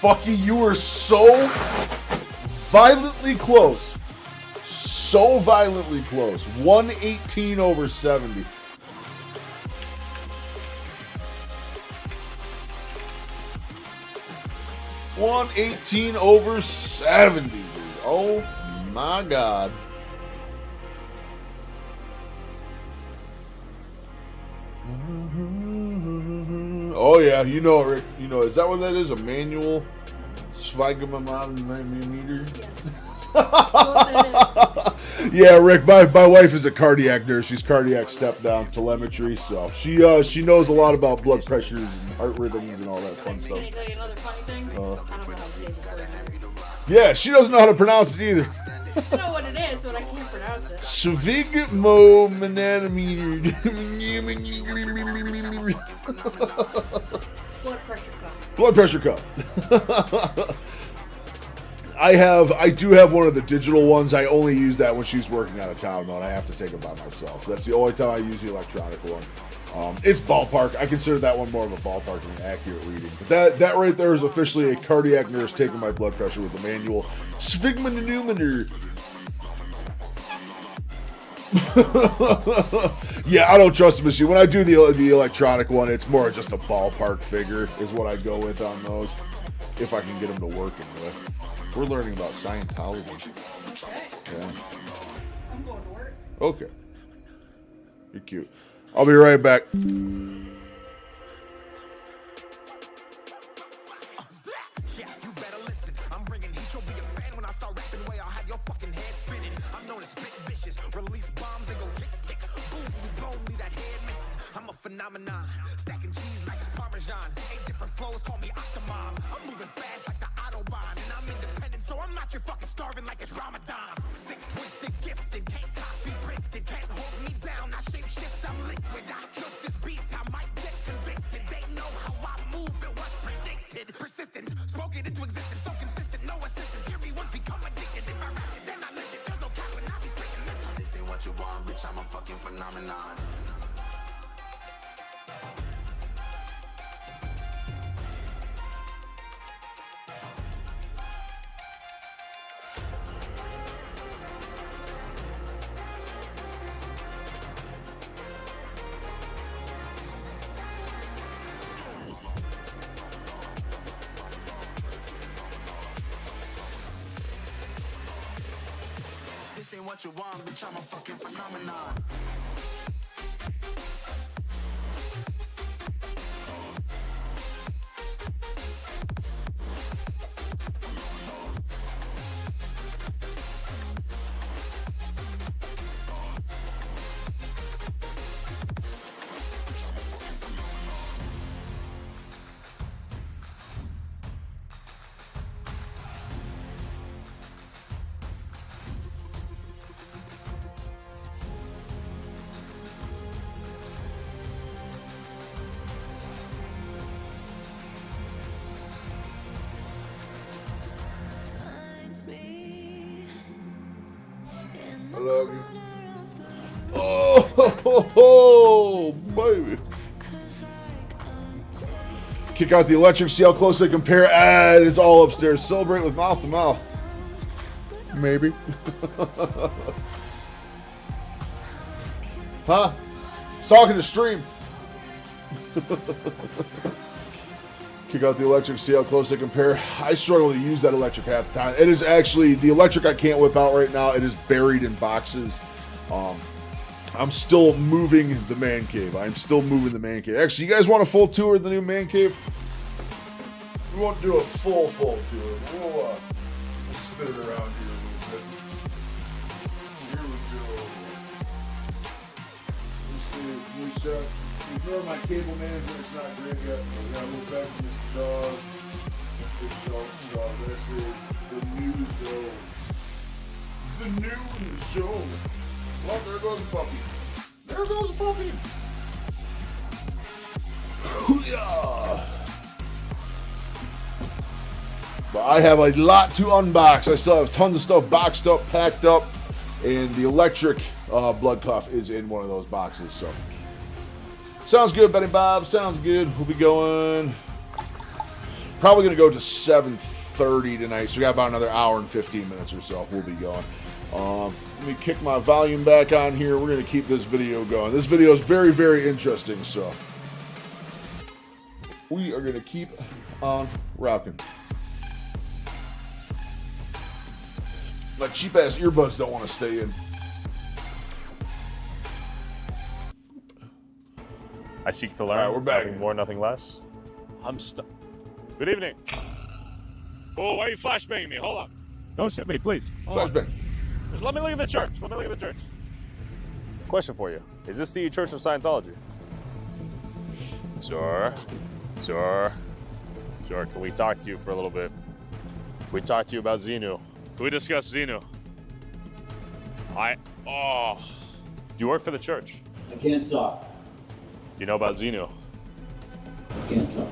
Bucky, you were so violently close. So violently close. 118/70. $118/70, dude. Oh my God. Oh yeah, you know it, Rick. You know, is that what that is? A manual meter? Yes. Yeah, Rick. My wife is a cardiac nurse. She's cardiac step down telemetry, so she knows a lot about blood pressures and heart rhythms and all that fun stuff. Can I tell you another funny thing? I don't know how to say this word. Yeah, she doesn't know how to pronounce it either. I know what it is, but I can't pronounce it. Sphygmomanometer. Blood pressure cuff. Blood pressure cuff. I do have one of the digital ones. I only use that when she's working out of town, though, and I have to take it by myself. That's the only time I use the electronic one. It's ballpark. I consider that one more of a ballpark than an accurate reading. But that right there is officially a cardiac nurse taking my blood pressure with the manual sphygmomanometer. Yeah, I don't trust the machine. When I do the electronic one, it's more just a ballpark figure is what I go with on those, if I can get them to work anyway. We're learning about Scientology. Okay. Yeah. I'm going to work. Okay. You're cute. I'll be right back. Phenomenon, stacking cheese like it's Parmesan. 8 different flows, call me Octomom. I'm moving fast like the Autobahn, and I'm independent, so I'm not your fucking starving like it's Ramadan. Sick, twisted, gifted, can't copy, printed, can't hold me down. I shape shift, I'm liquid. I killed this beat, I might get convicted. They know how I move, it was predicted. Persistent, spoke it into existence, so consistent, no assistance. Hear me once, become addicted. If I rap it, then I live it. There's no cap when I be speaking this. This ain't what you want, bitch. I'm a fucking phenomenon. What you want, bitch, I'm a fucking phenomenon. I love you. Oh, baby. Kick out the electric, see how close they compare. Ah, it is all upstairs. Celebrate with mouth to mouth. Maybe. Huh? I was talking to stream. Kick out the electric, see how close they compare. I struggle to use that electric half the time. It is actually, the electric I can't whip out right now. It is buried in boxes. I'm still moving the man cave. I'm still moving the man cave. Actually, you guys want a full tour of the new man cave? We won't do a full tour. We'll spin it around here a little bit. Here we go. reset. Ignore my cable management, it's not great yet. We got a little back from this dog. This is the new zone. The new zone. Well, there goes the puppy. There goes the puppy. Hoo-yah. But I have a lot to unbox. I still have tons of stuff boxed up, packed up, and the electric blood cuff is in one of those boxes. So, sounds good, Betty Bob. Sounds good. We'll be going. Probably going to go to 7:30 tonight. So we got about another hour and 15 minutes or so. We'll be going. Let me kick my volume back on here. We're going to keep this video going. This video is very, very interesting. So we are going to keep on rocking. My cheap ass earbuds don't want to stay in. I seek to learn. All right, we're back. Nothing more, nothing less. I'm stuck. Good evening. Oh, why are you flashbanging me? Hold on. Don't shoot me, please. Flashbang. Just let me look at the church. Let me look at the church. Question for you. Is this the Church of Scientology? Sure. Can we talk to you for a little bit? Can we talk to you about Xenu? Can we discuss Xenu? Do you work for the church? I can't talk. Do you know about Xenu? I can't talk.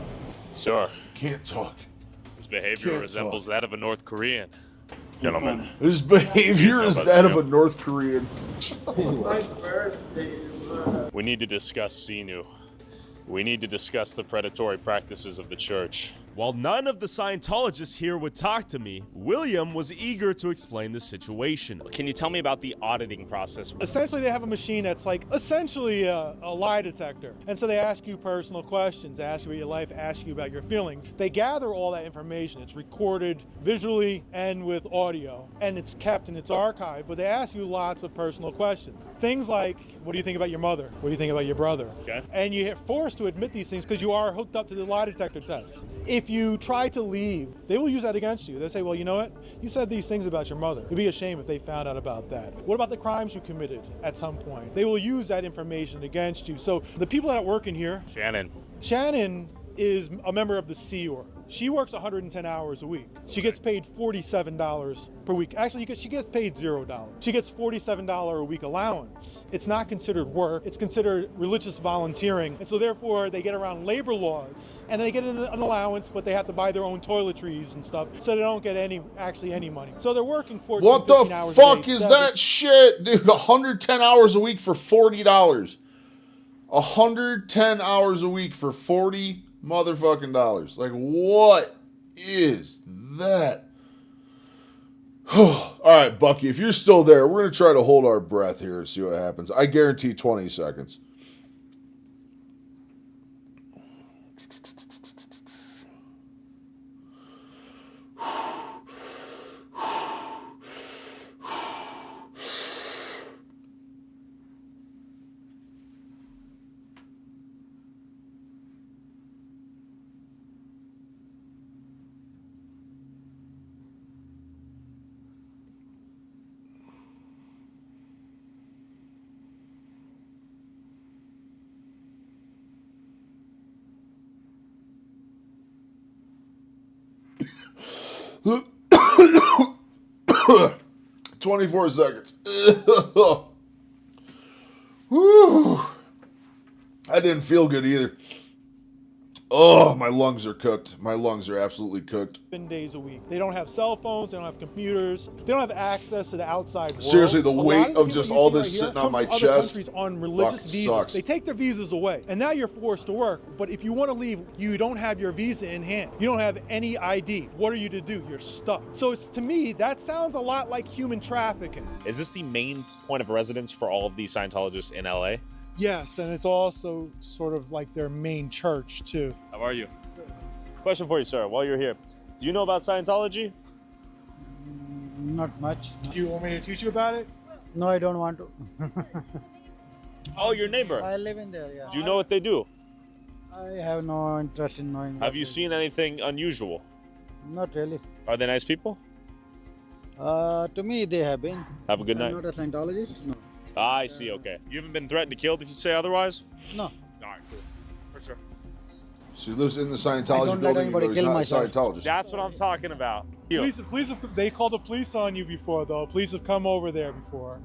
Sure. Can't talk. His behavior Can't resembles talk. that of a North Korean. Gentlemen. His behavior is that of a North Korean. We need to discuss Xenu. We need to discuss the predatory practices of the church. While none of the Scientologists here would talk to me, William was eager to explain the situation. Can you tell me about the auditing process? Essentially, they have a machine that's like essentially a lie detector. And so they ask you personal questions, ask you about your life, ask you about your feelings. They gather all that information. It's recorded visually and with audio, and it's kept and it's archived, but they ask you lots of personal questions. Things like, what do you think about your mother? What do you think about your brother? Okay. And you're forced to admit these things because you are hooked up to the lie detector test. If you try to leave, they will use that against you. They'll say, well, you know what? You said these things about your mother. It'd be a shame if they found out about that. What about the crimes you committed at some point? They will use that information against you. So the people that work in here... Shannon is a member of the Sea Org. She works 110 hours a week. She gets paid $47 per week. Actually, she gets paid $0. She gets $47 a week allowance. It's not considered work. It's considered religious volunteering. And so therefore, they get around labor laws. And they get an allowance, but they have to buy their own toiletries and stuff. So they don't get any money. So they're working 14, What 15 the hours fuck a day, is 7 that shit, dude? 110 hours a week for $40. 110 hours a week for $40 motherfucking dollars. Like, what is that? All right, Bucky, if you're still there, we're going to try to hold our breath here and see what happens. I guarantee 20 seconds. Look. 24 seconds. Whew. I didn't feel good either. Oh, my lungs are cooked. My lungs are absolutely cooked. 7 days a week. They don't have cell phones. They don't have computers. They don't have access to the outside world. Seriously, the weight of the just people all you this see right sitting here on my come from other chest countries on religious fucking visas. sucks. They take their visas away, and now you're forced to work. But if you want to leave, you don't have your visa in hand. You don't have any ID. What are you to do? You're stuck. So to me, that sounds a lot like human trafficking. Is this the main point of residence for all of these Scientologists in LA? Yes, and it's also sort of like their main church too. How are you? Question for you, sir, while you're here. Do you know about Scientology? Not much. Do you want me to teach you about it? No, I don't want to. Oh, your neighbor. I live in there, yeah. Do you know what they do? I have no interest in knowing. Have you seen anything unusual? Not really. Are they nice people? To me, they have been. Have a good night. I'm not a Scientologist, no. I see, okay. You haven't been threatened to kill if you say otherwise? No. All right, cool. For sure. She lives in the I Scientology don't let building, anybody even though kill he's not a myself. Scientologist. That's what I'm talking about. They called the police on you before, though. Police have come over there before,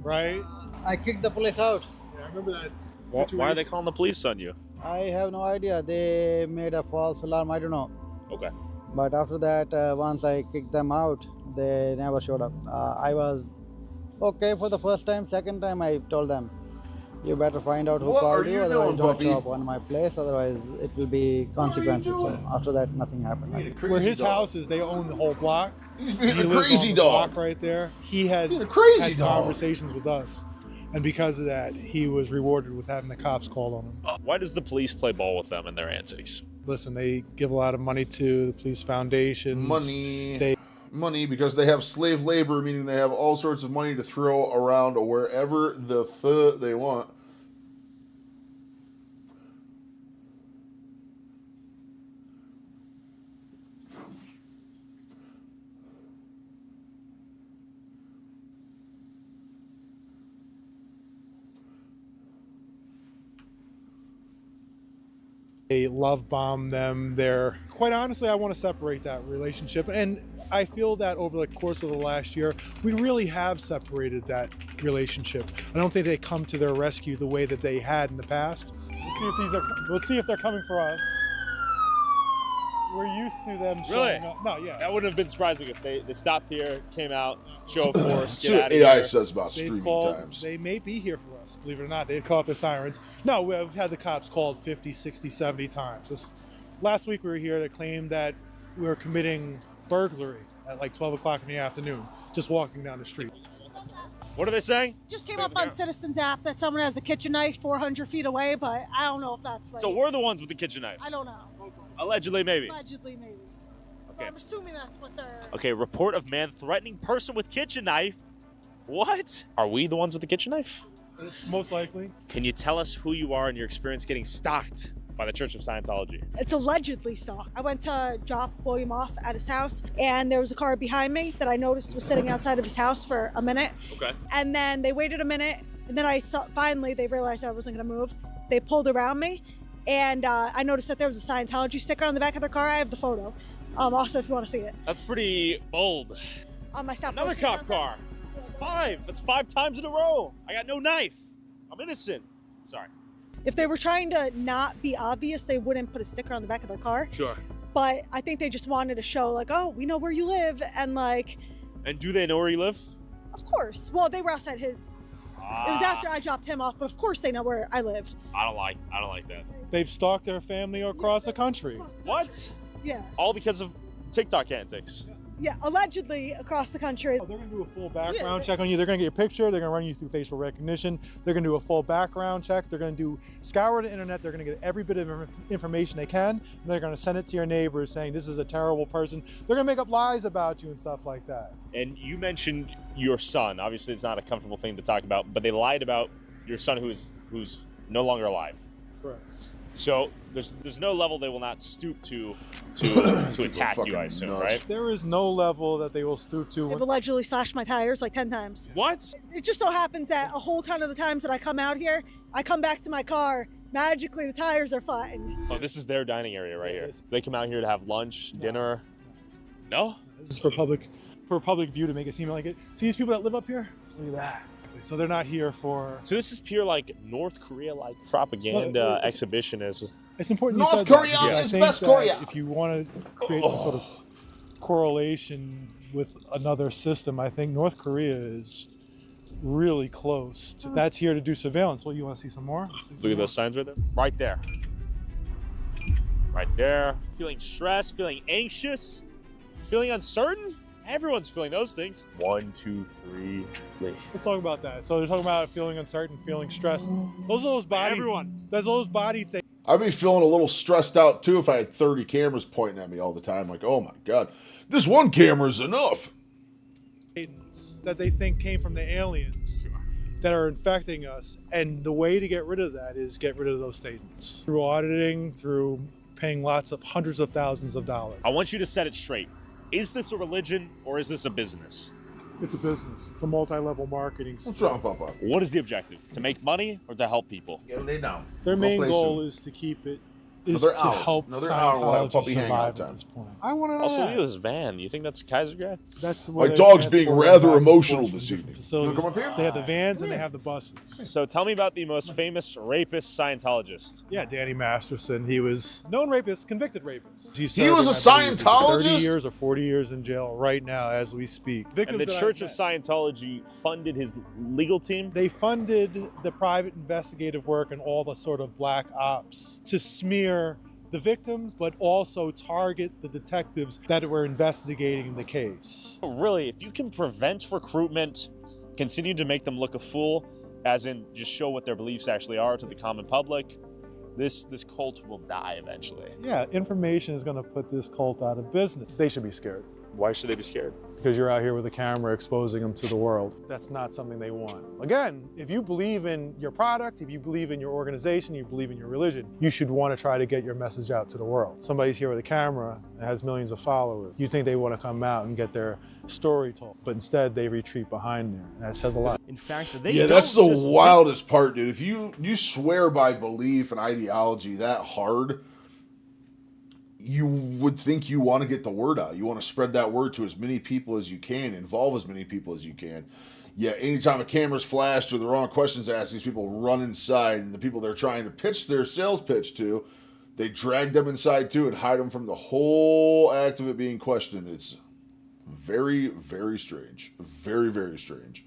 right? I kicked the police out. Yeah, I remember that situation. Why are they calling the police on you? I have no idea. They made a false alarm. I don't know. Okay. But after that, once I kicked them out, they never showed up. I was okay for the first time. Second time, I told them, you better find out who What called are you, you otherwise doing, don't puppy? show up on my place, otherwise it will be consequences. So after that, nothing happened. Where his house is, they own the whole block. He's being He a lives crazy on the dog. block right there. He had Being a crazy had dog. conversations with us, and because of that, he was rewarded with having the cops called on him. Why does the police play ball with them and their antics? Listen, they give a lot of money to the police foundations. Money because they have slave labor, meaning they have all sorts of money to throw around wherever the fuck they want. They love bomb them. Quite honestly, I want to separate that relationship. And I feel that over the course of the last year, we really have separated that relationship. I don't think they come to their rescue the way that they had in the past. Let's see if they're coming for us. We're used to them showing up. No, yeah. That wouldn't have been surprising if they stopped here, came out, show of force, See get what out of AI here. says about streaming times. They may be here for us, believe it or not. They call out their sirens. No, we've had the cops called 50, 60, 70 times. Last week we were here to claim that we were committing burglary at like 12 o'clock in the afternoon, just walking down the street. What are they saying? Just came up on Citizens app that someone has a kitchen knife 400 feet away, but I don't know if that's right. So we're the ones with the kitchen knife. I don't know. Allegedly, maybe. Allegedly, maybe. Okay. I'm assuming that's what they're... Okay, report of man threatening person with kitchen knife. What? Are we the ones with the kitchen knife? Most likely. Can you tell us who you are and your experience getting stalked by the Church of Scientology? It's allegedly stalked. I went to drop William off at his house, and there was a car behind me that I noticed was sitting outside of his house for a minute. Okay. And then they waited a minute, and then I saw, finally they realized I wasn't going to move. They pulled around me, and I noticed that there was a Scientology sticker on the back of their car. I have the photo. Also, if you want to see it. That's pretty bold. I stopped Another posting cop content. car. That's 5. That's 5 times in a row. I got no knife. I'm innocent. Sorry. If they were trying to not be obvious, they wouldn't put a sticker on the back of their car. Sure. But I think they just wanted to show, like, oh, we know where you live, and like. And do they know where you live? Of course. Well, they were outside his. It was after I dropped him off, but of course they know where I live. I don't like that. They've stalked their family across the country. What? Yeah. All because of TikTok antics. Yeah, allegedly across the country. They're going to do a full background check on you. They're going to get your picture. They're going to run you through facial recognition. They're going to do a full background check. They're going to scour the internet. They're going to get every bit of information they can. And they're going to send it to your neighbors saying this is a terrible person. They're going to make up lies about you and stuff like that. And you mentioned your son. Obviously, it's not a comfortable thing to talk about, but they lied about your son who's no longer alive. Correct. So there's no level they will not stoop to attack you, I assume, right? There is no level that they will stoop to. They've allegedly slashed my tires like 10 times. What? It just so happens that a whole ton of the times that I come out here, I come back to my car, magically the tires are flattened. Oh, this is their dining area right here. So they come out here to have lunch, dinner. No? This is for public view to make it seem like it. See these people that live up here? Look at that. So they're not here for... So this is pure like North Korea-like propaganda exhibition. It's important North you said Korea that, because is I think best that Korea. if you want to create some sort of correlation with another system, I think North Korea is really close. That's here to do surveillance. Well, you want to see some more? Look at those signs right there. Right there. Right there. Feeling stressed, feeling anxious, feeling uncertain. Everyone's feeling those things. 1, 2, 3, leave. Let's talk about that. So they're talking about feeling uncertain, feeling stressed. Those are those body. Everyone. There's those body things. I'd be feeling a little stressed out too if I had 30 cameras pointing at me all the time. Like, oh my God, this one camera's enough. That they think came from the aliens that are infecting us. And the way to get rid of that is get rid of those statements. Through auditing, through paying hundreds of thousands of dollars. I want you to set it straight. Is this a religion or is this a business? It's a business. It's a multi-level marketing scheme. What is the objective? To make money or to help people? Their main goal is to keep it, is to help Scientology survive at this point. I want to know Also, that. look at this van. You think that's a Kaiser guy? That's My dog's being rather emotional this evening. Facilities. They have the vans and they have the buses. So tell me about the most famous rapist Scientologist. Yeah, Danny Masterson. He was known rapist, convicted rapist. He was a Scientologist? 30 years or 40 years in jail right now as we speak. And the Church of Scientology funded his legal team? They funded the private investigative work and all the sort of black ops to smear the victims, but also target the detectives that were investigating the case. Really, if you can prevent recruitment, continue to make them look a fool, as in just show what their beliefs actually are to the common public, this cult will die eventually. Yeah, information is going to put this cult out of business. They should be scared. Why should they be scared? Because you're out here with a camera exposing them to the world. That's not something they want. Again, if you believe in your product, if you believe in your organization, you believe in your religion, you should want to try to get your message out to the world. Somebody's here with a camera and has millions of followers. You think they want to come out and get their story told, but instead they retreat behind there. That says a lot. In fact, that's the wildest part, dude. If you swear by belief and ideology that hard, you would think you want to get the word out. You want to spread that word to as many people as you can, involve as many people as you can. Yeah, anytime a camera's flashed or the wrong questions asked, these people run inside, and the people they're trying to pitch their sales pitch to, they drag them inside too and hide them from the whole act of it being questioned. It's very, very strange. Very, very strange.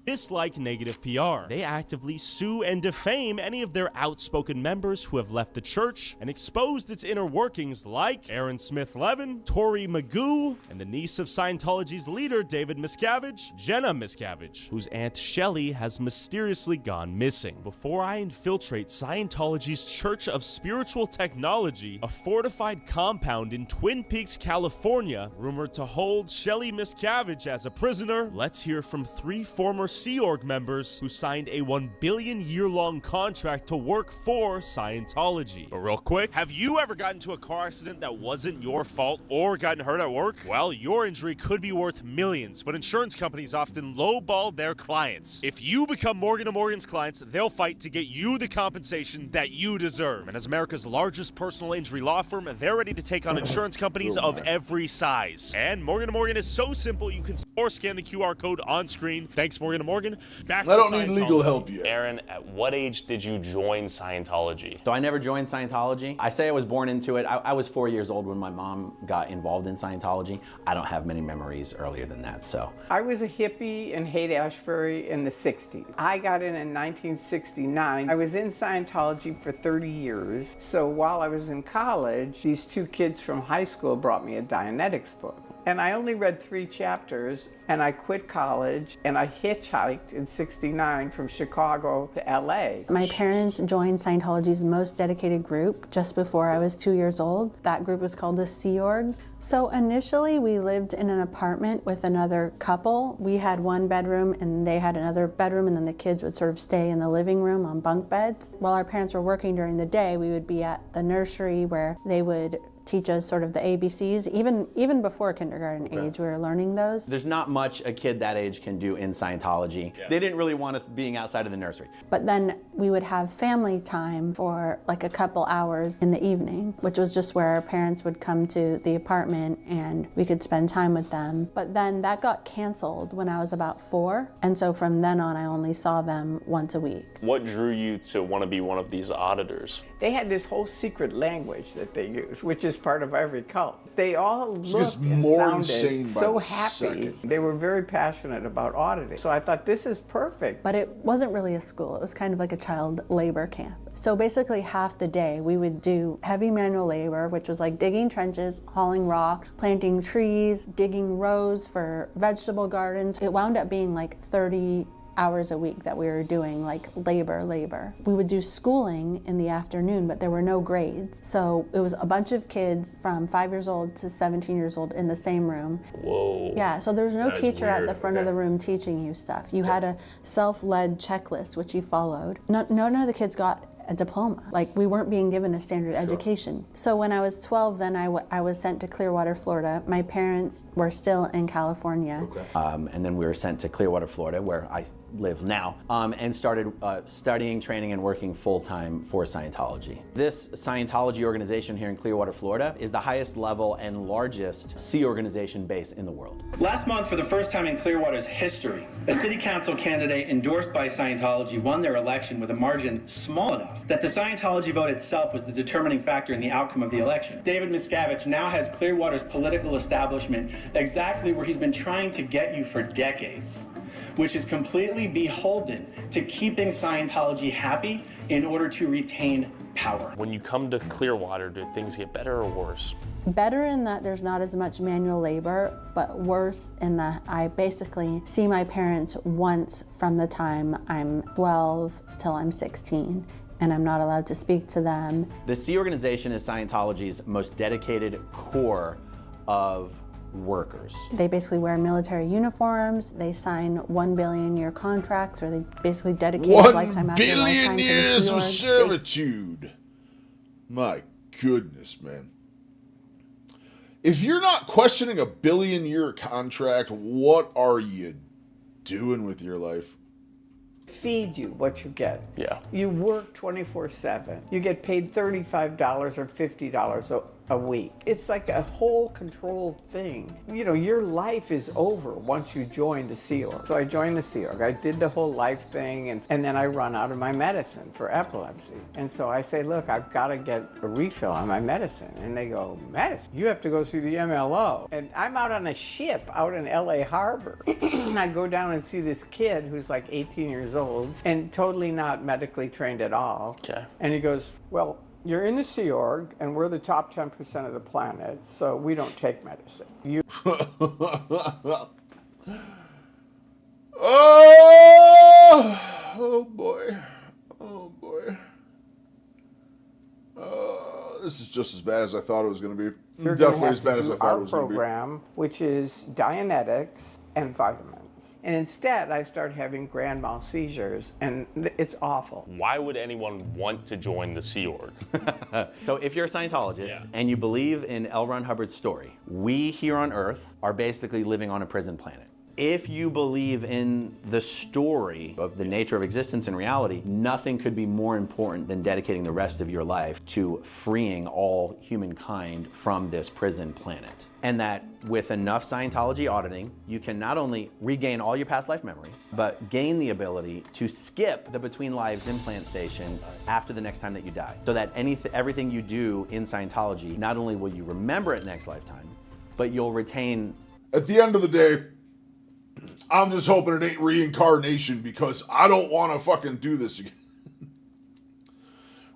Dislike negative PR. They actively sue and defame any of their outspoken members who have left the church and exposed its inner workings, like Aaron Smith-Levin, Tori Magoo, and the niece of Scientology's leader, David Miscavige, Jenna Miscavige, whose aunt Shelley has mysteriously gone missing. Before I infiltrate Scientology's Church of Spiritual Technology, a fortified compound in Twin Peaks, California, rumored to hold Shelley Miscavige as a prisoner, let's hear from 3 former Sea Org members who signed a $1 billion year-long contract to work for Scientology. But real quick, have you ever gotten into a car accident that wasn't your fault or gotten hurt at work? Well, your injury could be worth millions, but insurance companies often lowball their clients. If you become Morgan & Morgan's clients, they'll fight to get you the compensation that you deserve. And as America's largest personal injury law firm, they're ready to take on insurance companies of every size. And Morgan & Morgan is so simple, you can scan the QR code on screen. Thanks, Morgan & Morgan. Back to I don't need legal help yet. Aaron, at what age did you join Scientology? So I never joined Scientology. I say I was born into it. I was 4 years old when my mom got involved in Scientology. I don't have many memories earlier than that, so. I was a hippie in Haight-Ashbury in the 60s. I got in 1969. I was in Scientology for 30 years. So while I was in college, these 2 kids from high school brought me a Dianetics book. And I only read 3 chapters, and I quit college, and I hitchhiked in '69 from Chicago to LA. My parents joined Scientology's most dedicated group just before I was 2 years old. That group was called the Sea Org. So initially we lived in an apartment with another couple. We had 1 bedroom and they had another bedroom, and then the kids would sort of stay in the living room on bunk beds. While our parents were working during the day, we would be at the nursery where they would teach us sort of the ABCs. Even before kindergarten age, we were learning those. There's not much a kid that age can do in Scientology. Yeah. They didn't really want us being outside of the nursery. But then we would have family time for like a couple hours in the evening, which was just where our parents would come to the apartment and we could spend time with them. But then that got canceled when I was about 4. And so from then on, I only saw them once a week. What drew you to want to be one of these auditors? They had this whole secret language that they use, which is part of every cult. They all looked and sounded so happy. They were very passionate about auditing. So I thought, this is perfect. But it wasn't really a school. It was kind of like a child labor camp. So basically half the day we would do heavy manual labor, which was like digging trenches, hauling rocks, planting trees, digging rows for vegetable gardens. It wound up being like 30 hours a week that we were doing like labor. We would do schooling in the afternoon, but there were no grades. So it was a bunch of kids from 5 years old to 17 years old in the same room. Whoa. Yeah, so there was no teacher at the front of the room teaching you stuff. You had a self-led checklist, which you followed. None of the kids got a diploma. Like, we weren't being given a standard education. So when I was 12, then I was sent to Clearwater, Florida. My parents were still in California. And then we were sent to Clearwater, Florida, where I live now, and started studying, training, and working full-time for Scientology. This Scientology organization here in Clearwater, Florida is the highest level and largest Sea organization base in the world. Last month, for the first time in Clearwater's history, a city council candidate endorsed by Scientology won their election with a margin small enough that the Scientology vote itself was the determining factor in the outcome of the election. David Miscavige now has Clearwater's political establishment exactly where he's been trying to get you for decades, which is completely beholden to keeping Scientology happy in order to retain power. When you come to Clearwater, do things get better or worse? Better in that there's not as much manual labor, but worse in that I basically see my parents once from the time I'm 12 till I'm 16, and I'm not allowed to speak to them. The Sea organization is Scientology's most dedicated core of workers. They basically wear military uniforms, they sign 1 billion year contracts, or they basically dedicate a lifetime after lifetime to the Sea 1 billion years of Org. servitude. My goodness, man. If you're not questioning a 1 billion year contract, what are you doing with your life? Feed you what you get. Yeah. You work 24/7. You get paid $35 or $50 a week. It's like a whole controlled thing. You know, your life is over once you join the Sea Org. So I joined the Sea Org. I did the whole life thing, and then I run out of my medicine for epilepsy. And so I say, look, I've got to get a refill on my medicine. And they go, medicine? You have to go through the MLO. And I'm out on a ship out in LA Harbor. And I go down and see this kid who's like 18 years old and totally not medically trained at all. Okay. And he goes, well, you're in the Sea Org, and we're the top 10% of the planet, so we don't take medicine. You. Oh boy. Oh boy. This is just as bad as I thought it was going to be. You're Definitely as bad as I thought it was our going to be. program, which is Dianetics and vitamins. And instead, I start having grand mal seizures, and it's awful. Why would anyone want to join the Sea Org? So if you're a Scientologist and you believe in L. Ron Hubbard's story, we here on Earth are basically living on a prison planet. If you believe in the story of the nature of existence and reality, nothing could be more important than dedicating the rest of your life to freeing all humankind from this prison planet. And that with enough Scientology auditing, you can not only regain all your past life memories, but gain the ability to skip the Between Lives implant station after the next time that you die. So that everything you do in Scientology, not only will you remember it next lifetime, but you'll retain. At the end of the day, I'm just hoping it ain't reincarnation, because I don't want to fucking do this again.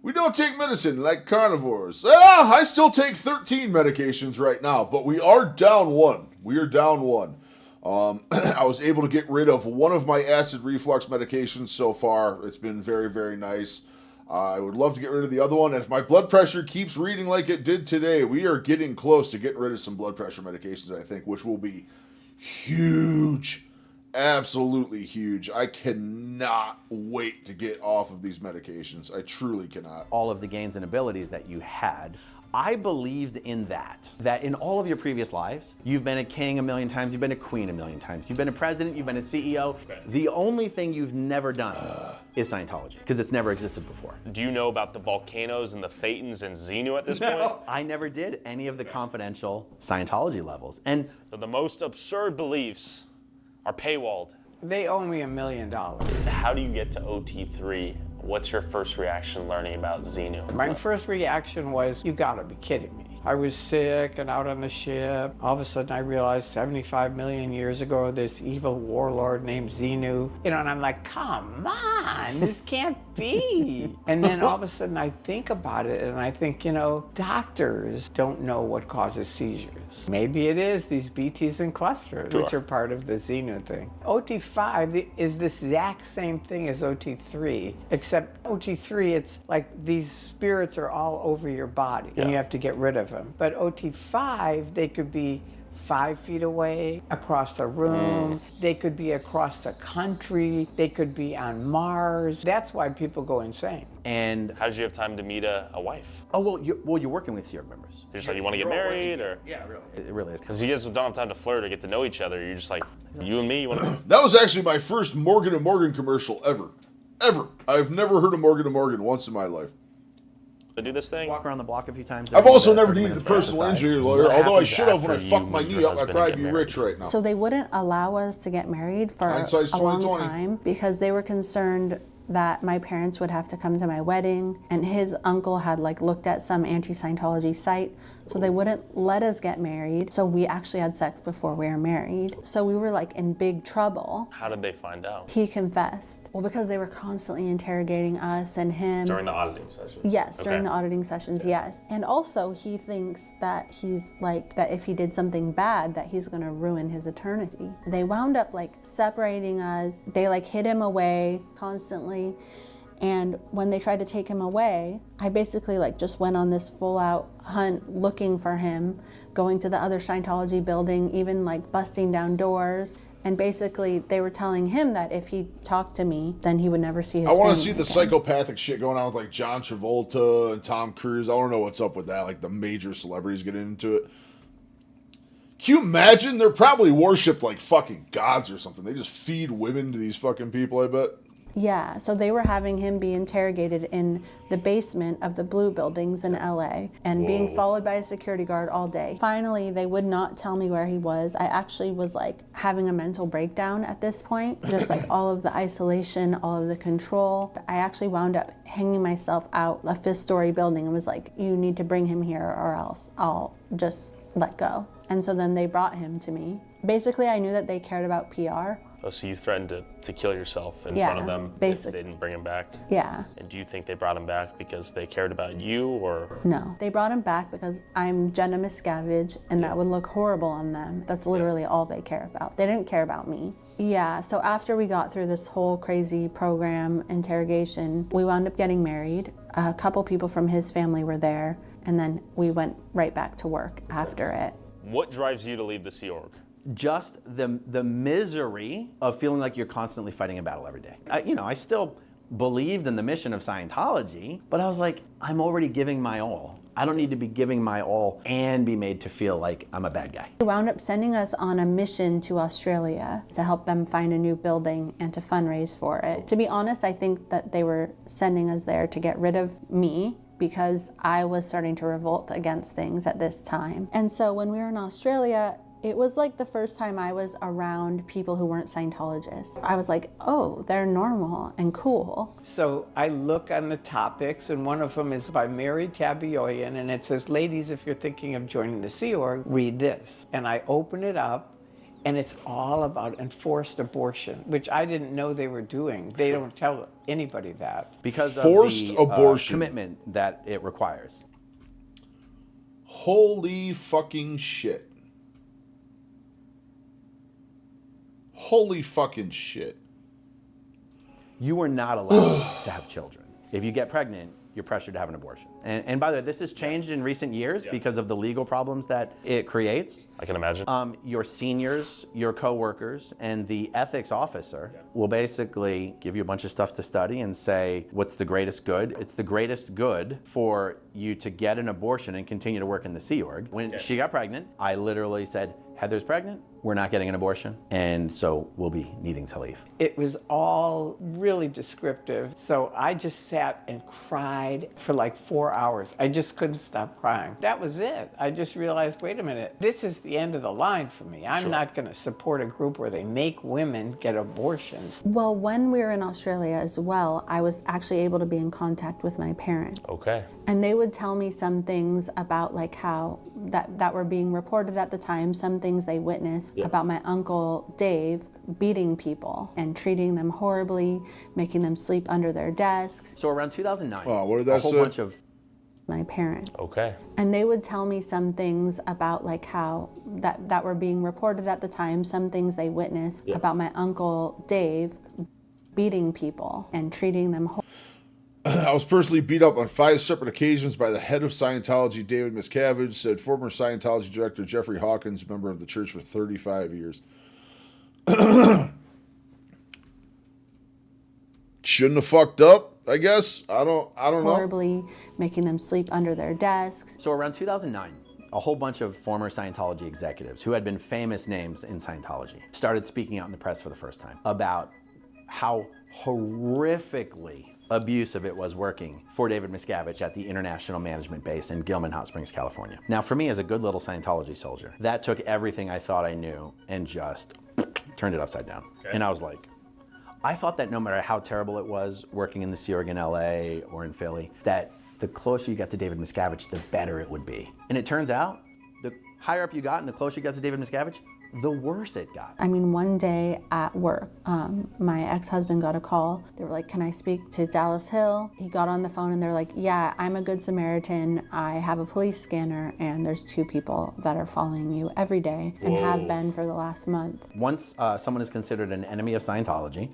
We don't take medicine like carnivores. I still take 13 medications right now, but we are down one. We are down one. I was able to get rid of one of my acid reflux medications so far. It's been very, very nice. I would love to get rid of the other one. And if my blood pressure keeps reading like it did today, we are getting close to getting rid of some blood pressure medications, I think, which will be huge. Absolutely huge. I cannot wait to get off of these medications. I truly cannot. All of the gains and abilities that you had. I believed in that in all of your previous lives, you've been a king a million times, you've been a queen a million times, you've been a president, you've been a CEO. Okay. The only thing you've never done is Scientology, because it's never existed before. Do you know about the volcanoes and the Thetans and Xenu at this point? I never did any of the confidential Scientology levels. And so the most absurd beliefs are paywalled. They owe me $1 million. How do you get to OT3? What's your first reaction learning about Xenu? My first reaction was, you gotta be kidding me. I was sick and out on the ship. All of a sudden I realized 75 million years ago, this evil warlord named Xenu. You know, and I'm like, come on, this can't be. And then all of a sudden I think about it and I think, you know, doctors don't know what causes seizures. Maybe it is these BTs and clusters, which are part of the Xenu thing. OT5 is the exact same thing as OT3, except OT3, it's like these spirits are all over your body and you have to get rid of them. But OT5, they could be 5 feet away, across the room. They could be across the country. They could be on Mars. That's why people go insane. And how did you have time to meet a wife? Oh, well, you're working with Sea Org members. You're just like, you want to get married, or? Yeah, really. It really is. Because you guys don't have time to flirt or get to know each other. You're just like, you and me, you want to? That was actually my first Morgan & Morgan commercial ever. Ever. I've never heard of Morgan & Morgan once in my life. To do this thing? Walk around the block a few times. I've also never needed a personal injury lawyer, although I should have when I fucked my knee up. I'd probably be rich right now. So they wouldn't allow us to get married for Hindsight's a long 2020. time because they were concerned that my parents would have to come to my wedding, and his uncle had like looked at some anti-Scientology site, so they wouldn't let us get married. So we actually had sex before we were married. So we were like in big trouble. How did they find out? He confessed. Well, because they were constantly interrogating us and him. During the auditing sessions? Yes, during Okay. the auditing sessions, yes. And also he thinks that he's like, that if he did something bad, that he's gonna ruin his eternity. They wound up like separating us. They like hid him away constantly. And when they tried to take him away, I basically like just went on this full out hunt looking for him, going to the other Scientology building, even like busting down doors. And basically they were telling him that if he talked to me, then he would never see his I want to family see the again. psychopathic shit going on with like John Travolta and Tom Cruise. I don't know what's up with that. Like the major celebrities getting into it. Can you imagine? They're probably worshipped like fucking gods or something. They just feed women to these fucking people, I bet. Yeah, so they were having him be interrogated in the basement of the Blue buildings in LA and being followed by a security guard all day. Finally, they would not tell me where he was. I actually was like having a mental breakdown at this point, just like all of the isolation, all of the control. I actually wound up hanging myself out a 5th-story building and was like, you need to bring him here or else I'll just let go. And so then they brought him to me. Basically, I knew that they cared about PR. Oh, so you threatened to kill yourself in Yeah, front of them if they didn't bring him back? Yeah. And do you think they brought him back because they cared about you, or? No, they brought him back because I'm Jenna Miscavige and that would look horrible on them. That's literally all they care about. They didn't care about me. Yeah, so after we got through this whole crazy program interrogation, we wound up getting married. A couple people from his family were there, and then we went right back to work after it. What drives you to leave the Sea Org? Just the misery of feeling like you're constantly fighting a battle every day. I still believed in the mission of Scientology, but I was like, I'm already giving my all. I don't need to be giving my all and be made to feel like I'm a bad guy. They wound up sending us on a mission to Australia to help them find a new building and to fundraise for it. To be honest, I think that they were sending us there to get rid of me because I was starting to revolt against things at this time. And so when we were in Australia, it was like the first time I was around people who weren't Scientologists. I was like, oh, they're normal and cool. So I look on the topics, and one of them is by Mary Tabioyan, and it says, ladies, if you're thinking of joining the Sea Org, read this. And I open it up, and it's all about enforced abortion, which I didn't know they were doing. They don't tell anybody that. Because Forced of the abortion. commitment that it requires. Holy fucking shit. Holy fucking shit. You are not allowed to have children. If you get pregnant, you're pressured to have an abortion. And by the way, this has changed in recent years because of the legal problems that it creates. I can imagine. Your seniors, your coworkers, and the ethics officer will basically give you a bunch of stuff to study and say, what's the greatest good? It's the greatest good for you to get an abortion and continue to work in the Sea Org. When she got pregnant, I literally said, Heather's pregnant, we're not getting an abortion, and so we'll be needing to leave. It was all really descriptive. So I just sat and cried for like 4 hours. I just couldn't stop crying. That was it. I just realized, wait a minute, this is the end of the line for me. I'm not going to support a group where they make women get abortions. Well, when we were in Australia as well, I was actually able to be in contact with my parents. Okay. And they would tell me some things about like how that were being reported at the time, some things they witnessed about my uncle Dave beating people and treating them horribly, making them sleep under their desks. So around 2009, what did that a whole say? bunch of My parents. Okay. And they would tell me some things about like how that were being reported at the time, some things they witnessed about my uncle Dave beating people and treating them horribly. I was personally beat up on 5 separate occasions by the head of Scientology, David Miscavige, said former Scientology director Jeffrey Hawkins, member of the church for 35 years. Shouldn't have fucked up, I guess. I don't know. Horribly making them sleep under their desks. So around 2009, a whole bunch of former Scientology executives who had been famous names in Scientology started speaking out in the press for the first time about how horrifically abusive it was working for David Miscavige at the International Management Base in Gilman Hot Springs, California. Now, for me as a good little Scientology soldier, that took everything I thought I knew and just turned it upside down. Okay. And I was like, I thought that no matter how terrible it was working in the Sea Org in LA or in Philly, that the closer you got to David Miscavige, the better it would be. And it turns out, the higher up you got and the closer you got to David Miscavige, the worse it got. I mean, one day at work, my ex-husband got a call. They were like, can I speak to Dallas Hill? He got on the phone and they're like, yeah, I'm a good Samaritan. I have a police scanner and there's 2 people that are following you every day and have been for the last month. Once someone is considered an enemy of Scientology,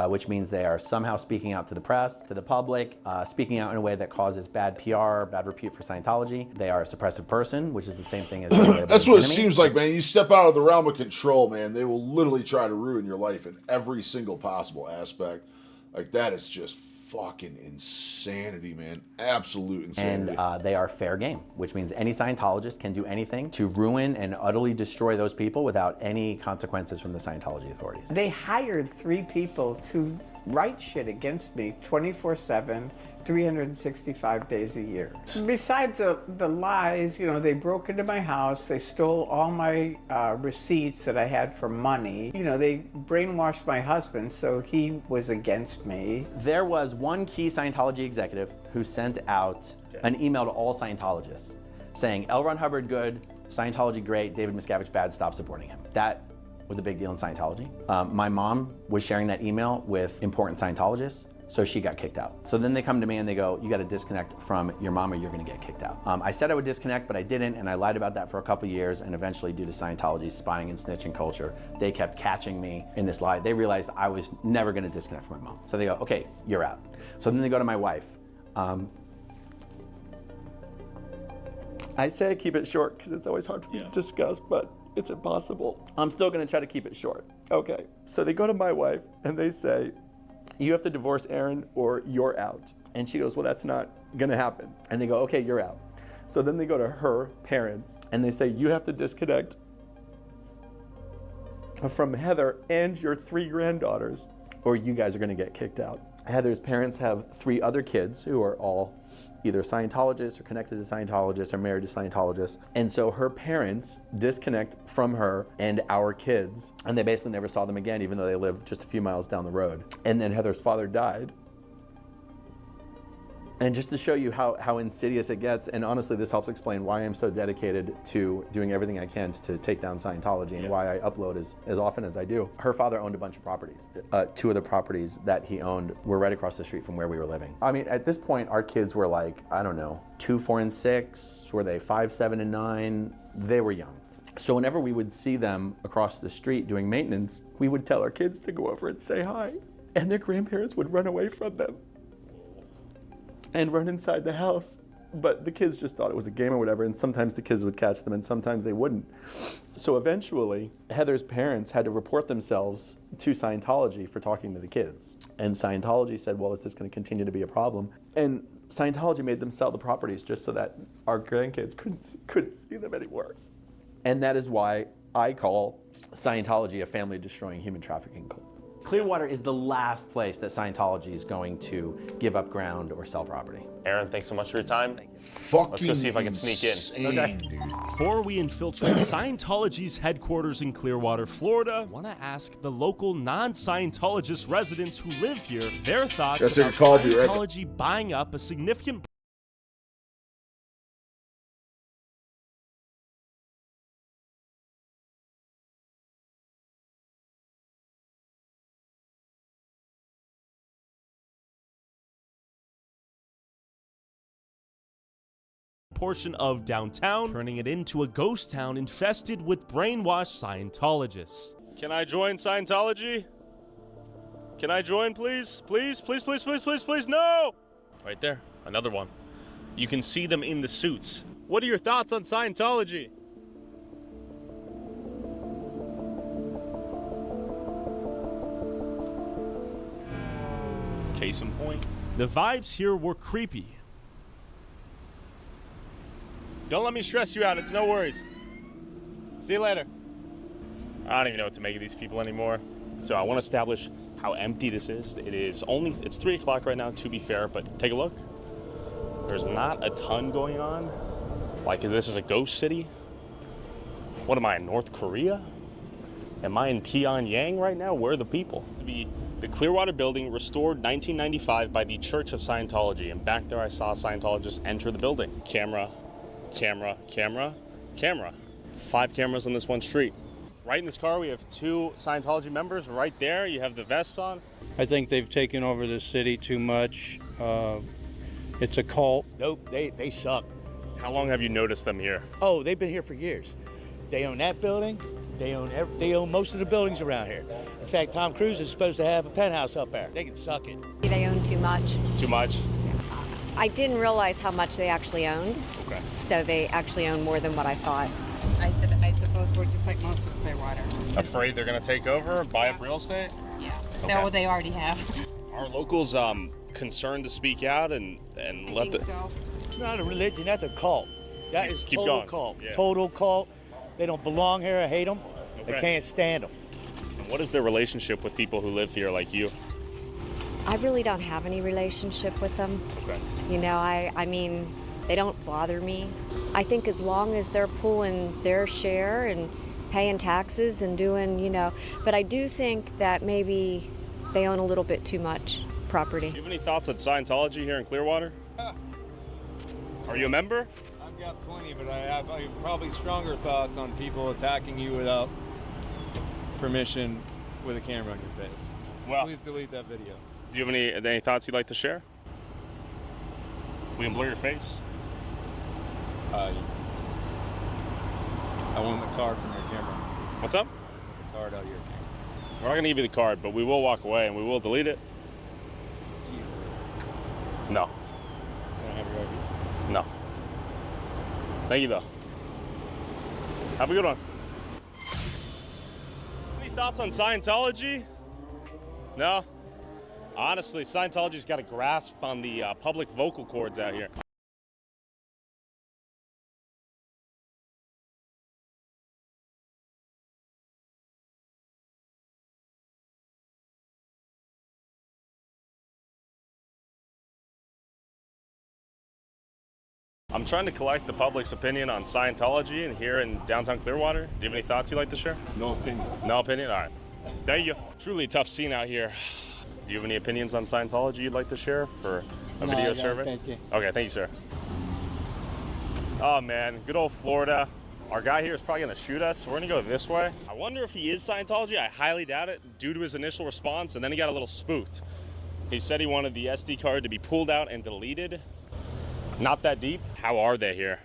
which means they are somehow speaking out to the press, to the public, speaking out in a way that causes bad PR, bad repute for Scientology, they are a suppressive person, which is the same thing as that's what it seems like, man. You step out of the realm of control, man, they will literally try to ruin your life in every single possible aspect. Like, that is just fucking insanity, man. Absolute insanity. And they are fair game, which means any Scientologist can do anything to ruin and utterly destroy those people without any consequences from the Scientology authorities. They hired 3 people to write shit against me 24/7, 365 days a year. Besides the lies, you know, they broke into my house, they stole all my receipts that I had for money. You know, they brainwashed my husband, so he was against me. There was one key Scientology executive who sent out an email to all Scientologists saying, L. Ron Hubbard good, Scientology great, David Miscavige bad, stop supporting him. That was a big deal in Scientology. My mom was sharing that email with important Scientologists, so she got kicked out. So then they come to me and they go, you gotta disconnect from your mom or you're gonna get kicked out. I said I would disconnect, but I didn't, and I lied about that for a couple years, and eventually due to Scientology's spying and snitching culture, they kept catching me in this lie. They realized I was never gonna disconnect from my mom. So they go, okay, you're out. So then they go to my wife. I say I keep it short because it's always hard for me to discuss, but it's impossible. I'm still gonna try to keep it short. Okay, so they go to my wife and they say, you have to divorce Aaron or you're out. And she goes, well, that's not gonna happen. And they go, okay, you're out. So then they go to her parents and they say, you have to disconnect from Heather and your 3 granddaughters or you guys are gonna get kicked out. Heather's parents have 3 other kids who are all either Scientologists or connected to Scientologists or married to Scientologists. And so her parents disconnect from her and our kids, and they basically never saw them again, even though they lived just a few miles down the road. And then Heather's father died. And just to show you how insidious it gets, and honestly this helps explain why I'm so dedicated to doing everything I can to take down Scientology and why I upload as often as I do. Her father owned a bunch of properties. 2 of the properties that he owned were right across the street from where we were living. I mean, at this point our kids were like, I don't know, 2, 4, and 6, were they 5, 7, and 9? They were young. So whenever we would see them across the street doing maintenance, we would tell our kids to go over and say hi. And their grandparents would run away from them and run inside the house, but the kids just thought it was a game or whatever, and sometimes the kids would catch them and sometimes they wouldn't. So eventually, Heather's parents had to report themselves to Scientology for talking to the kids. And Scientology said, well, is this gonna continue to be a problem? And Scientology made them sell the properties just so that our grandkids couldn't see them anymore. And that is why I call Scientology a family-destroying human trafficking cult. Clearwater is the last place that Scientology is going to give up ground or sell property. Aaron, thanks so much for your time. Fucking Let's go see if I can sneak in. Okay. Before we infiltrate Scientology's headquarters in Clearwater, Florida, I want to ask the local non-Scientologist residents who live here their thoughts about Scientology buying up a significant portion of downtown, turning it into a ghost town infested with brainwashed Scientologists. Can I join Scientology? Can I join, please? Please, please, please, please, please, please, no! Right there, another one. You can see them in the suits. What are your thoughts on Scientology? Case in point. The vibes here were creepy. Don't let me stress you out, it's no worries. See you later. I don't even know what to make of these people anymore. So I want to establish how empty this is. It's 3 o'clock right now, to be fair, but take a look. There's not a ton going on. Like, this is a ghost city. What am I, in North Korea? Am I in Pyongyang right now? Where are the people? To be the Clearwater building, restored 1995 by the Church of Scientology. And back there I saw Scientologists enter the building. Camera, camera, camera, camera. 5 cameras on this one street. Right in this car, we have 2 Scientology members. Right there, you have the vests on. I think they've taken over the city too much. It's a cult. Nope, they suck. How long have you noticed them here? Oh, they've been here for years. They own that building. They own most of the buildings around here. In fact, Tom Cruise is supposed to have a penthouse up there. They can suck it. They own too much. Too much? I didn't realize how much they actually owned. Okay. So they actually own more than what I thought. I suppose we're just like most of Clearwater. Afraid they're gonna take over, buy up real estate? Yeah. Okay. No, they already have. Are locals concerned to speak out and let the... So. It's not a religion, that's a cult. That is Keep total going. cult. Yeah. Total cult. They don't belong here. I hate them. Okay. I can't stand them. And what is their relationship with people who live here like you? I really don't have any relationship with them. Okay. You know, I mean, they don't bother me. I think as long as they're pulling their share and paying taxes and doing, you know, but I do think that maybe they own a little bit too much property. Do you have any thoughts on Scientology here in Clearwater? Are you a member? I've got plenty, but I have probably stronger thoughts on people attacking you without permission with a camera on your face. Well, please delete that video. Do you have any thoughts you'd like to share? We can blur your face. I want the card from your camera. What's up? The card out of your camera. We're not gonna give you the card, but we will walk away and we will delete it. See you. No. Can I have your ID? No. Thank you, though. Have a good one. Any thoughts on Scientology? No? Honestly, Scientology's got a grasp on the public vocal cords out here. I'm trying to collect the public's opinion on Scientology and here in downtown Clearwater. Do you have any thoughts you'd like to share? No opinion. No opinion? All right. Thank you. Truly a tough scene out here. Do you have any opinions on Scientology you'd like to share for a video survey? Thank you. Okay, thank you, sir. Oh man, good old Florida. Our guy here is probably gonna shoot us, so we're gonna go this way. I wonder if he is Scientology. I highly doubt it due to his initial response, and then he got a little spooked. He said he wanted the SD card to be pulled out and deleted. Not that deep. How are they here?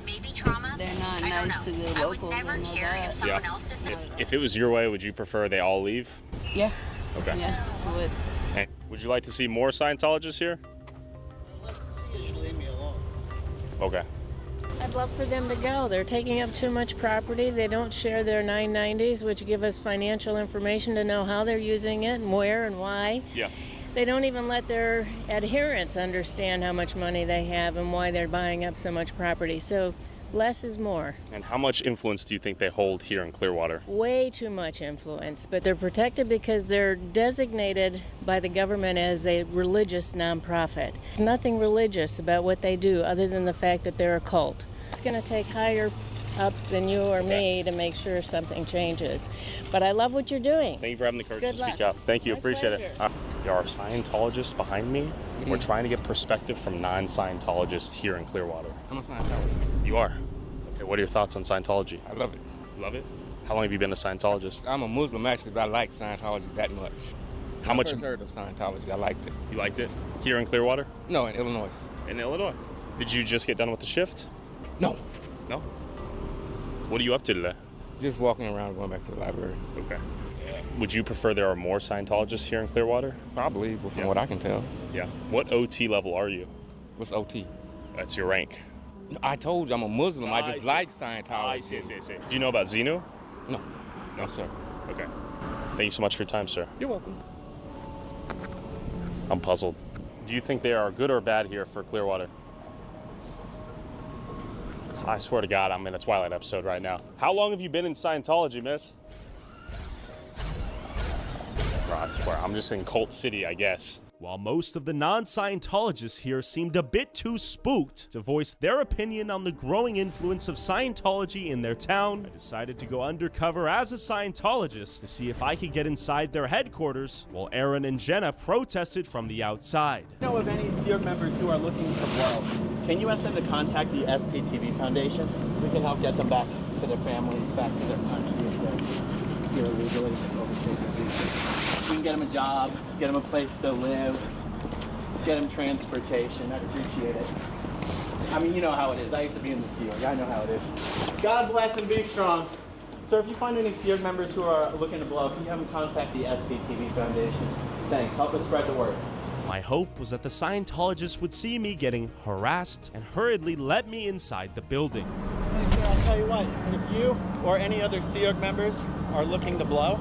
Maybe trauma. They're not nice to the locals. I know that. Yeah. If it was your way, would you prefer they all leave? Yeah. Okay. Yeah, I would. Hey, would you like to see more Scientologists here? Okay. I'd love for them to go. They're taking up too much property. They don't share their 990s, which give us financial information to know how they're using it and where and why. Yeah. They don't even let their adherents understand how much money they have and why they're buying up so much property. So less is more. And how much influence do you think they hold here in Clearwater? Way too much influence, but they're protected because they're designated by the government as a religious nonprofit. There's nothing religious about what they do other than the fact that they're a cult. It's going to take higher ups than you or me to make sure something changes. But I love what you're doing. Thank you for having the courage Good to speak luck. up. Thank you, My appreciate it. pleasure. There are Scientologists behind me. We're trying to get perspective from non-Scientologists here in Clearwater. I'm a Scientologist. You are? Okay, what are your thoughts on Scientology? I love it. Love it? How long have you been a Scientologist? I'm a Muslim actually, but I like Scientology that much. How much? I first heard of Scientology. I liked it. You liked it? Here in Clearwater? No, in Illinois. In Illinois. Did you just get done with the shift? No. No? What are you up to today? Just walking around, going back to the library. Okay. Would you prefer there are more Scientologists here in Clearwater? Probably, but from what I can tell. Yeah. What OT level are you? What's OT? That's your rank. I told you I'm a Muslim. I just like Scientology. I see. Do you know about Xenu? No. No, sir. Okay. Thank you so much for your time, sir. You're welcome. I'm puzzled. Do you think they are good or bad here for Clearwater? I swear to God, I'm in a Twilight episode right now. How long have you been in Scientology, miss? Bro, I swear, I'm just in Cult City, I guess. While most of the non-Scientologists here seemed a bit too spooked to voice their opinion on the growing influence of Scientology in their town, I decided to go undercover as a Scientologist to see if I could get inside their headquarters, while Aaron and Jenna protested from the outside. Know of any SEER members who are looking for blow? Can you ask them to contact the SPTV Foundation? We can help get them back to their families, back to their country if they're here illegally and overstayed their visas. We can get them a job, get them a place to live, get them transportation. I'd appreciate it. I mean, you know how it is. I used to be in the Sea Org. I know how it is. God bless and be strong. Sir, if you find any Sea Org members who are looking to blow, can you have them contact the SPTV Foundation? Thanks. Help us spread the word. My hope was that the Scientologists would see me getting harassed and hurriedly let me inside the building. Hey, sir, I'll tell you what. If you or any other Sea Org members are looking to blow,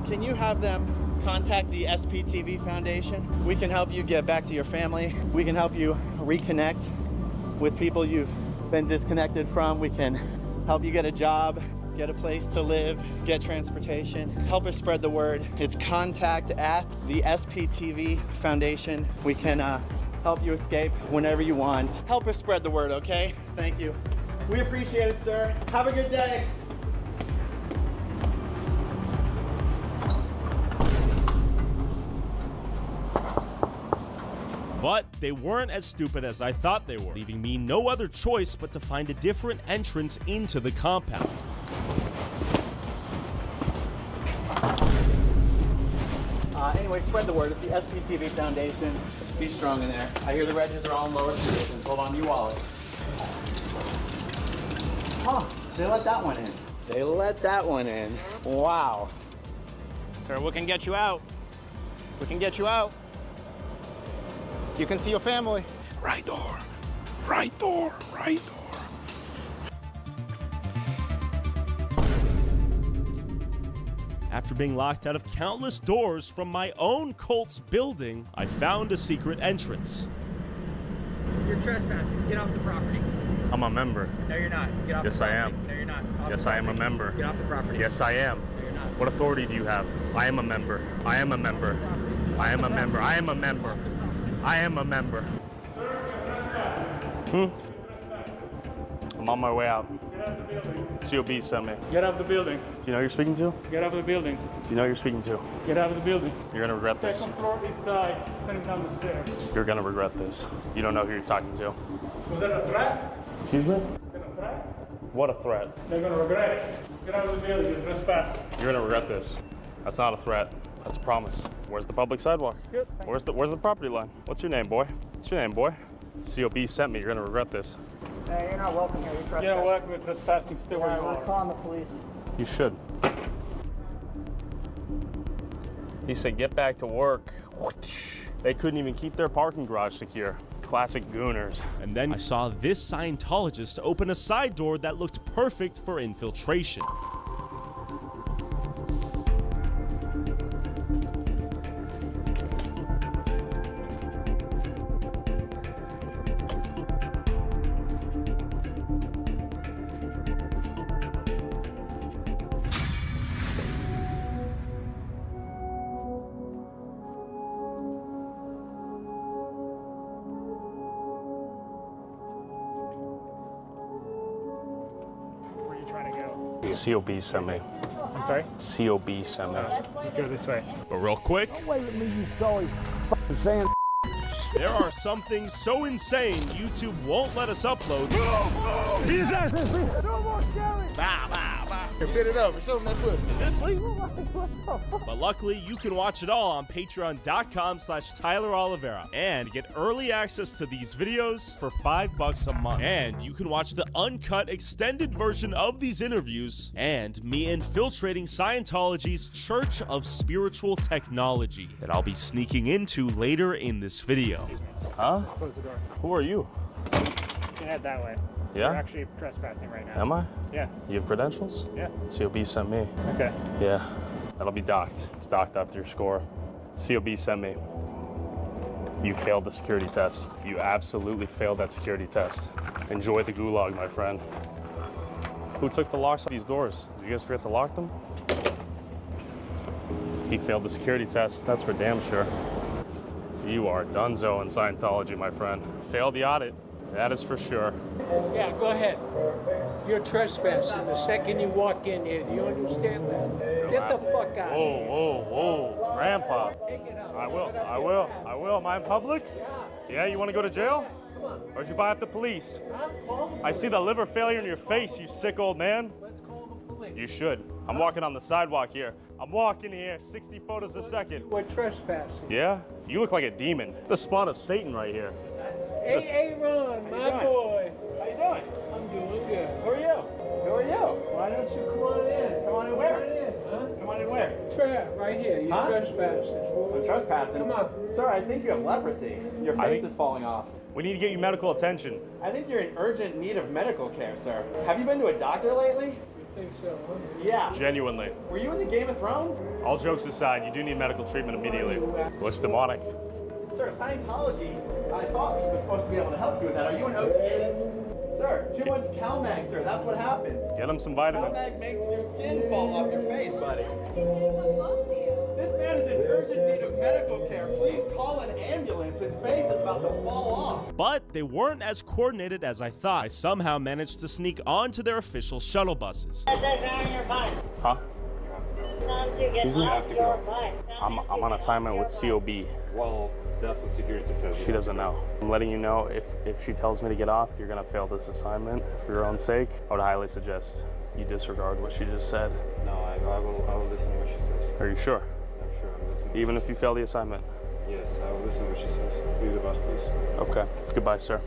can you have them contact the SPTV Foundation? We can help you get back to your family. We can help you reconnect with people you've been disconnected from. We can help you get a job, get a place to live, get transportation. Help us spread the word. It's contact at the SPTV Foundation. We can help you escape whenever you want. Help us spread the word, okay? Thank you. We appreciate it, sir. Have a good day. But they weren't as stupid as I thought they were, leaving me no other choice but to find a different entrance into the compound. Anyway, spread the word. It's the SPTV Foundation. Be strong in there. I hear the wedges are all in lower positions. Hold on to your wallet. Oh, they let that one in. They let that one in. Wow. Sir, we can get you out. We can get you out. You can see your family. Right door. Right door. Right door. After being locked out of countless doors from my own cult's building, I found a secret entrance. You're trespassing. Get off the property. I'm a member. No, you're not. Get off the property. Yes, I am. No, you're not. Yes, I am a member. Get off the property. Yes, I am. No, you're not. What authority do you have? I am a member. I am a member. I am a member. I am a member. I am a member. I'm on my way out. COB sent me. Get out of the building. Do you know who you're speaking to? Get out of the building. Do you know who you're speaking to? Get out of the building. You're gonna regret this. Second floor, east side. Send him down the stairs. You're gonna regret this. You don't know who you're talking to. Was that a threat? Excuse me? Was that a threat? What a threat. They're gonna regret it. Get out of the building. You're trespassing. You're gonna regret this. That's not a threat. That's a promise. Where's the public sidewalk? Good. Where's the property line? What's your name, boy? What's your name, boy? COB sent me. You're gonna regret this. Hey, you're not welcome here. You're trespassing. You're not welcome here. Trespassing. Stay where you are. We're calling the police. You should. He said, get back to work. They couldn't even keep their parking garage secure. Classic gooners. And then I saw this Scientologist open a side door that looked perfect for infiltration. COB sent me. I'm sorry? COB sent me. You go this way. But real quick, Wait with me, you silly saying. there are some things so insane YouTube won't let us upload. No more scary. Bow, bow, bow. Fit it up and show them that pussy. Just leave But luckily, you can watch it all on patreon.com/Tyler Oliveira and get early access to these videos for $5 a month. And you can watch the uncut extended version of these interviews and me infiltrating Scientology's Church of Spiritual Technology that I'll be sneaking into later in this video. Huh? Close the door. Who are you? You can head that way. Yeah? You're actually trespassing right now. Am I? Yeah. You have credentials? Yeah. COB sent me. Okay. Yeah. That'll be docked. It's docked after your score. COB sent me. You failed the security test. You absolutely failed that security test. Enjoy the gulag, my friend. Who took the locks on these doors? Did you guys forget to lock them? He failed the security test. That's for damn sure. You are donezo in Scientology, my friend. Failed the audit. That is for sure. Yeah, go ahead. You're trespassing the second you walk in here. Do you understand that? Get the fuck out. Whoa, Grandpa. I will. Am I in public? Yeah, you want to go to jail? Or should you buy up the police? I see the liver failure in your face, you sick old man. You should. I'm walking on the sidewalk here. I'm walking here, 60 photos a second. We're trespassing. Yeah? You look like a demon. It's a spawn of Satan right here. Hey, Ron, my boy. How you doing? I'm doing good. Who are you? Who are you? Why don't you come on in? Come on in where? Come on in where? Right here. You're trespassing. I'm trespassing? Come on. Sir, I think you have leprosy. Your face is falling off. We need to get you medical attention. I think you're in urgent need of medical care, sir. Have you been to a doctor lately? I think so, huh? Yeah. Genuinely. Were you in the Game of Thrones? All jokes aside, you do need medical treatment immediately. What's demonic? Sir, Scientology, I thought we were supposed to be able to help you with that. Are you an OT8? Sir, too much CalMag, sir. That's what happens. Get him some vitamins. CalMag makes your skin fall off your face, buddy. This man is in urgent need of medical care. Please call an ambulance. His face is about to fall off. But they weren't as coordinated as I thought. I somehow managed to sneak onto their official shuttle buses. Huh? Excuse me? I'm on assignment with COB. Well, that's what security says. She doesn't know. I'm letting you know if she tells me to get off, you're gonna fail this assignment. For your own sake, I would highly suggest you disregard what she just said. No, I will listen to what she says. Are you sure? I'm sure I'm listening. Even if you fail the assignment? Yes, I will listen to what she says. Leave the bus, please. Okay. Goodbye, sir.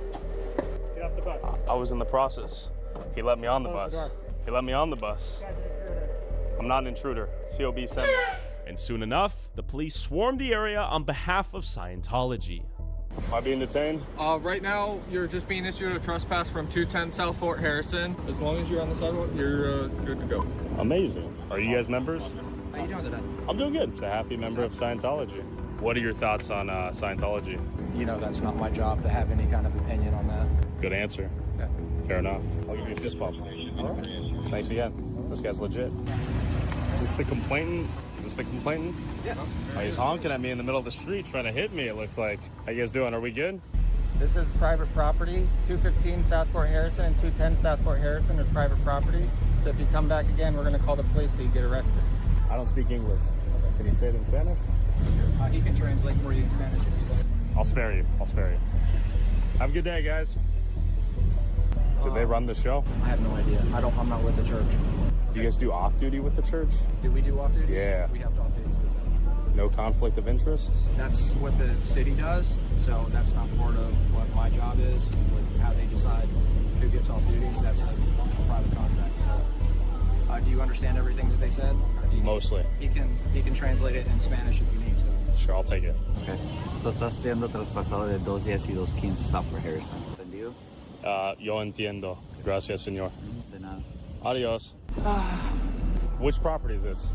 Get off the bus. I was in the process. He let me on the bus. He let me on the bus. I'm not an intruder. COB sent me. And soon enough, the police swarmed the area on behalf of Scientology. Am I being detained? Right now, you're just being issued a trespass from 210 South Fort Harrison. As long as you're on the sidewalk, you're good to go. Amazing. Are you guys members? How you doing today? I'm doing good. Just a happy member of Scientology. What are your thoughts on Scientology? You know that's not my job to have any kind of opinion on that. Good answer. Okay. Fair enough. I'll give you a fist bump. All right. Thanks again. This guy's legit. Is this the complainant? Yes. Oh, he's honking at me in the middle of the street trying to hit me, it looks like. How you guys doing? Are we good? This is private property. 215 South Fort Harrison and 210 South Fort Harrison is private property. So if you come back again, we're going to call the police so you get arrested. I don't speak English. Can you say it in Spanish? He can translate for you in Spanish if you'd like. I'll spare you. Have a good day, guys. Did they run the show? I have no idea. I'm not with the church. Do you guys do off-duty with the church? Do we do off-duty? Yeah. We have off-duty. No conflict of interest? That's what the city does, so that's not part of what my job is, with how they decide who gets off duties. That's a private contract. So, do you understand everything that they said? Mostly. He can translate it in Spanish if you need to. Sure, I'll take it. Okay. So estás siendo traspasado de 210 y 215 South Fort Harrison. ¿Entendido? Yo entiendo. Gracias, señor. De nada. Adios. Which property is this?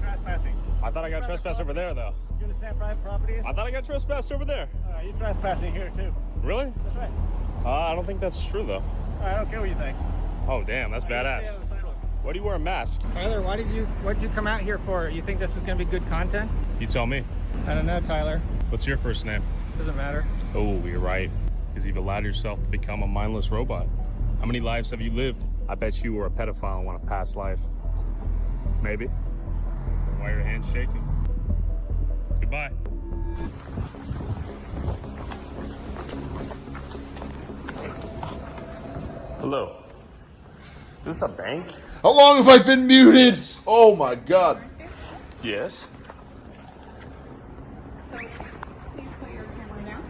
Trespassing. I thought I got trespassed over there, though. You understand private property is? I thought I got trespassed over there. You're trespassing here too. Really? That's right. I don't think that's true, though. I don't care what you think. Oh, damn, that's badass. Why do you wear a mask? Tyler, what did you come out here for? You think this is going to be good content? You tell me. I don't know, Tyler. What's your first name? Doesn't matter. Oh, you're right. Because you've allowed yourself to become a mindless robot. How many lives have you lived? I bet you were a pedophile in a past life. Maybe. Why are your hands shaking? Goodbye. Hello. Is this a bank? How long have I been muted? Oh my god. Yes. So, please put your camera down.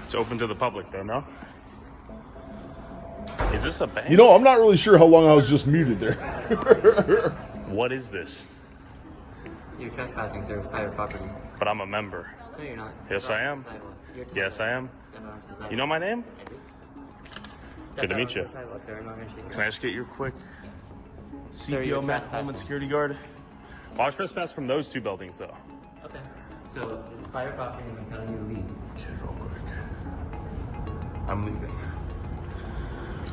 It's open to the public, though, no? Is this a bank? You know, I'm not really sure how long I was just muted there. What is this? You're trespassing, sir. It's private property. But I'm a member. No, you're not. Yes, I am. Yes, I am. You know my name? Good to meet you. Can I just get your quick CPO map, home and security guard? Well, I was trespassed from those two buildings, though. Okay. So, this is private property and I'm telling you to leave. Shit, real quick. I'm leaving.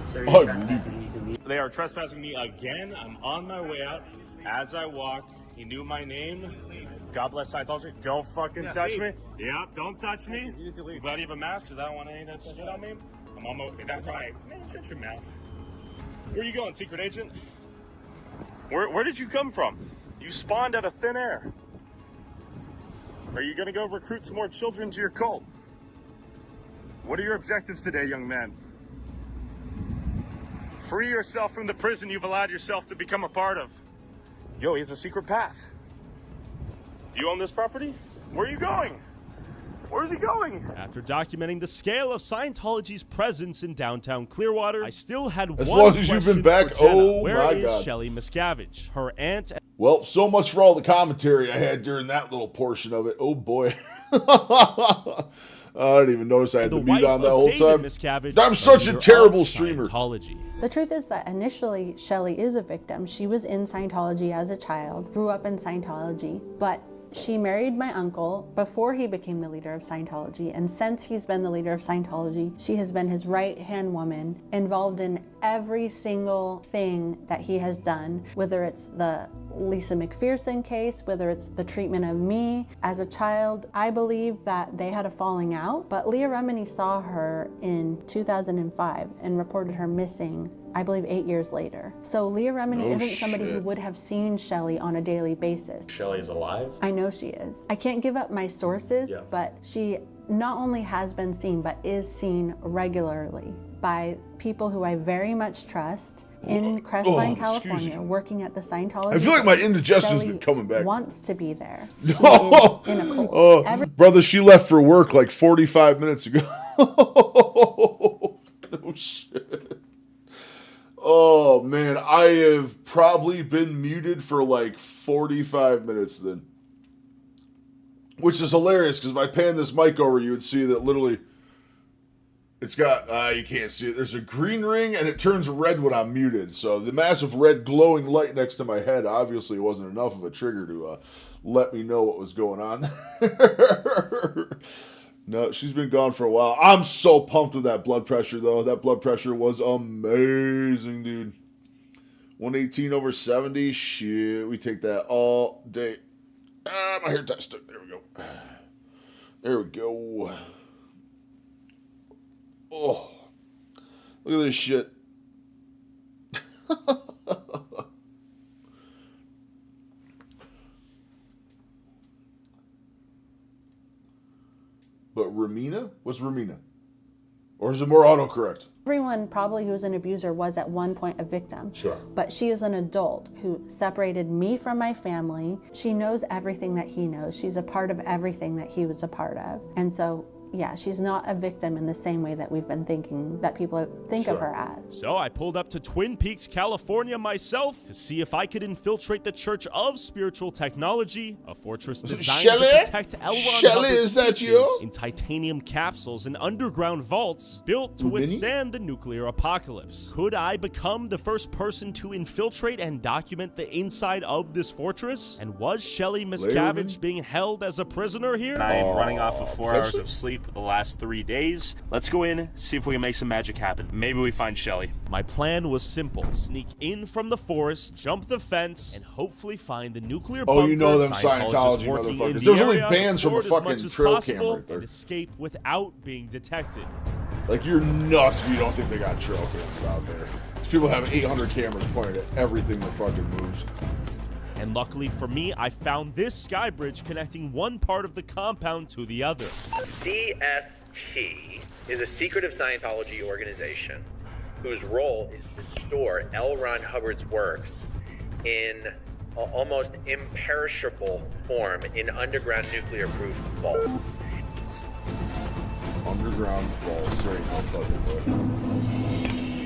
Sir, you're trespassing. You need to leave. They are trespassing me again. I'm on my way out. As I walk, he knew my name. God bless Scientology. Don't fucking touch me. Yeah, don't touch me. I'm glad you have a mask because I don't want any of that shit on me. I'm on my way. That's right. Man, shut your mouth. Where are you going, secret agent? Where did you come from? You spawned out of thin air. Are you going to go recruit some more children to your cult? What are your objectives today, young man? Free yourself from the prison you've allowed yourself to become a part of. Yo, he has a secret path. Do you own this property? Where are you going? Where's he going? After documenting the scale of Scientology's presence in downtown Clearwater, I still had As one long as you've question been back, for Jenna. oh Where my is God. Shelly Miscavige? Her aunt. Well, so much for all the commentary I had during that little portion of it. Oh boy. I didn't even notice I had the mute on that whole time. Miscavige, I'm such a leader terrible of streamer. Scientology. The truth is that initially Shelly is a victim. She was in Scientology as a child, grew up in Scientology, but she married my uncle before he became the leader of Scientology, and since he's been the leader of Scientology, she has been his right-hand woman, involved in every single thing that he has done, whether it's the Lisa McPherson case, whether it's the treatment of me as a child. I believe that they had a falling out, but Leah Remini saw her in 2005 and reported her missing, I believe, 8 years later. So Leah Remini isn't somebody who would have seen Shelly on a daily basis. Shelly is alive? I know she is. I can't give up my sources, but she not only has been seen, but is seen regularly by people who I very much trust in Crestline, California, working at the Scientology. I feel like my base. indigestion's Shelly been coming back. Wants to be there. She is in a cult. Oh, brother, she left for work like 45 minutes ago. No shit. Oh man, I have probably been muted for like 45 minutes then. Which is hilarious because if I pan this mic over, you would see that literally it's got, you can't see it. There's a green ring and it turns red when I'm muted. So the massive red glowing light next to my head obviously wasn't enough of a trigger to let me know what was going on there. No, she's been gone for a while. I'm so pumped with that blood pressure, though. That blood pressure was amazing, dude. 118/70. Shit, we take that all day. My hair ties stuck. There we go. There we go. Oh, look at this shit. But Ramina? What's Ramina? Or is it more autocorrect? Everyone probably who's an abuser was at one point a victim. Sure. But she is an adult who separated me from my family. She knows everything that he knows. She's a part of everything that he was a part of. And so, yeah, she's not a victim in the same way that we've been thinking, that people think of her as. So I pulled up to Twin Peaks, California myself to see if I could infiltrate the Church of Spiritual Technology, a fortress designed to protect L. Ron Hubbard's teachings in titanium capsules and underground vaults built to withstand the nuclear apocalypse. Could I become the first person to infiltrate and document the inside of this fortress? And was Shelly Miscavige being held as a prisoner here? I am running off of 4 hours of sleep for the last 3 days. Let's go in, see if we can make some magic happen. Maybe we find Shelly. My plan was simple. Sneak in from the forest, jump the fence, and hopefully find the nuclear bunker. Oh, you know them Scientology motherfuckers. There's only bands from a fucking trail cam right there. And escape without being detected. Like, you're nuts if you don't think they got trail cams out there. These people have 800 cameras pointed at everything that fucking moves. And luckily for me, I found this sky bridge connecting one part of the compound to the other. CST is a secretive Scientology organization whose role is to store L. Ron Hubbard's works in almost imperishable form in underground nuclear-proof vaults. Underground vaults, there ain't no fucking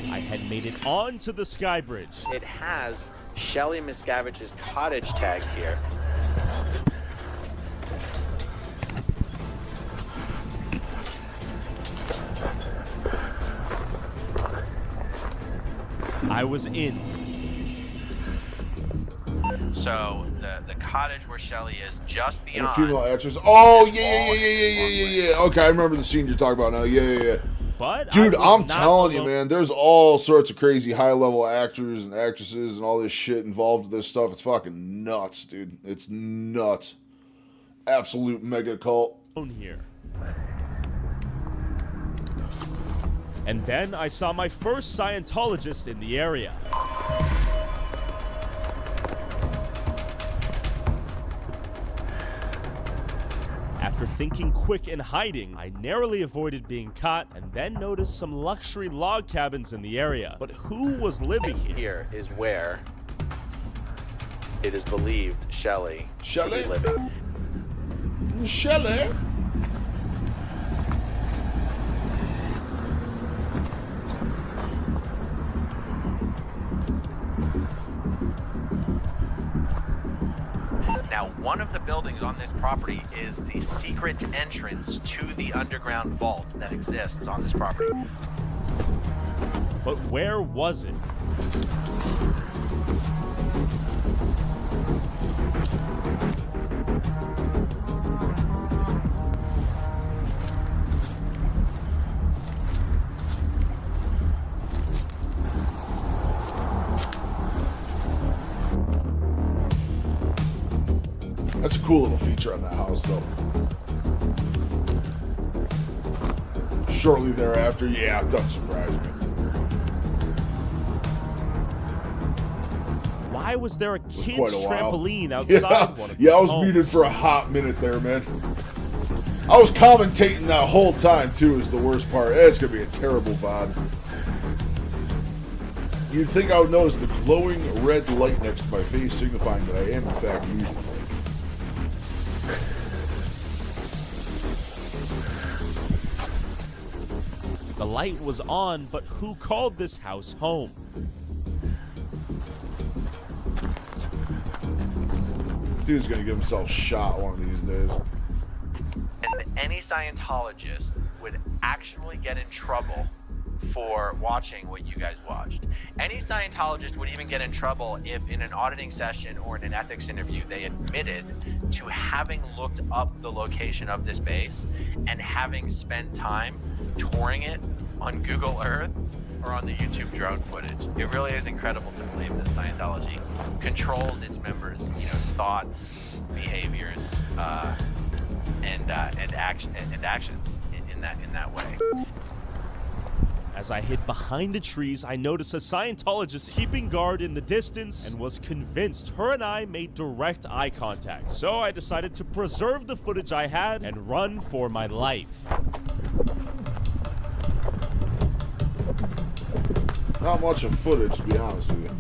way. I had made it onto the sky bridge. It has Shelley Miscavige's cottage tag here. I was in. So the cottage where Shelley is just And beyond. a female actress. Oh, yeah. Okay, I remember the scene you're talking about now. Yeah. But dude, I'm not telling you, alone. man, there's all sorts of crazy high-level actors and actresses and all this shit involved with this stuff. It's fucking nuts, dude. It's nuts. Absolute mega cult. Here. And then I saw my first Scientologist in the area. After thinking quick and hiding, I narrowly avoided being caught and then noticed some luxury log cabins in the area. But who was living here? Here is where it is believed Shelley should be living. Shelley? Now, one of the buildings on this property is the secret entrance to the underground vault that exists on this property. But where was it? That's a cool little feature on that house, though. Shortly thereafter, yeah, it doesn't surprise me. Why was there a It was kid's quite a while. trampoline outside one of these I was homes? muted for a hot minute there, man. I was commentating that whole time, too, is the worst part. It's going to be a terrible VOD. You'd think I would notice the glowing red light next to my face, signifying that I am, in fact, muted. The light was on, but who called this house home? Dude's gonna get himself shot one of these days. And any Scientologist would actually get in trouble for watching what you guys watched. Any Scientologist would even get in trouble if in an auditing session or in an ethics interview they admitted to having looked up the location of this base and having spent time touring it on Google Earth or on the YouTube drone footage. It really is incredible to believe that Scientology controls its members, thoughts, behaviors, and actions in that way. As I hid behind the trees, I noticed a Scientologist keeping guard in the distance and was convinced her and I made direct eye contact. So I decided to preserve the footage I had and run for my life. Not much of footage, to be honest with you.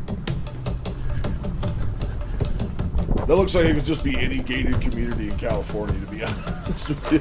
That looks like it could just be any gated community in California, to be honest with you.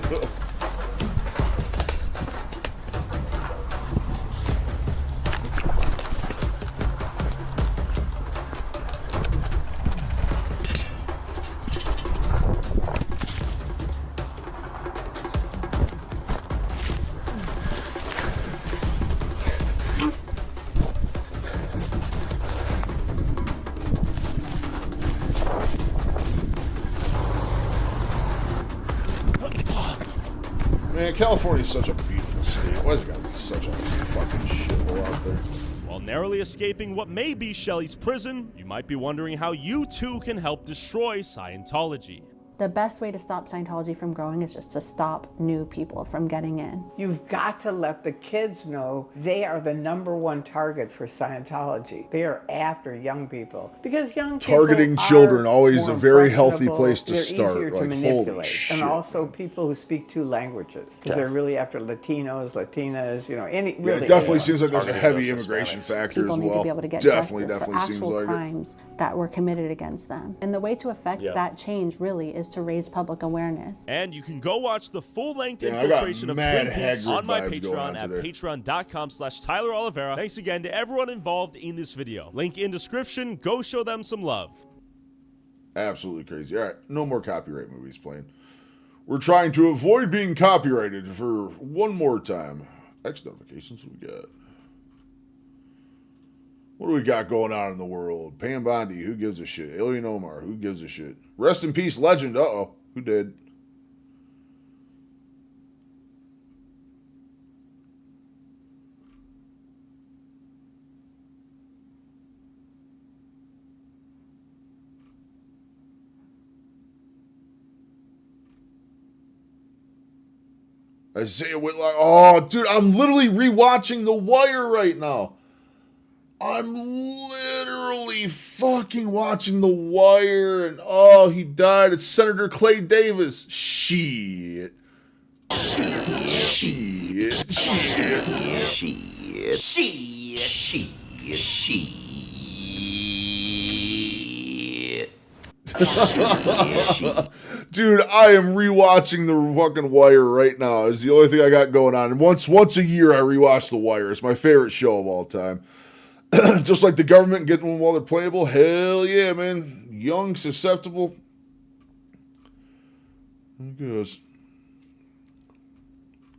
Man, California's such a beautiful state. Why's it gotta be such a fucking shithole out there? While narrowly escaping what may be Shelley's prison, you might be wondering how you too can help destroy Scientology. The best way to stop Scientology from growing is just to stop new people from getting in. You've got to let the kids know they are the #1 target for Scientology. They are after young people because young people Targeting are children, always more a very healthy impressionable, place to they're start. easier to Like, manipulate. holy shit, and also man. people who speak 2 languages because Yeah. they're really after Latinos, Latinas, you know, any Yeah, really. it definitely seems like there's a Targeting heavy those immigration Hispanics. factor People as need well. to be able to get definitely justice for seems actual like it. crimes that were committed against them. And the way to affect Yeah. that change really is to raise public awareness. And you can go watch the full-length Yeah, I got infiltration of mad Twin Peaks Hagrid on my vibes going on Patreon at today. patreon.com/Tyler Oliveira. Thanks again to everyone involved in this video. Link in description. Go show them some love. Absolutely crazy. All right, no more copyright movies playing. We're trying to avoid being copyrighted for one more time. X notifications, what we got? What do we got going on in the world? Pam Bondi, who gives a shit? Alien Omar, who gives a shit? Rest in peace, legend. Uh-oh, who did? Isaiah Whitlock. Oh, dude, I'm literally rewatching The Wire right now. I'm literally fucking watching The Wire, and oh, he died. It's Senator Clay Davis. Shit. Dude, I am rewatching The fucking Wire right now. It's the only thing I got going on. And once a year, I rewatch The Wire. It's my favorite show of all time. Just like the government getting them while they're playable. Hell yeah, man. Young, susceptible. There goes.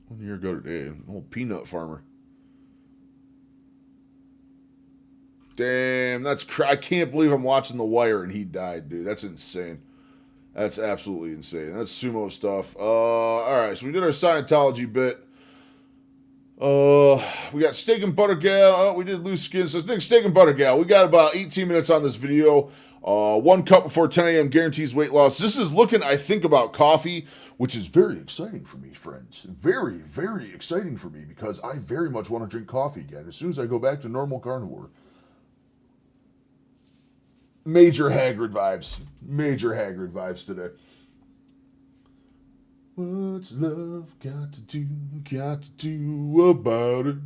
1 year ago today. An old peanut farmer. Damn, I can't believe I'm watching The Wire and he died, dude. That's insane. That's absolutely insane. That's sumo stuff. Alright, so we did our Scientology bit. We got Steak and Butter Gal. Oh, we did Loose Skin. So I think Steak and Butter Gal. We got about 18 minutes on this video. 1 cup before 10 a.m. guarantees weight loss. This is looking, I think, about coffee, which is very exciting for me, friends. Very, very exciting for me because I very much want to drink coffee again as soon as I go back to normal carnivore. Major Hagrid vibes. Major Hagrid vibes today. What's love got to do about it?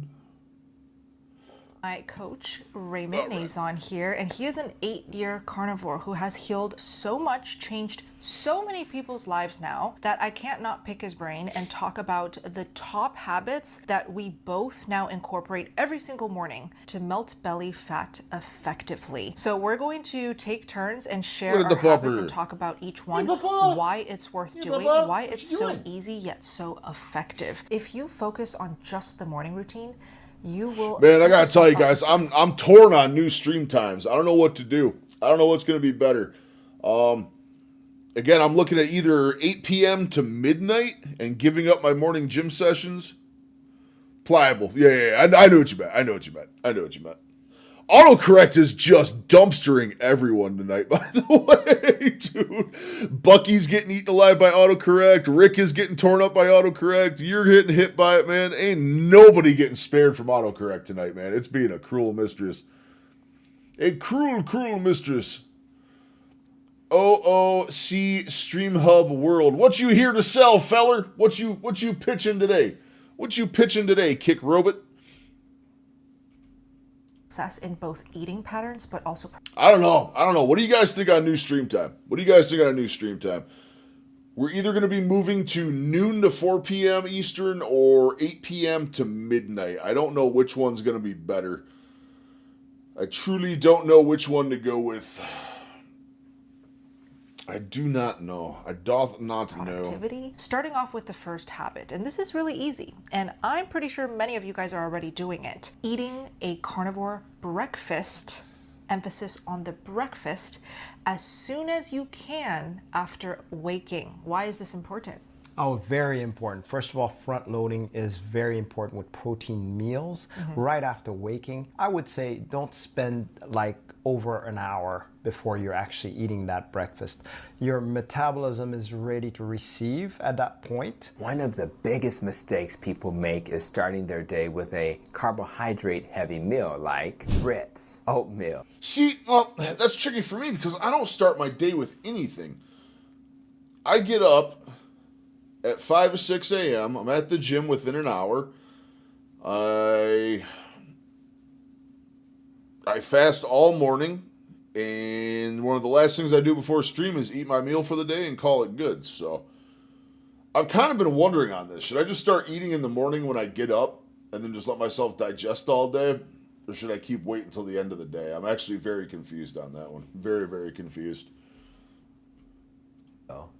My coach, Raymond Nazon here, and he is an 8-year carnivore who has healed so much, changed so many people's lives now that I can't not pick his brain and talk about the top habits that we both now incorporate every single morning to melt belly fat effectively. So we're going to take turns and share our habits and talk about each one, why it's worth doing, why it's so easy yet so effective. If you focus on just the morning routine, you will. Man, I gotta tell you guys, I'm torn on new stream times. I don't know what to do. I don't know what's gonna be better. Again, I'm looking at either 8 p.m. to midnight and giving up my morning gym sessions. Pliable, yeah. I know what you meant. Autocorrect is just dumpstering everyone tonight, by the way, dude. Bucky's getting eaten alive by autocorrect. Rick is getting torn up by autocorrect. You're getting hit by it, man. Ain't nobody getting spared from autocorrect tonight, man. It's being a cruel mistress. A cruel, cruel mistress. OOC Stream Hub World. What you here to sell, feller? What you pitching today? Kick Robot? Success in both eating patterns, but also. I don't know. What do you guys think on new stream time? We're either going to be moving to noon to 4 p.m. Eastern or 8 p.m. to midnight. I don't know which one's going to be better. I truly don't know which one to go with. I do not know. I doth not know. Starting off with the first habit, and this is really easy, and I'm pretty sure many of you guys are already doing it. Eating a carnivore breakfast, emphasis on the breakfast, as soon as you can after waking. Why is this important? Oh, very important. First of all, front loading is very important with protein meals. Right after waking, I would say don't spend like over an hour before you're actually eating that breakfast. Your metabolism is ready to receive at that point. One of the biggest mistakes people make is starting their day with a carbohydrate-heavy meal like grits, oatmeal. See, well, that's tricky for me because I don't start my day with anything. I get up at 5 or 6 a.m. I'm at the gym within an hour. I fast all morning. And one of the last things I do before stream is eat my meal for the day and call it good. So I've kind of been wondering on this. Should I just start eating in the morning when I get up and then just let myself digest all day? Or should I keep waiting until the end of the day? I'm actually very confused on that one. Very, very confused.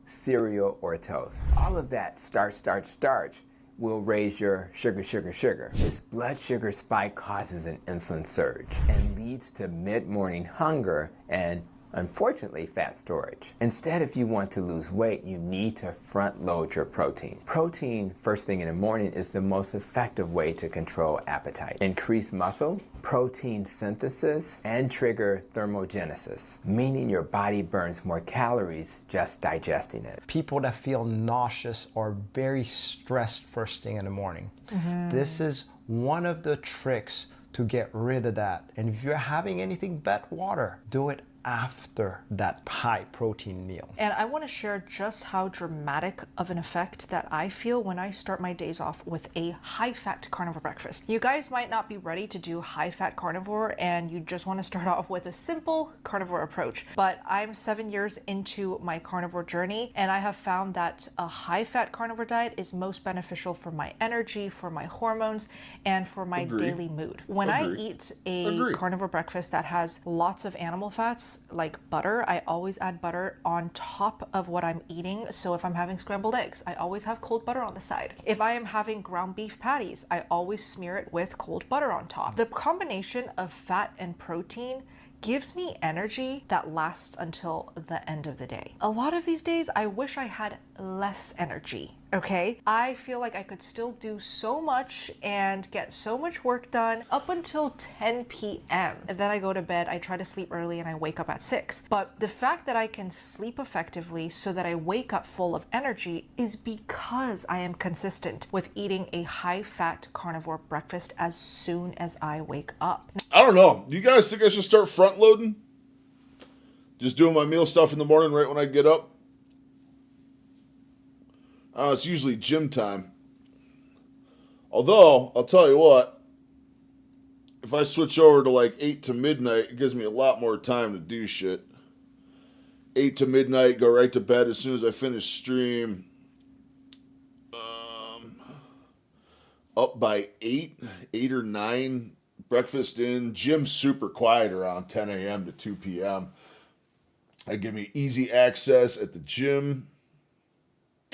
Cereal or toast. All of that starch will raise your sugar. This blood sugar spike causes an insulin surge and leads to mid-morning hunger and, unfortunately, fat storage. Instead, if you want to lose weight, you need to front load your protein. Protein, first thing in the morning, is the most effective way to control appetite. Increase muscle, protein synthesis, and trigger thermogenesis, meaning your body burns more calories just digesting it. People that feel nauseous or very stressed first thing in the morning. This is one of the tricks to get rid of that. And if you're having anything but water, do it after that high protein meal. And I want to share just how dramatic of an effect that I feel when I start my days off with a high-fat carnivore breakfast. You guys might not be ready to do high-fat carnivore and you just want to start off with a simple carnivore approach. But I'm 7 years into my carnivore journey and I have found that a high-fat carnivore diet is most beneficial for my energy, for my hormones, and for my daily mood. When I eat a carnivore breakfast that has lots of animal fats, like butter, I always add butter on top of what I'm eating. So if I'm having scrambled eggs, I always have cold butter on the side. If I am having ground beef patties, I always smear it with cold butter on top. The combination of fat and protein gives me energy that lasts until the end of the day. A lot of these days, I wish I had less energy, okay? I feel like I could still do so much and get so much work done up until 10 p.m. And then I go to bed, I try to sleep early and I wake up at 6. But the fact that I can sleep effectively so that I wake up full of energy is because I am consistent with eating a high-fat carnivore breakfast as soon as I wake up. I don't know. Do you guys think I should start front loading? Just doing my meal stuff in the morning right when I get up? It's usually gym time. Although, I'll tell you what, if I switch over to like 8 to midnight, it gives me a lot more time to do shit. 8 to midnight, go right to bed as soon as I finish stream. Up by 8 or 9, breakfast in. Gym's super quiet around 10 a.m. to 2 p.m. That give me easy access at the gym.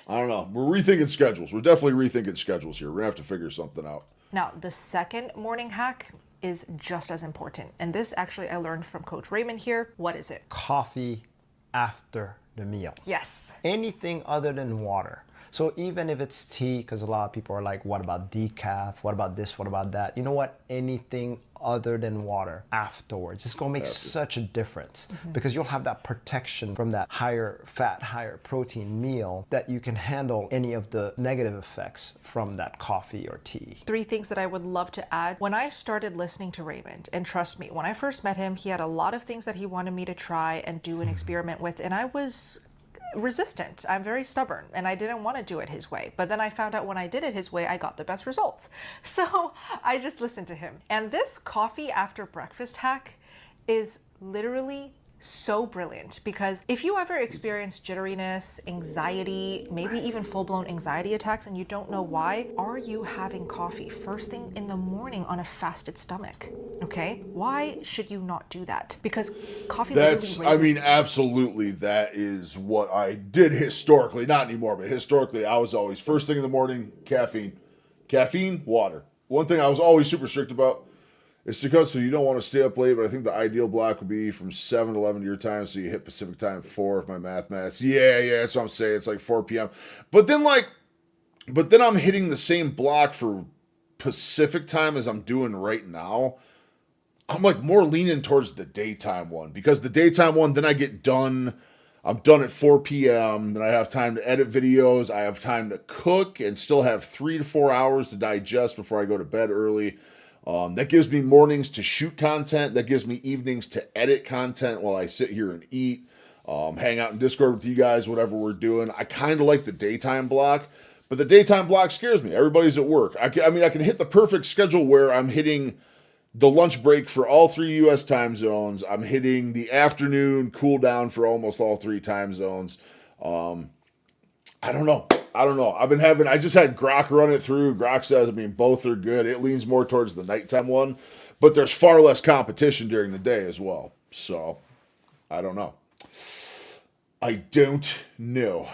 I don't know. We're rethinking schedules. We're definitely rethinking schedules here. We're going to have to figure something out. Now, the second morning hack is just as important. And this actually I learned from Coach Raymond here. What is it? Coffee after the meal. Yes. Anything other than water. So even if it's tea, because a lot of people are like, what about decaf? What about this? What about that? You know what? Anything other than water afterwards. It's going to make such a difference because you'll have that protection from that higher fat, higher protein meal that you can handle any of the negative effects from that coffee or tea. 3 things that I would love to add. When I started listening to Raymond, and trust me, when I first met him, he had a lot of things that he wanted me to try and do an experiment with, and I was resistant. I'm very stubborn and I didn't want to do it his way. But then I found out when I did it his way, I got the best results. So I just listened to him. And this coffee after breakfast hack is literally so brilliant because if you ever experience jitteriness, anxiety, maybe even full-blown anxiety attacks and you don't know why, are you having coffee first thing in the morning on a fasted stomach? Okay, why should you not do that? Because coffee absolutely, that is what I did historically, not anymore, but historically I was always first thing in the morning, caffeine, water. One thing I was always super strict about, It's because so you don't want to stay up late, but I think the ideal block would be from 7 to 11 your time, so you hit Pacific time 4 if my maths. Yeah, that's what I'm saying. It's like 4 p.m. But then I'm hitting the same block for Pacific time as I'm doing right now. I'm like more leaning towards the daytime one because the daytime one, then I get done. I'm done at 4 p.m. Then I have time to edit videos. I have time to cook and still have 3 to 4 hours to digest before I go to bed early. That gives me mornings to shoot content. That gives me evenings to edit content while I sit here and eat, hang out in Discord with you guys, whatever we're doing. I kind of like the daytime block, but the daytime block scares me. Everybody's at work. I can hit the perfect schedule where I'm hitting the lunch break for all 3 U.S. time zones. I'm hitting the afternoon cool down for almost all 3 time zones. I don't know. I just had Grok run it through. Grok says, both are good. It leans more towards the nighttime one, but there's far less competition during the day as well. So, I don't know. I don't know.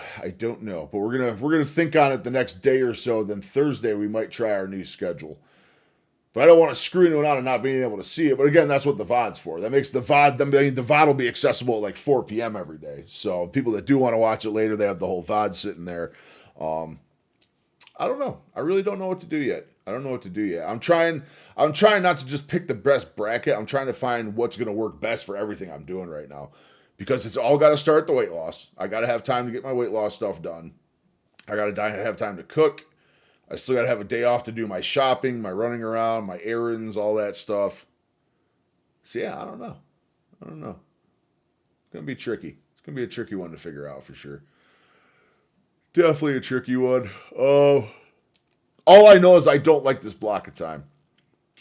But we're gonna think on it the next day or so. Then Thursday we might try our new schedule. But I don't want to screw anyone out of not being able to see it. But again, that's what the VOD's for. That makes the VOD, the VOD will be accessible at like 4 p.m. every day. So people that do want to watch it later, they have the whole VOD sitting there. I don't know. I really don't know what to do yet. I'm trying not to just pick the best bracket. I'm trying to find what's going to work best for everything I'm doing right now. Because it's all got to start the weight loss. I got to have time to get my weight loss stuff done. I got to have time to cook. I still got to have a day off to do my shopping, my running around, my errands, all that stuff. So yeah, I don't know. It's going to be tricky. It's going to be a tricky one to figure out for sure. Definitely a tricky one. All I know is I don't like this block of time.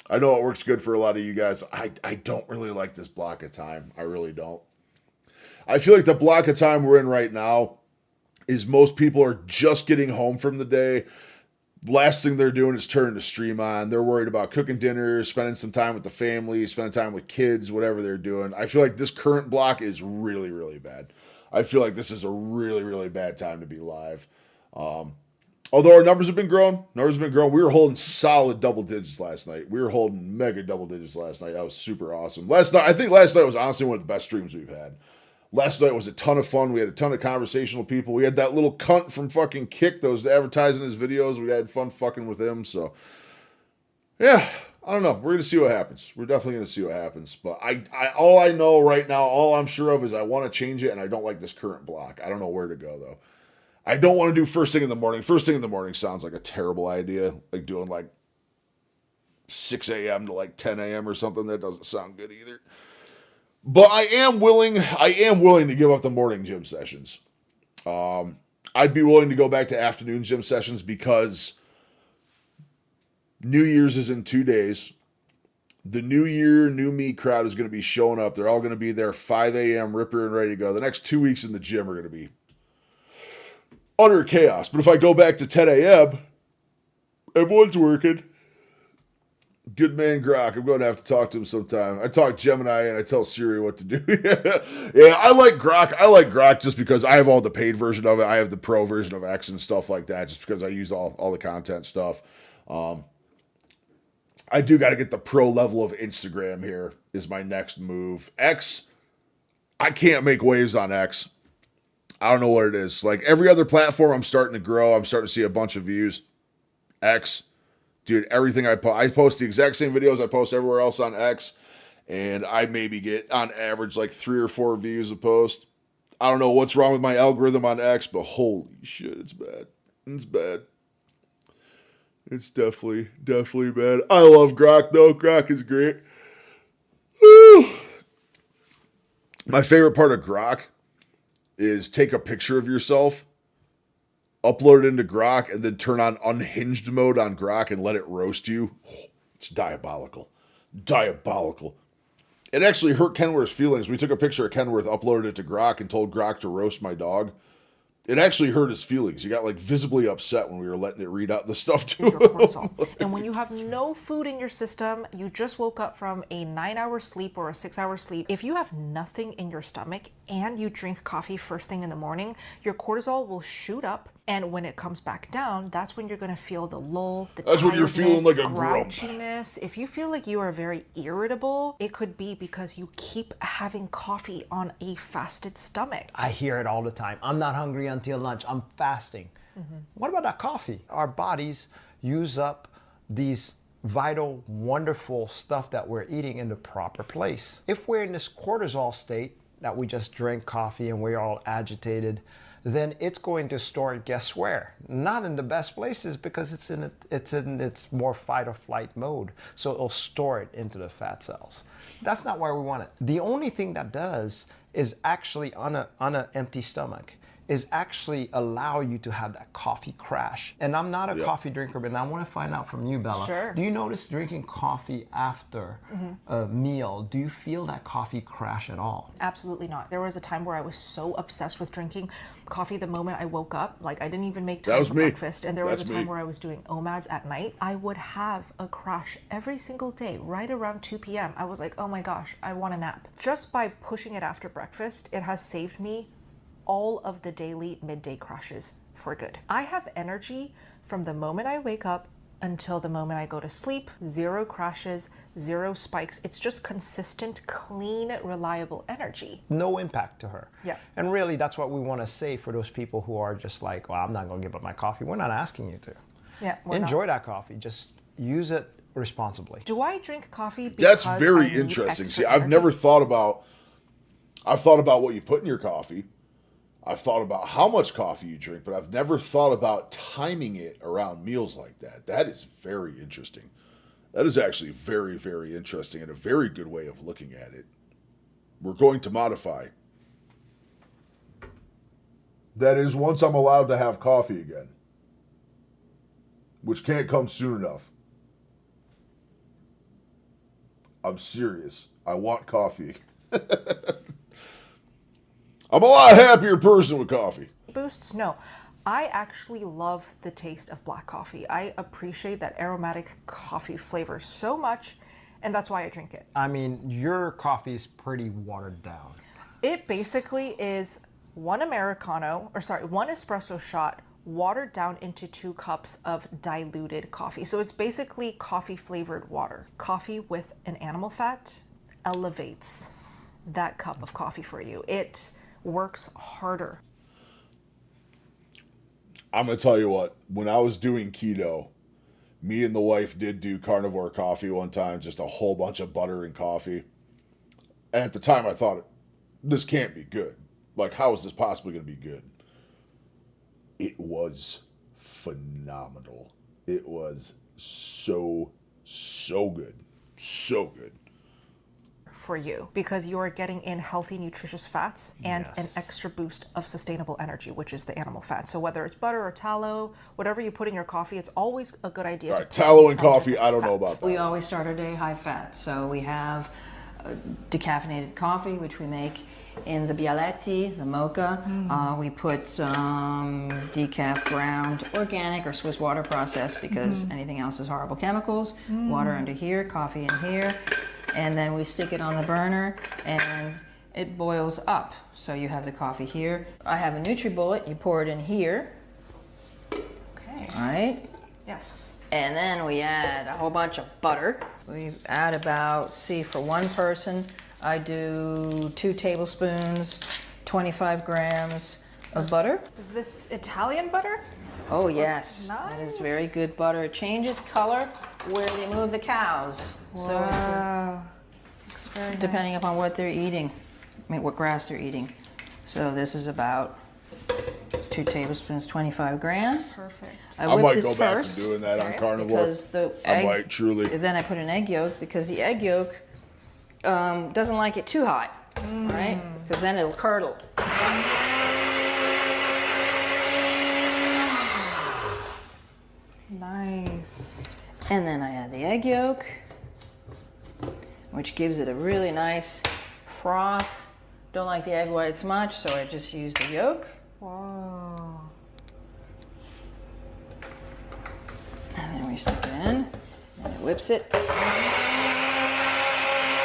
I know it works good for a lot of you guys, but I don't really like this block of time. I really don't. I feel like the block of time we're in right now is most people are just getting home from the day. Last thing they're doing is turning the stream on. They're worried about cooking dinner, spending some time with the family, spending time with kids, whatever they're doing. I feel like this current block is really, really bad. I feel like this is a really, really bad time to be live. Although our numbers have been growing. We were holding solid double digits last night. We were holding mega double digits last night. That was super awesome. I think last night was honestly one of the best streams we've had. Last night was a ton of fun. We had a ton of conversational people. We had that little cunt from fucking Kick that was advertising his videos. We had fun fucking with him. So, yeah, I don't know. We're going to see what happens. We're definitely going to see what happens. But all I know right now, all I'm sure of is I want to change it, and I don't like this current block. I don't know where to go, though. I don't want to do first thing in the morning. First thing in the morning sounds like a terrible idea. Like doing like 6 a.m. to like 10 a.m. or something. That doesn't sound good either. But I am willing to give up the morning gym sessions. I'd be willing to go back to afternoon gym sessions because New Year's is in 2 days. The New Year, New Me crowd is going to be showing up. They're all going to be there 5 a.m. ripper and ready to go. The next 2 weeks in the gym are going to be utter chaos. But if I go back to 10 a.m., everyone's working. Good man Grok. I'm going to have to talk to him sometime. I talk Gemini and I tell Siri what to do. Yeah, I like Grok. I like Grok just because I have all the paid version of it. I have the pro version of X and stuff like that just because I use all the content stuff. I do got to get the pro level of Instagram here is my next move. X, I can't make waves on X. I don't know what it is. Like every other platform, I'm starting to grow. I'm starting to see a bunch of views. X, dude, everything I post the exact same videos I post everywhere else on X, and I maybe get on average like 3 or 4 views a post. I don't know what's wrong with my algorithm on X, but holy shit, it's bad. It's bad. It's definitely bad. I love Grok though. Grok is great. Woo. My favorite part of Grok is take a picture of yourself, upload it into Grok, and then turn on unhinged mode on Grok and let it roast you. It's diabolical. Diabolical. It actually hurt Kenworth's feelings. We took a picture of Kenworth, uploaded it to Grok, and told Grok to roast my dog. It actually hurt his feelings. He got like visibly upset when we were letting it read out the stuff to him. And when you have no food in your system, you just woke up from a 9-hour sleep or a 6-hour sleep. If you have nothing in your stomach and you drink coffee first thing in the morning, your cortisol will shoot up And when it comes back down, that's when you're going to feel the lull, the That's when you're feeling like a grump. grouchiness. If you feel like you are very irritable, it could be because you keep having coffee on a fasted stomach. I hear it all the time. I'm not hungry until lunch. I'm fasting. What about that coffee? Our bodies use up these vital, wonderful stuff that we're eating in the proper place. If we're in this cortisol state that we just drink coffee and we're all agitated, then it's going to store it, guess where? Not in the best places, because it's in its more fight or flight mode. So it'll store it into the fat cells. That's not where we want it. The only thing that does is actually on an empty stomach is actually allow you to have that coffee crash. And I'm not a coffee drinker, but I want to find out from you, Bella. Sure. Do you notice drinking coffee after a meal, do you feel that coffee crash at all? Absolutely not. There was a time where I was so obsessed with drinking coffee the moment I woke up. Like, I didn't even make time for breakfast. And there was a time where I was doing OMADs at night. I would have a crash every single day, right around 2 p.m. I was like, oh my gosh, I want a nap. Just by pushing it after breakfast, it has saved me all of the daily midday crashes for good. I have energy from the moment I wake up until the moment I go to sleep. 0 crashes, 0 spikes. It's just consistent, clean, reliable energy. No impact to her. Yeah. And really, that's what we want to say for those people who are just like, well, I'm not going to give up my coffee. We're not asking you to. Yeah. Enjoy that coffee. Just use it responsibly. Do I drink coffee because That's very I need interesting. extra See, I've never thought about, I've thought about what you put in your coffee. I've thought about how much coffee you drink, but I've never thought about timing it around meals like that. That is very interesting. That is actually very, very interesting and a very good way of looking at it. We're going to modify. That is, once I'm allowed to have coffee again, which can't come soon enough. I'm serious. I want coffee. I'm a lot happier person with coffee. Boosts? No. I actually love the taste of black coffee. I appreciate that aromatic coffee flavor so much, and that's why I drink it. I mean, your coffee is pretty watered down. It basically is one espresso shot watered down into 2 cups of diluted coffee. So it's basically coffee flavored water. Coffee with an animal fat elevates that cup of coffee for you. It works harder. I'm going to tell you what, when I was doing keto, me and the wife did do carnivore coffee one time, just a whole bunch of butter and coffee. And at the time I thought, this can't be good. Like, how is this possibly going to be good? It was phenomenal. It was so good. So good. For you, because you're getting in healthy, nutritious fats and an extra boost of sustainable energy, which is the animal fat. So whether it's butter or tallow, whatever you put in your coffee, it's always a good idea to put tallow and some coffee, type of I don't know fat. about that. We always start our day high fat. So we have decaffeinated coffee, which we make in the Bialetti, the mocha. We put some decaf ground organic or Swiss water processed, because anything else is horrible chemicals. Water under here, coffee in here. And then we stick it on the burner and it boils up. So you have the coffee here. I have a NutriBullet, you pour it in here. Okay. All right? Yes. And then we add a whole bunch of butter. We add about, for one person, I do 2 tablespoons, 25 grams of butter. Is this Italian butter? Oh yes, Nice. that is very good butter. It changes color where they move the cows. So Looks very depending nice. upon what they're eating, what grass they're eating. So this is about 2 tablespoons, 25 grams. Perfect. I whip might this go back to first doing that on carnivore. because the I egg, might truly. Then I put an egg yolk, because the egg yolk doesn't like it too hot, right? Because then it'll curdle. Nice. And then I add the egg yolk, which gives it a really nice froth. Don't like the egg whites much, so I just use the yolk. Wow. And then we stick it in, and it whips it.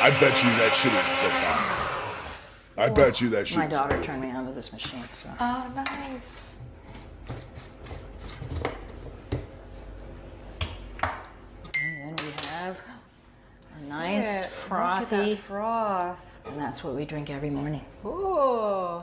I bet you that shit is divine. I bet you that shit My is daughter turned me onto this machine. So. Oh, nice. Nice it. frothy. Look at that froth. And that's what we drink every morning. Ooh.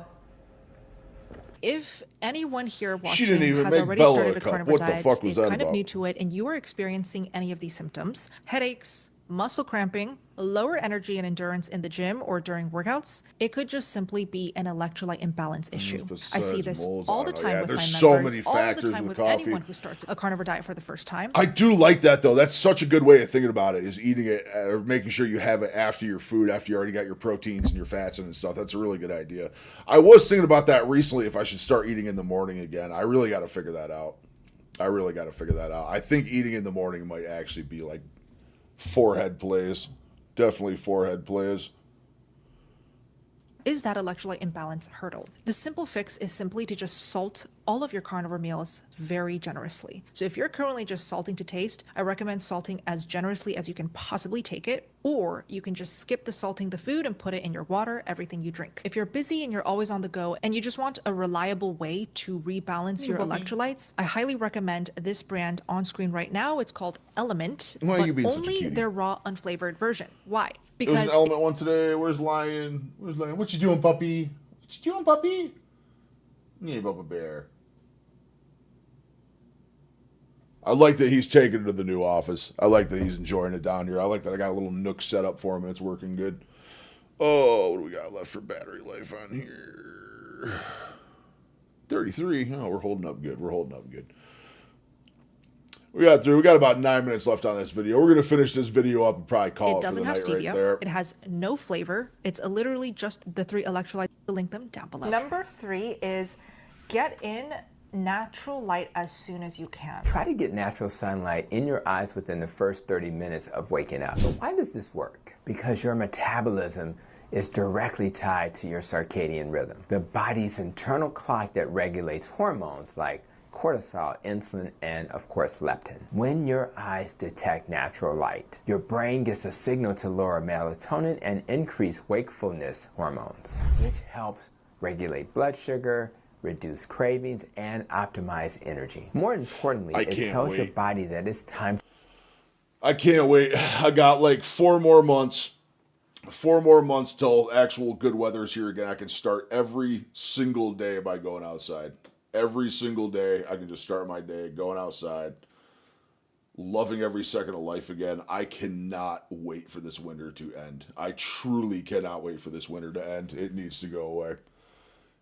If anyone here She watching didn't even has make already Bella started a a cup. carnivore What the diet, fuck was is that kind of about? new to it, and you are experiencing any of these symptoms, headaches, muscle cramping, lower energy and endurance in the gym or during workouts, it could just simply be an electrolyte imbalance issue. I see this all the time with my there's members, so many all the factors time with with coffee. anyone who starts a carnivore diet for the first time. I do like that though. That's such a good way of thinking about it, is eating it or making sure you have it after your food, after you already got your proteins and your fats and stuff. That's a really good idea. I was thinking about that recently, if I should start eating in the morning again. I really got to figure that out. I think eating in the morning might actually be like forehead plays. Definitely forehead plays. Is that electrolyte imbalance hurdle? The simple fix is simply to just salt all of your carnivore meals very generously. So if you're currently just salting to taste, I recommend salting as generously as you can possibly take it, or you can just skip the salting the food and put it in your water, everything you drink. If you're busy and you're always on the go and you just want a reliable way to rebalance your electrolytes, I highly recommend this brand on screen right now. It's called Element, Why are but you being such a only cutie? their raw unflavored version. Why? There was Because an Element one today. Where's Lion? What you doing, puppy? What you doing, puppy? Yeah, Bubba Bear. I like that he's taking it to the new office. I like that he's enjoying it down here. I like that I got a little nook set up for him and it's working good. Oh, what do we got left for battery life on here? 33. Oh, we're holding up good. We got about 9 minutes left on this video. We're going to finish this video up and probably call it for the doesn't have night right stevia. there. It has no flavor. It's literally just the 3 electrolytes. I'll link them down below. Number 3 is get in natural light as soon as you can. Try to get natural sunlight in your eyes within the first 30 minutes of waking up. But why does this work? Because your metabolism is directly tied to your circadian rhythm, the body's internal clock that regulates hormones like cortisol, insulin, and of course leptin. When your eyes detect natural light, your brain gets a signal to lower melatonin and increase wakefulness hormones, which helps regulate blood sugar, reduce cravings, and optimize energy. More importantly, it tells your body that it's time. I can't wait. I got like 4 more months. 4 more months till actual good weather's here again. I can start every single day by going outside. Every single day, I can just start my day going outside, loving every second of life again. I cannot wait for this winter to end. I truly cannot wait for this winter to end. It needs to go away.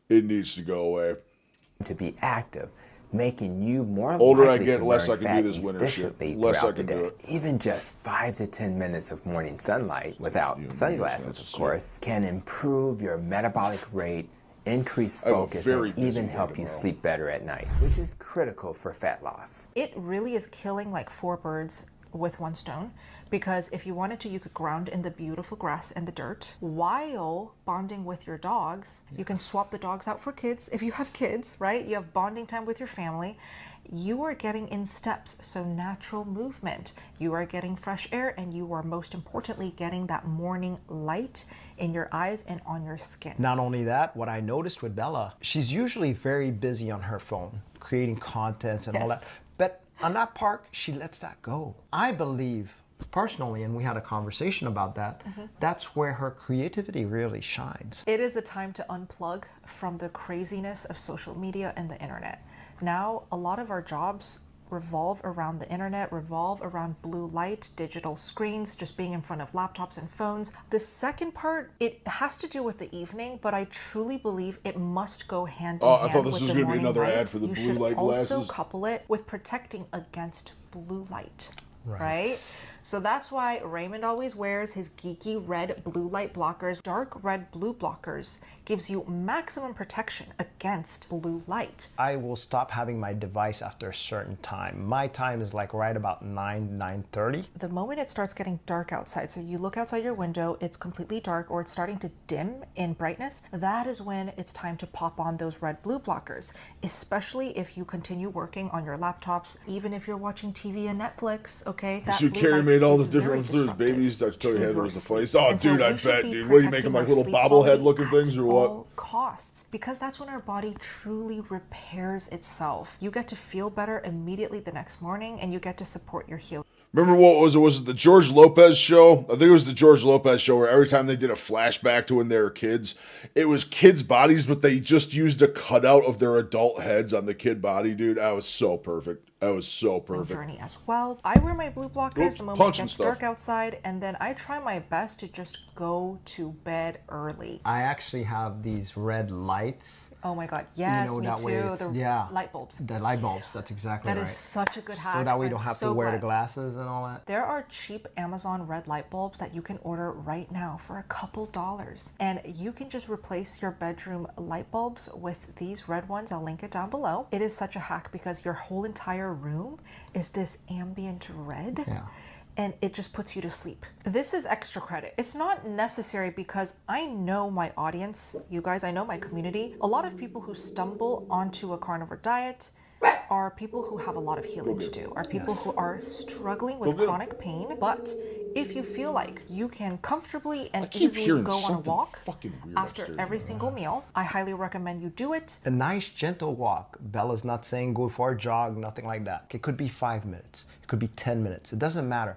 It needs to go away. To be active, making you more older I likely get, to less burn I can do fat this winter shit. efficiently Less I throughout can the do day. it. Even just 5 to 10 minutes of morning sunlight without sunglasses, of course, can improve your metabolic rate, increase focus, and even help you sleep better at night, which is critical for fat loss. It really is killing like 4 birds with 1 stone, because if you wanted to, you could ground in the beautiful grass and the dirt while bonding with your dogs. You can swap the dogs out for kids if you have kids, right? You have bonding time with your family. You are getting in steps, so natural movement. You are getting fresh air, and you are most importantly getting that morning light in your eyes and on your skin. Not only that, what I noticed with Bella, she's usually very busy on her phone, creating contents and all that. But on that part, she lets that go. I believe personally, and we had a conversation about that, that's where her creativity really shines. It is a time to unplug from the craziness of social media and the internet. Now, a lot of our jobs revolve around the internet, revolve around blue light, digital screens, just being in front of laptops and phones. The second part, it has to do with the evening, but I truly believe it must go hand in hand. I thought this with was the going to be morning another light. ad for the You blue should light glasses. also couple it with protecting against blue light, right? So that's why Raymond always wears his geeky red blue light blockers. Dark red blue blockers gives you maximum protection against blue light. I will stop having my device after a certain time. My time is like right about 9:30. The moment it starts getting dark outside, so you look outside your window, it's completely dark or it's starting to dim in brightness, that is when it's time to pop on those red blue blockers, especially if you continue working on your laptops, even if you're watching TV and Netflix, okay? That So blue Carrie light made all is the very different influencers, babies. Dr. Toy Head your was the sleep. place. Oh, And so dude, I we should bet, be dude. What are you making, protecting like our little sleep bobblehead quality looking at things or what? all costs, because that's when our body truly repairs itself. You get to feel better immediately the next morning, and you get to support your healing. Remember what was it the George Lopez show? I think it was the George Lopez show where every time they did a flashback to when they were kids, it was kids' bodies, but they just used a cutout of their adult heads on the kid body, dude. That was so perfect. That was so perfect. Journey as well. I wear my blue blockers the moment it gets dark outside, and then I try my best to just go to bed early. I actually have these red lights. Oh my god, yes, you know, me that too. Way Light bulbs. The light bulbs, that's exactly right. That is such a good hack. So that way you don't have to wear the glasses and all that. There are cheap Amazon red light bulbs that you can order right now for a couple dollars. And you can just replace your bedroom light bulbs with these red ones. I'll link it down below. It is such a hack because your whole entire room is this ambient red. Yeah. And it just puts you to sleep. This is extra credit. It's not necessary because I know my audience, you guys, I know my community. A lot of people who stumble onto a carnivore diet are people who have a lot of healing to do, are people who are struggling with chronic pain. But if you feel like you can comfortably and easily go on a walk after every single meal, I highly recommend you do it. A nice gentle walk. Bella's not saying go for a jog, nothing like that. It could be 5 minutes. It could be 10 minutes. It doesn't matter.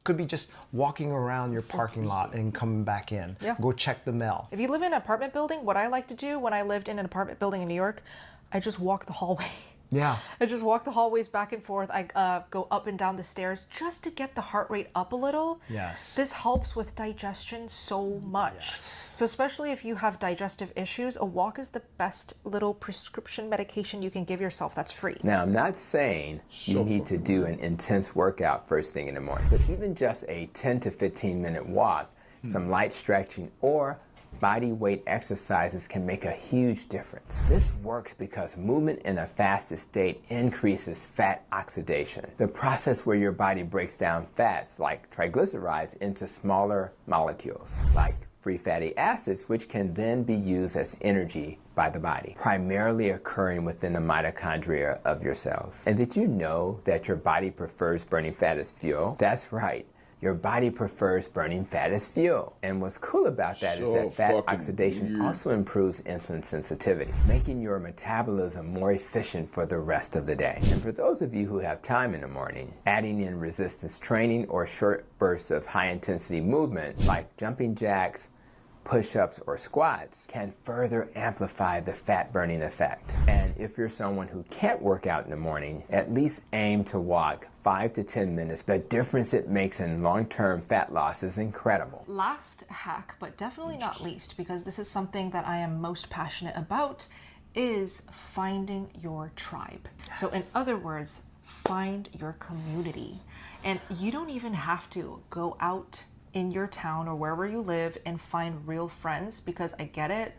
Could be just walking around your parking lot and coming back in. Yeah. Go check the mail. If you live in an apartment building, what I like to do when I lived in an apartment building in New York, I just walk the hallway. Yeah. I just walk the hallways back and forth. I go up and down the stairs just to get the heart rate up a little. Yes. This helps with digestion so much. Yes. So especially if you have digestive issues, a walk is the best little prescription medication you can give yourself that's free. Now, I'm not saying you need to do an intense workout first thing in the morning, but even just a 10 to 15 minute walk, some light stretching, or body weight exercises can make a huge difference. This works because movement in a fasted state increases fat oxidation, the process where your body breaks down fats like triglycerides into smaller molecules, like free fatty acids, which can then be used as energy by the body, primarily occurring within the mitochondria of your cells. And did you know that your body prefers burning fat as fuel? That's right. Your body prefers burning fat as fuel. And what's cool about that is that fat oxidation also improves insulin sensitivity, making your metabolism more efficient for the rest of the day. And for those of you who have time in the morning, adding in resistance training or short bursts of high-intensity movement like jumping jacks, push-ups, or squats can further amplify the fat-burning effect. And if you're someone who can't work out in the morning, at least aim to walk 5 to 10 minutes. The difference it makes in long-term fat loss is incredible. Last hack, but definitely not least, because this is something that I am most passionate about, is finding your tribe. So in other words, find your community. And you don't even have to go out in your town or wherever you live and find real friends, because I get it.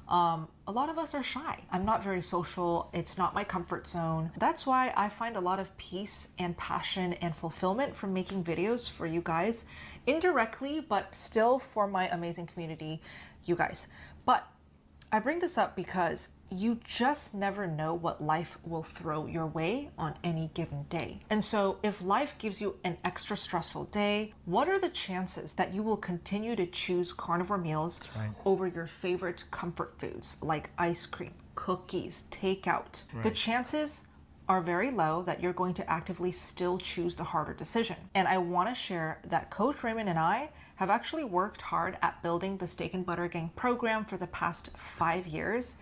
A lot of us are shy. I'm not very social. It's not my comfort zone. That's why I find a lot of peace and passion and fulfillment from making videos for you guys, indirectly, but still for my amazing community, you guys. But I bring this up because you just never know what life will throw your way on any given day. And so if life gives you an extra stressful day, what are the chances that you will continue to choose carnivore meals over your favorite comfort foods like ice cream, cookies, takeout? The chances are very low that you're going to actively still choose the harder decision. And I want to share that Coach Raymond and I have actually worked hard at building the Steak and Butter Gang program for the past 5 years.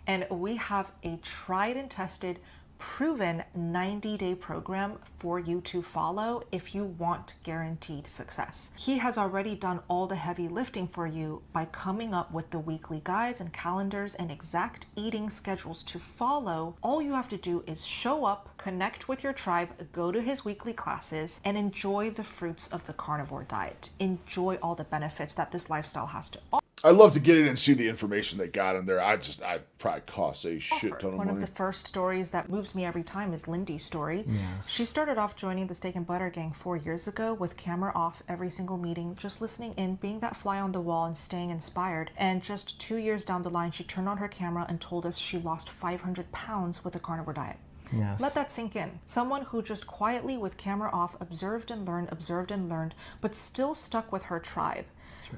And we have a tried and tested, proven 90-day program for you to follow if you want guaranteed success. He has already done all the heavy lifting for you by coming up with the weekly guides and calendars and exact eating schedules to follow. All you have to do is show up, connect with your tribe, go to his weekly classes, and enjoy the fruits of the carnivore diet. Enjoy all the benefits that this lifestyle has to offer. I'd love to get in and see the information they got in there. I probably cost a shit ton of money. One of the first stories that moves me every time is Lindy's story. Yes. She started off joining the Steak and Butter Gang 4 years ago with camera off every single meeting, just listening in, being that fly on the wall and staying inspired. And just 2 years down the line, she turned on her camera and told us she lost 500 pounds with a carnivore diet. Yes. Let that sink in. Someone who just quietly with camera off observed and learned, but still stuck with her tribe.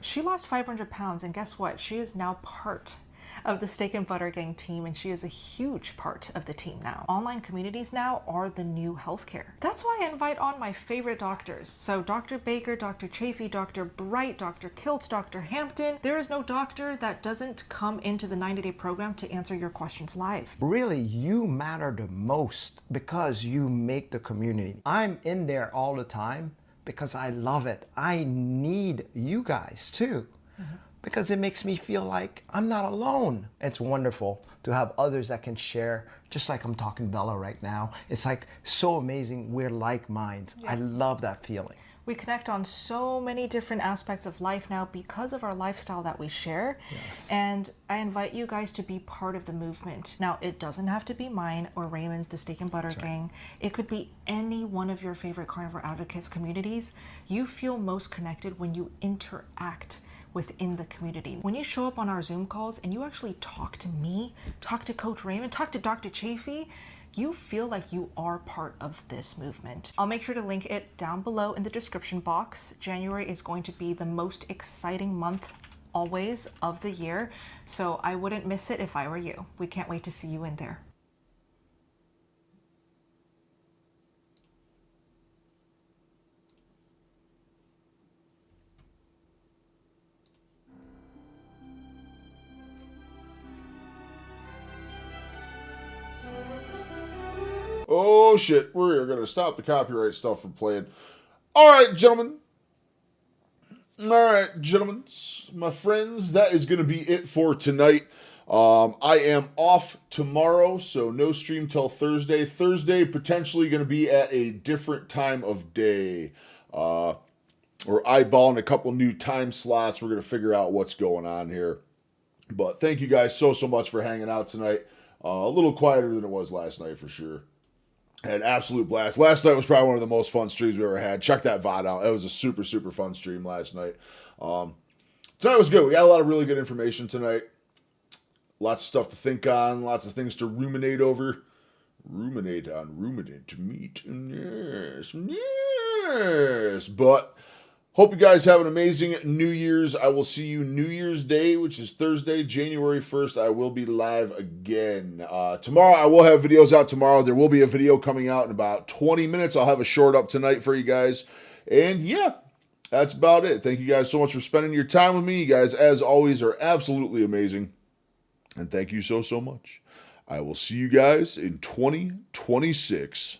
She lost 500 pounds, and guess what? She is now part of the Steak and Butter Gang team, and she is a huge part of the team now. Online communities now are the new healthcare. That's why I invite on my favorite doctors. So Dr. Baker, Dr. Chafee, Dr. Bright, Dr. Kiltz, Dr. Hampton. There is no doctor that doesn't come into the 90-day program to answer your questions live. Really, you matter the most because you make the community. I'm in there all the time because I love it. I need you guys too. Because it makes me feel like I'm not alone. It's wonderful to have others that can share, just like I'm talking to Bella right now. It's like so amazing. We're like minds. I love that feeling. We connect on so many different aspects of life now because of our lifestyle that we share. And I invite you guys to be part of the movement. Now, it doesn't have to be mine or Raymond's The Steak and Butter Gang. It could be any one of your favorite carnivore advocates communities. You feel most connected when you interact within the community. When you show up on our Zoom calls and you actually talk to me, talk to Coach Raymond, talk to Dr. Chafee, you feel like you are part of this movement. I'll make sure to link it down below in the description box. January is going to be the most exciting month always of the year, so I wouldn't miss it if I were you. We can't wait to see you in there. Oh shit, we're gonna stop the copyright stuff from playing. Alright, gentlemen. Alright, gentlemen. My friends, that is gonna be it for tonight. I am off tomorrow, so no stream till Thursday. Thursday potentially gonna be at a different time of day. We're eyeballing a couple new time slots. We're gonna figure out what's going on here. But thank you guys so much for hanging out tonight. A little quieter than it was last night for sure. Had an absolute blast. Last night was probably one of the most fun streams we ever had. Check that VOD out. It was a super fun stream last night. Tonight was good. We got a lot of really good information tonight. Lots of stuff to think on. Lots of things to ruminate over. Ruminate on ruminant meat. Yes. But hope you guys have an amazing New Year's. I will see you New Year's Day, which is Thursday, January 1st. I will be live again. Tomorrow, I will have videos out tomorrow. There will be a video coming out in about 20 minutes. I'll have a short up tonight for you guys. And yeah, that's about it. Thank you guys so much for spending your time with me. You guys, as always, are absolutely amazing. And thank you so much. I will see you guys in 2026.